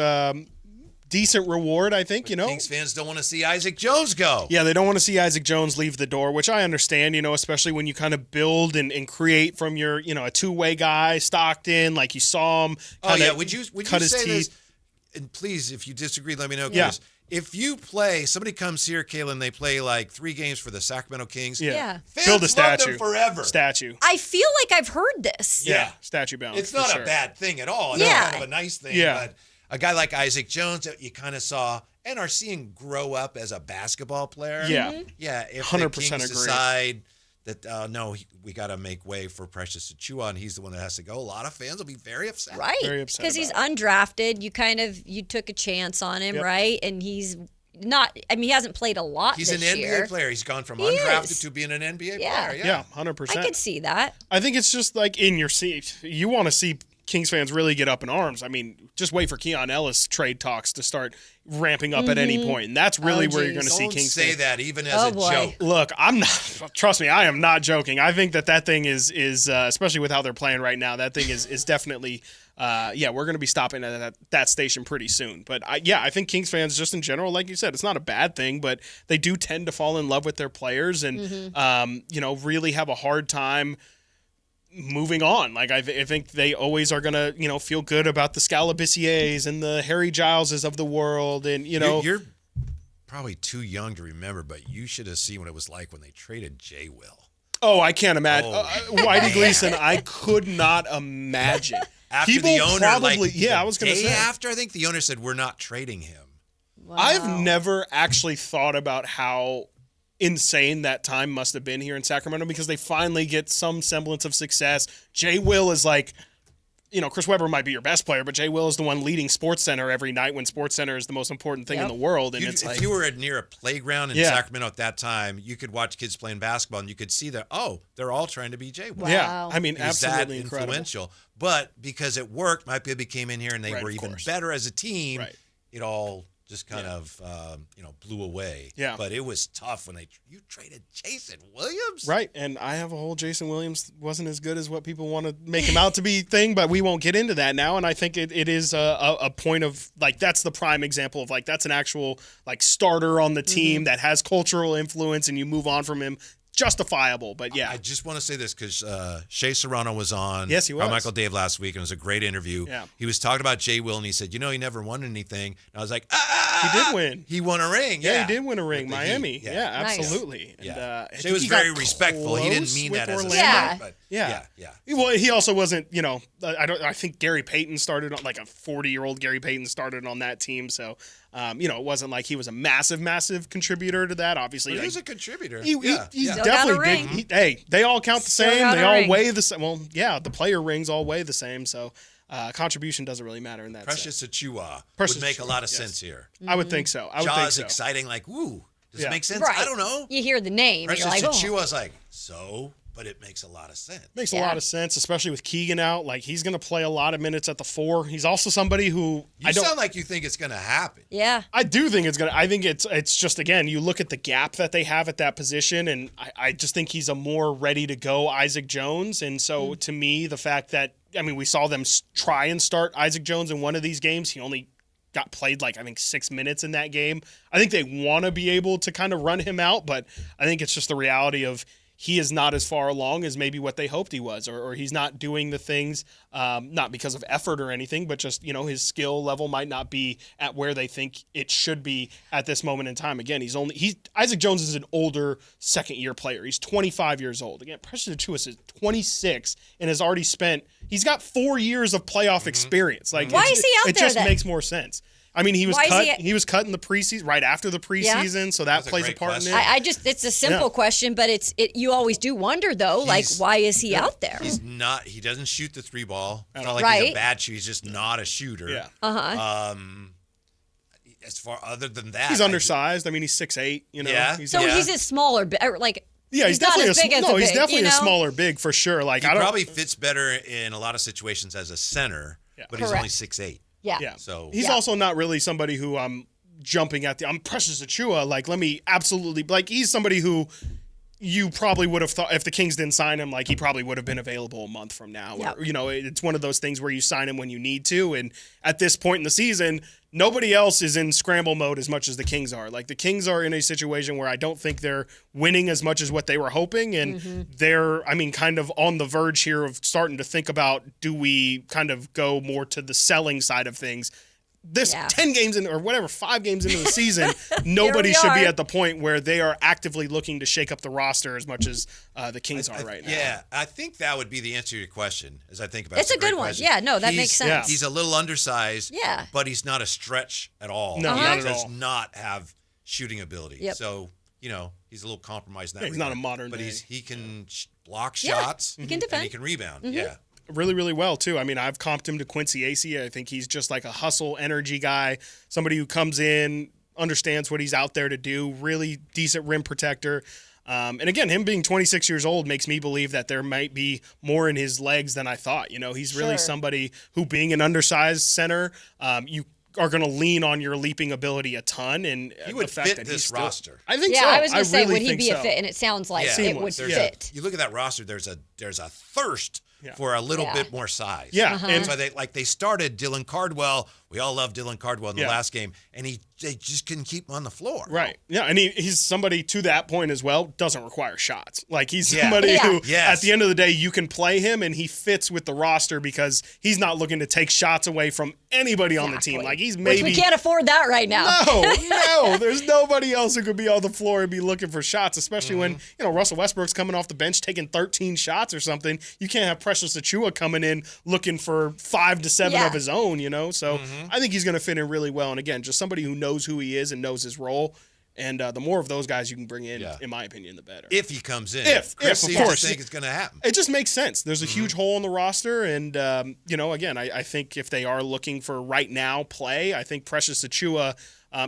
decent reward. I think Kings fans don't want to see Isaac Jones go. Yeah, they don't want to see Isaac Jones leave the door, which I understand. Especially when you kind of build and create from your a two-way guy, Stockton, like you saw him. Would you cut his say teeth? this? And please, if you disagree, let me know. Yeah. If you play, somebody comes here, Kaylin, they play like 3 games for the Sacramento Kings. Yeah. Fans build a statue love them forever. Statue. I feel like I've heard this. Yeah, statue bound. It's not a bad thing at all. It's kind of a nice thing. Yeah. But a guy like Isaac Jones that you kind of saw and are seeing grow up as a basketball player. Yeah. Yeah. If 100% the Kings agree. decide that, we got to make way for Precious Achiuwa and he's the one that has to go, a lot of fans will be very upset. Right. Very upset Because he's about undrafted. You took a chance on him, right? And he's not, he hasn't played a lot He's an this NBA year. player. He's gone from He undrafted is. to being an NBA Yeah. player. Yeah, 100%. I could see that. I think it's just like in your seat. You want to see Kings fans really get up in arms. Just wait for Keon Ellis trade talks to start ramping up at any point. And that's really where you're going to see Kings say fans. that even as a joke. Look, I'm not, trust me, I am not joking. I think that thing is especially with how they're playing right now, that thing is definitely, we're going to be stopping at that station pretty soon. But I think Kings fans just in general, like you said, it's not a bad thing, but they do tend to fall in love with their players and, really have a hard time moving on. Like I think they always are gonna feel good about the Scalabissiers and the Harry Gileses of the world, and you're probably too young to remember, but you should have seen what it was like when they traded Jay Will. Oh, I can't imagine. Whitey Gleason, I could not imagine. After People the owner, probably, I was gonna say after I think the owner said we're not trading him. Wow. I've never actually thought about how insane that time must have been here in Sacramento because they finally get some semblance of success. Jay Will is like, Chris Webber might be your best player, but Jay Will is the one leading SportsCenter every night when SportsCenter is the most important thing in the world. And if you were near a playground in Sacramento at that time, you could watch kids playing basketball and you could see that, they're all trying to be Jay Will. Wow. Yeah, He's absolutely that incredible. influential. But because it worked, Mike Bibby came in here and they were even better as a team. Right. It all just kind of blew away. Yeah. But it was tough when you traded Jason Williams. Right, and I have a whole Jason Williams wasn't as good as what people want to make him out to be thing, but we won't get into that now. And I think it is a point of like that's the prime example of like that's an actual like starter on the team that has cultural influence, and you move on from him. Justifiable, but yeah. I just want to say this because Shea Serrano was on Yes, he was. Michael Dave last week, and it was a great interview. Yeah. He was talking about Jay Will, and he said, he never won anything. And I was like, he did win. He won a ring. Yeah, Yeah, he did win a ring. With the Miami. Heat. Yeah, Nice. absolutely. Yeah. And, Shea was very respectful. He didn't mean that as a slight, but yeah. Well, he also wasn't, I think Gary Payton started on like a 40-year-old Gary Payton started on that team, so it wasn't like he was a massive contributor to that. Obviously, But he was a contributor. He's Still definitely got a big. Hey, they all count the Still same. got They a all ring. weigh the same. Well, yeah, the player rings all weigh the same. So contribution doesn't really matter in that Precious sense. Achiuwa Precious would make a lot of Achiuwa, sense here. I would think so. I would think Jaw's so. exciting, like, woo. Does Yeah. it make sense? Right. I don't know. You hear the name, Precious you're like, Achiuwa's like, but it makes a lot of sense. Makes a lot of sense, especially with Keegan out. Like he's going to play a lot of minutes at the 4. He's also somebody who You sound like you think it's going to happen. Yeah. I do think it's gonna. I think it's just again. You look at the gap that they have at that position, and I just think he's a more ready to go Isaac Jones. And so to me, the fact that we saw them try and start Isaac Jones in one of these games. He only got played like I think 6 minutes in that game. I think they want to be able to kind of run him out, but I think it's just the reality of he is not as far along as maybe what they hoped he was, or he's not doing the things, not because of effort or anything, but just, his skill level might not be at where they think it should be at this moment in time. Again, Isaac Jones is an older second-year player. He's 25 years old. Again, Precious Achiuwa is 26 and has already he's got 4 years of playoff experience. Like, why is he out it there just then? makes more sense. He was Why is cut. he- He was cut in the preseason, right after the preseason, so that That's a plays a great part in question. it. it's a simple question, but you always do wonder though, like why is he out there? He doesn't shoot the 3 ball. It's not like Right. he's a bad shooter. He's just not a shooter. Yeah. As far other than that, He's undersized. He's 6'8". Yeah. He's He's a smaller, like yeah, he's not definitely as big as he's big, definitely a smaller big for sure. Like he I don't probably fits better in a lot of situations as a center, but he's Correct. only 6'8". Yeah. Yeah. So he's also not really somebody who I'm jumping at I'm Precious Achiuwa. Like, let me absolutely, like, he's somebody who you probably would have thought if the Kings didn't sign him, like, he probably would have been available a month from now. Yep. Or, you know, it's one of those things where you sign him when you need to. And at this point in the season, nobody else is in scramble mode as much as the Kings are. Like, the Kings are in a situation where I don't think they're winning as much as what they were hoping. And they're, I mean, kind of on the verge here of starting to think about, do we kind of go more to the selling side of things? This 10 games in, or whatever, 5 games into the season, nobody should be at the point where they are actively looking to shake up the roster as much as the Kings are right now. Yeah, I think that would be the answer to your question as I think about it. It's a good one. Yeah, no, that makes sense. He's a little undersized, yeah, but he's not a stretch at all. No, not at all. Does not have shooting ability. Yep. So, you know, he's a little compromised in that he's not a modern but day. he can block shots. He can defend. And he can rebound. Yeah. Really, really well, too. I mean, I've comped him to Quincy Acey. I think he's just like a hustle energy guy, somebody who comes in, understands what he's out there to do, really decent rim protector. And again, him being 26 years old makes me believe that there might be more in his legs than I thought. You know, he's really somebody who, being an undersized center, you are going to lean on your leaping ability a ton. And he would fit this roster. I think so. Yeah, I was going to say, really would he be a so. fit? And it sounds like it would fit. You look at that roster, there's a thirst for a little bit more size. Yeah. And so they started Dylan Cardwell. We all love Dylan Cardwell in the last game, and they just couldn't keep him on the floor. Right. Yeah, and he's somebody to that point as well, doesn't require shots. Like, he's somebody who, at the end of the day, you can play him, and he fits with the roster because he's not looking to take shots away from anybody on the team. Like, he's maybe... Which we can't afford that right now. No, there's nobody else who could be on the floor and be looking for shots, especially when, you know, Russell Westbrook's coming off the bench taking 13 shots or something. You can't have Precious Achiuwa coming in looking for 5 to 7 of his own, you know? So I think he's going to fit in really well. And again, just somebody who knows who he is and knows his role. And the more of those guys you can bring in my opinion, the better. If he comes in. If of course. I think it's going to happen. It just makes sense. There's a huge hole in the roster. And, you know, again, I think if they are looking for right now play, I think Precious Achiuwa,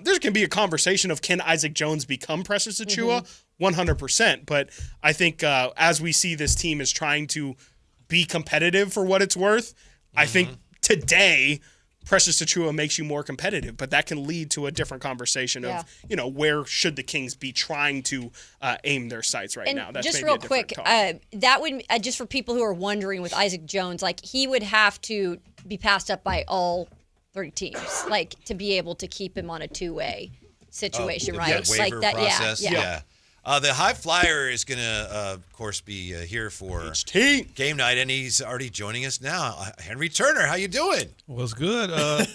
there can be a conversation of, can Isaac Jones become Precious Achiuwa? 100%. But I think as we see this team is trying to be competitive for what it's worth, I think today Precious Achiuwa makes you more competitive, but that can lead to a different conversation of, you know, where should the Kings be trying to aim their sights right now. That's just maybe real a different quick, talk. that would, just for people who are wondering with Isaac Jones, like, he would have to be passed up by all 3 teams, like, to be able to keep him on a 2-way situation, right? Waiver like that, process. Yeah. The High Flyer is going to, of course, be here for game night, and he's already joining us now. Henry Turner, how you doing? What's good,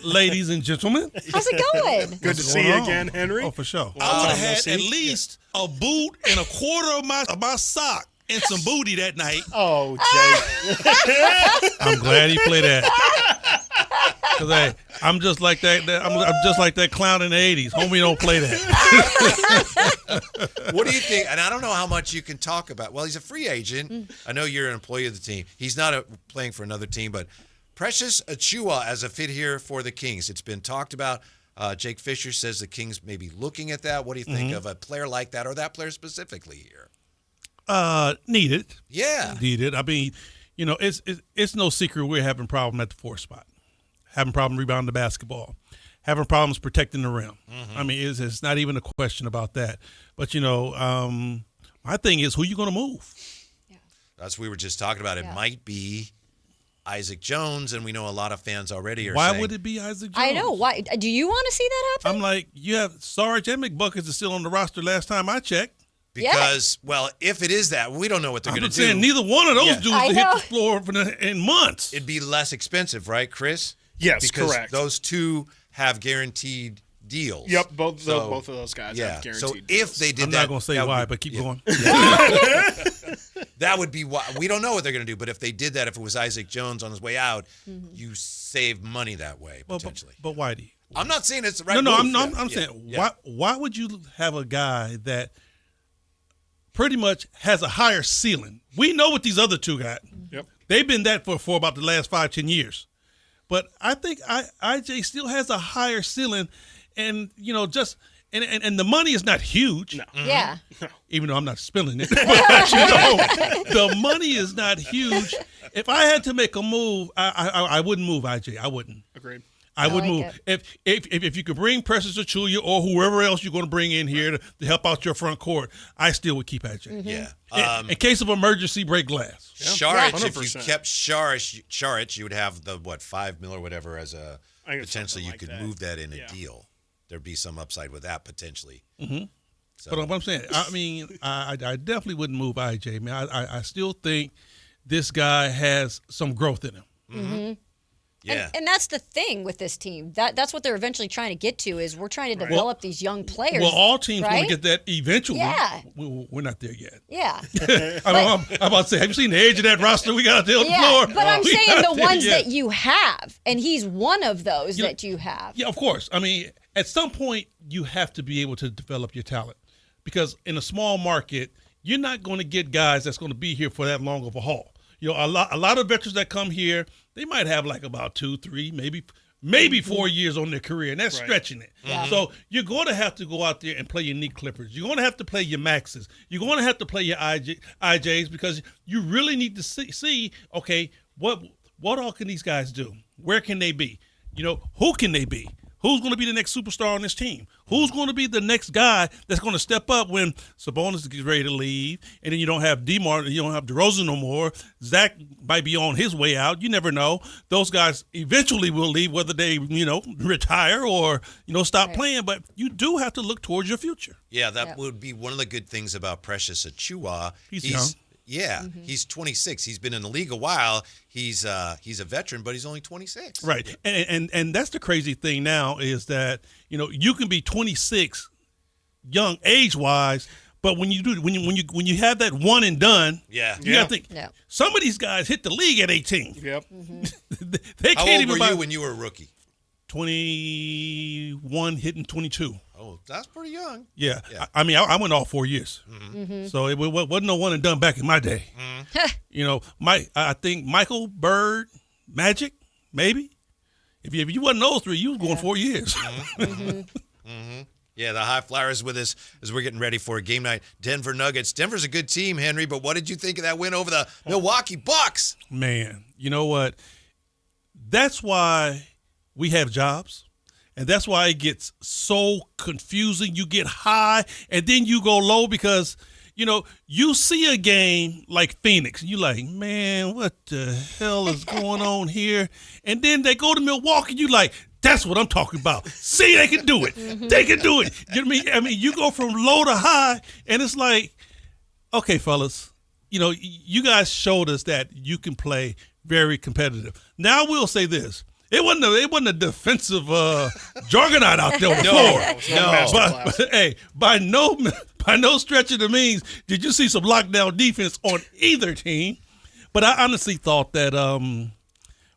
ladies and gentlemen? How's it going? Good to see you again, Henry. Oh, for sure. I would have had at least a boot and a quarter of my sock and some booty that night. Oh, Jay. I'm glad he played that. Cause hey, I'm just like that. I'm just like that clown in the '80s. Homie, don't play that. What do you think? And I don't know how much you can talk about. Well, he's a free agent. I know you're an employee of the team. He's not playing for another team, but Precious Achiuwa as a fit here for the Kings. It's been talked about. Jake Fisher says the Kings may be looking at that. What do you think of a player like that, or that player specifically here? Needed. Yeah. Needed. I mean, you know, it's no secret we're having a problem at the 4 spot. Having problem rebounding the basketball, having problems protecting the rim. I mean, it's not even a question about that. But, you know, my thing is, who you going to move? Yeah. That's what we were just talking about. It might be Isaac Jones, and we know a lot of fans already are saying. Why would it be Isaac Jones? I know. Why? Do you want to see that happen? I'm like, you have Sarge and McBuckets are still on the roster last time I checked. Because, well, if it is that, we don't know what they're going to do. I'm saying neither one of those dudes to hit the floor in months. It'd be less expensive, right, Chris? Yes, because correct. Those 2 have guaranteed deals. Yep, both of those guys have guaranteed so deals. if they did I'm that, not going to say why, but keep going. That would be why. We don't know what they're going to do, but if they did that, if it was Isaac Jones on his way out, you save money that way, potentially. But why do you? I'm not saying it's the right No, move. I'm saying, why would you have a guy that pretty much has a higher ceiling? We know what these other 2 got. Yep. They've been that for about the last 5-10 years. But I think IJ still has a higher ceiling, and you know, and the money is not huge. No. Yeah. Even though I'm not spilling it, but you know, the money is not huge. If I had to make a move, I wouldn't move IJ. I wouldn't. Agreed. I would like move. If you could bring Precious Achulia or whoever else you're going to bring in here to help out your front court, I still would keep AJ. Yeah. In case of emergency, break glass. Sharich, if you kept Sharich, you would have the $5 million or whatever as a potentially you could move that in a deal. There'd be some upside with that potentially. Mm-hmm. So. But what I'm saying, I mean, I definitely wouldn't move IJ, man. I still think this guy has some growth in him. Mm-hmm. Yeah. And that's the thing with this team. That's what they're eventually trying to get to is we're trying to develop these young players. Well, all teams want to get that eventually. Yeah. We're not there yet. Yeah. I'm about to say, have you seen the age of that roster we got out there on the floor? But I'm saying the ones that you have, and he's one of those that you have. Yeah, of course. I mean, at some point, you have to be able to develop your talent because in a small market, you're not going to get guys that's going to be here for that long of a haul. You know, a lot of veterans that come here, they might have like about 2, 3, maybe 4 years on their career, and that's stretching it. Yeah. So you're going to have to go out there and play your Nick Clippers. You're going to have to play your Maxes. You're going to have to play your IJs because you really need to see okay, what all can these guys do? Where can they be? You know, who can they be? Who's going to be the next superstar on this team? Who's going to be the next guy that's going to step up when Sabonis gets ready to leave, and then you don't have DeMar, you don't have DeRozan no more. Zach might be on his way out. You never know. Those guys eventually will leave, whether they retire or stop playing. But you do have to look towards your future. Yeah, that would be one of the good things about Precious Achiuwa. He's young. Yeah, he's 26. He's been in the league a while. He's a veteran, but he's only 26. Right, and that's the crazy thing now is that you can be 26, young age wise, but when you have that one and done, you got to think some of these guys hit the league at 18. Yep. They How can't old even were you when you were a rookie? 21, hitting 22. Oh, that's pretty young. Yeah. I mean, I went all 4 years. So it wasn't no one and done back in my day. I think Michael, Bird, Magic, maybe. If you wasn't those three, you was going 4 years. Yeah, the High Flyers with us as we're getting ready for a game night. Denver Nuggets. Denver's a good team, Henry, but what did you think of that win over the Milwaukee Bucks? Man, you know what? That's why we have jobs. And that's why it gets so confusing. You get high and then you go low because, you see a game like Phoenix. And you're like, man, what the hell is going on here? And then they go to Milwaukee. You like, that's what I'm talking about. See, they can do it. They can do it. You know what I mean? I mean, you go from low to high and it's like, okay, fellas, you guys showed us that you can play very competitive. Now we'll say this. It wasn't a defensive juggernaut out there on the floor. No. But hey, by no stretch of the means did you see some lockdown defense on either team. But I honestly thought that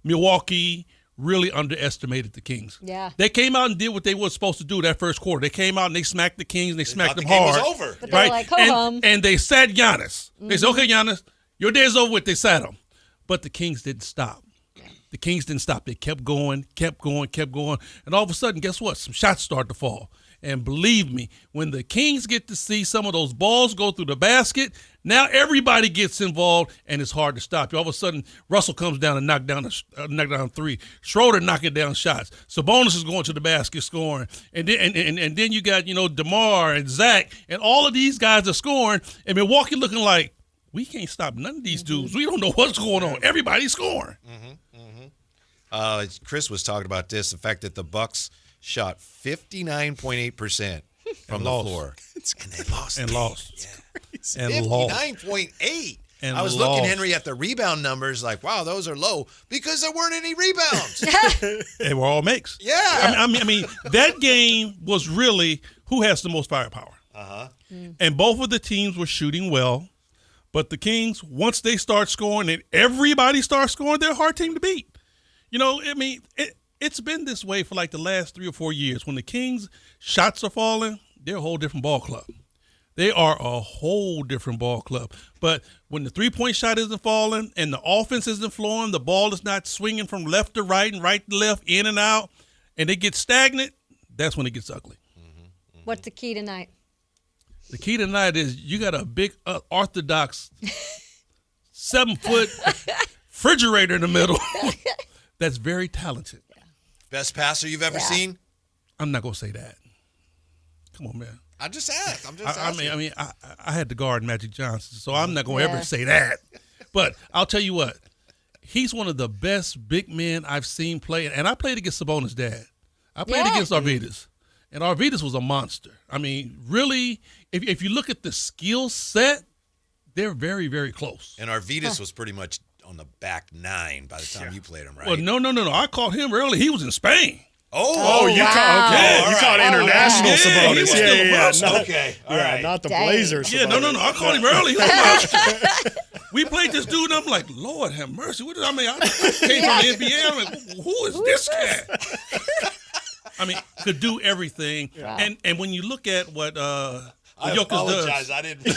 Milwaukee really underestimated the Kings. Yeah. They came out and did what they were supposed to do that first quarter. They came out and they smacked the Kings and they smacked them hard. The game was over. But they were like, ho-hum. And they sat Giannis. They said, okay, Giannis, your day is over with. They sat him. But the Kings didn't stop. The Kings didn't stop. They kept going. And all of a sudden, guess what? Some shots started to fall. And believe me, when the Kings get to see some of those balls go through the basket, now everybody gets involved, and it's hard to stop. All of a sudden, Russell comes down and knock down three. Schroeder knocking down shots. Sabonis is going to the basket scoring. And then you got, DeMar and Zach, and all of these guys are scoring, and Milwaukee looking like, we can't stop none of these dudes. We don't know what's going on. Everybody's scoring. Chris was talking about this, the fact that the Bucks shot 59.8% from the floor. And they lost. And lost. Yeah. 59.8. And I was looking, Henry, at the rebound numbers like, wow, those are low because there weren't any rebounds. They were all makes. Yeah. I mean, that game was really who has the most firepower. And both of the teams were shooting well. But the Kings, once they start scoring and everybody starts scoring, they're a hard team to beat. It's been this way for like the last 3 or 4 years. When the Kings' shots are falling, they're a whole different ball club. They are a whole different ball club. But when the three-point shot isn't falling and the offense isn't flowing, the ball is not swinging from left to right and right to left, in and out, and they get stagnant, that's when it gets ugly. What's the key tonight? The key tonight is you got a big orthodox 7-foot refrigerator in the middle that's very talented. Best passer you've ever seen? I'm not gonna say that. Come on, man. I just asked. I'm just asking. I mean, I had to guard Magic Johnson, so I'm not gonna ever say that. But I'll tell you what, he's one of the best big men I've seen play, and I played against Sabonis' dad. I played against Arvydas, and Arvydas was a monster. I mean, really, if you look at the skill set, they're very, very close. And Arvydas was pretty much on the back nine by the time you played him, right? Well, no. I caught him early. He was in Spain. You caught international Sabonis. Not the Blazers. Yeah, no. I caught him early. He was a monster. We played this dude, and I'm like, Lord have mercy. I came from the NBA. I'm like, who is this cat? I mean, could do everything. Yeah. And when you look at what Jokic does, I didn't.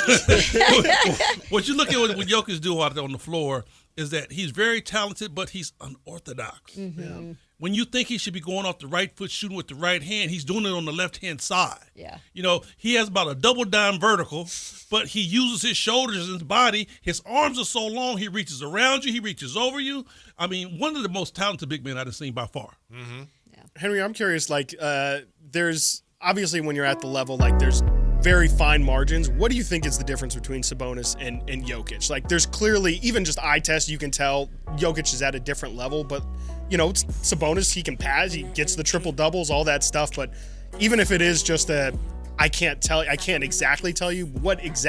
What you look at what Jokic do out there on the floor is that he's very talented, but he's unorthodox. Mm-hmm. When you think he should be going off the right foot, shooting with the right hand, he's doing it on the left-hand side. Yeah. You know, he has about a double down vertical, but he uses his shoulders and his body. His arms are so long, he reaches around you, he reaches over you. I mean, one of the most talented big men I've seen by far. Mm-hmm. Yeah. Henry, I'm curious, there's obviously when you're at the level, there's very fine margins. What do you think is the difference between Sabonis and Jokic? There's clearly, even just eye test, you can tell Jokic is at a different level, but it's Sabonis, he can pass, he gets the triple doubles, all that stuff. But even if it is just I can't exactly tell you what is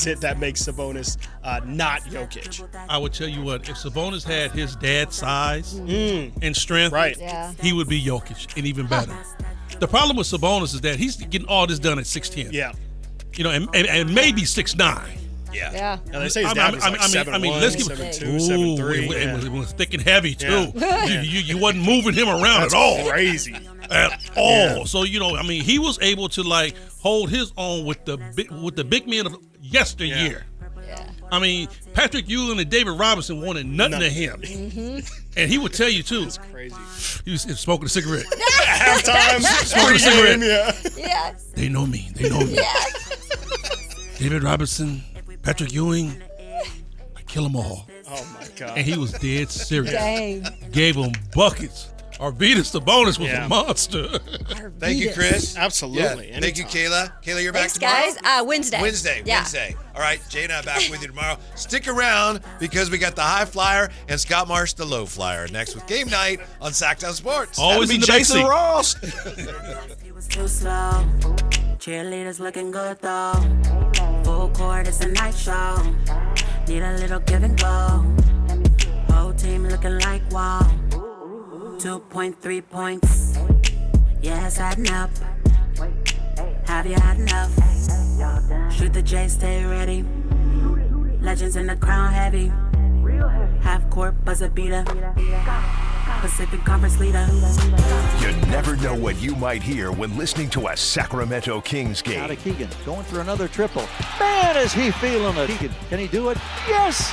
it that makes Sabonis not Jokic. I would tell you what, if Sabonis had his dad's size and strength, he would be Jokic and even better. The problem with Sabonis is that he's getting all this done at 6'10". Yeah. And maybe 6'9". Yeah. They say his dad was 7'1", let's give 7'2", 7'3". It was thick and heavy too. Yeah. You wasn't moving him around at all. Crazy. At all. So he was able to hold his own with the big men of yesteryear. Yeah. I mean, Patrick Ewing and David Robinson wanted nothing of him. Mm-hmm. And he would tell you, too. That's crazy. He was smoking a cigarette. Halftime. Smoking a cigarette. Yeah. They know me. Yeah. David Robinson, Patrick Ewing, I kill them all. Oh, my God. And he was dead serious. Dang. Gave them buckets. Arvydas Sabonis was a monster. Thank you, Chris. Absolutely. Yeah. Thank you, Kayla. Kayla, you're back tomorrow? Thanks, guys. Wednesday. Wednesday. All right, Jay and I back with you tomorrow. Stick around because we got the high flyer and Scott Marsh, the low flyer, next with Game Night on Sactown Sports. Always in the Jason Ross. Too slow. Cheerleaders looking good though. Full court, it's a night show. Need a little give and go. Whole team looking like wow. 2.3 points. Yeah, it's adding up. Have you had enough? Shoot the J, stay ready. Legends in the crown heavy. Half court buzzer beater. Pacific Conference leader. You never know what you might hear when listening to a Sacramento Kings game. Out of Keegan, going for another triple. Man, is he feeling it. Keegan, can he do it? Yes!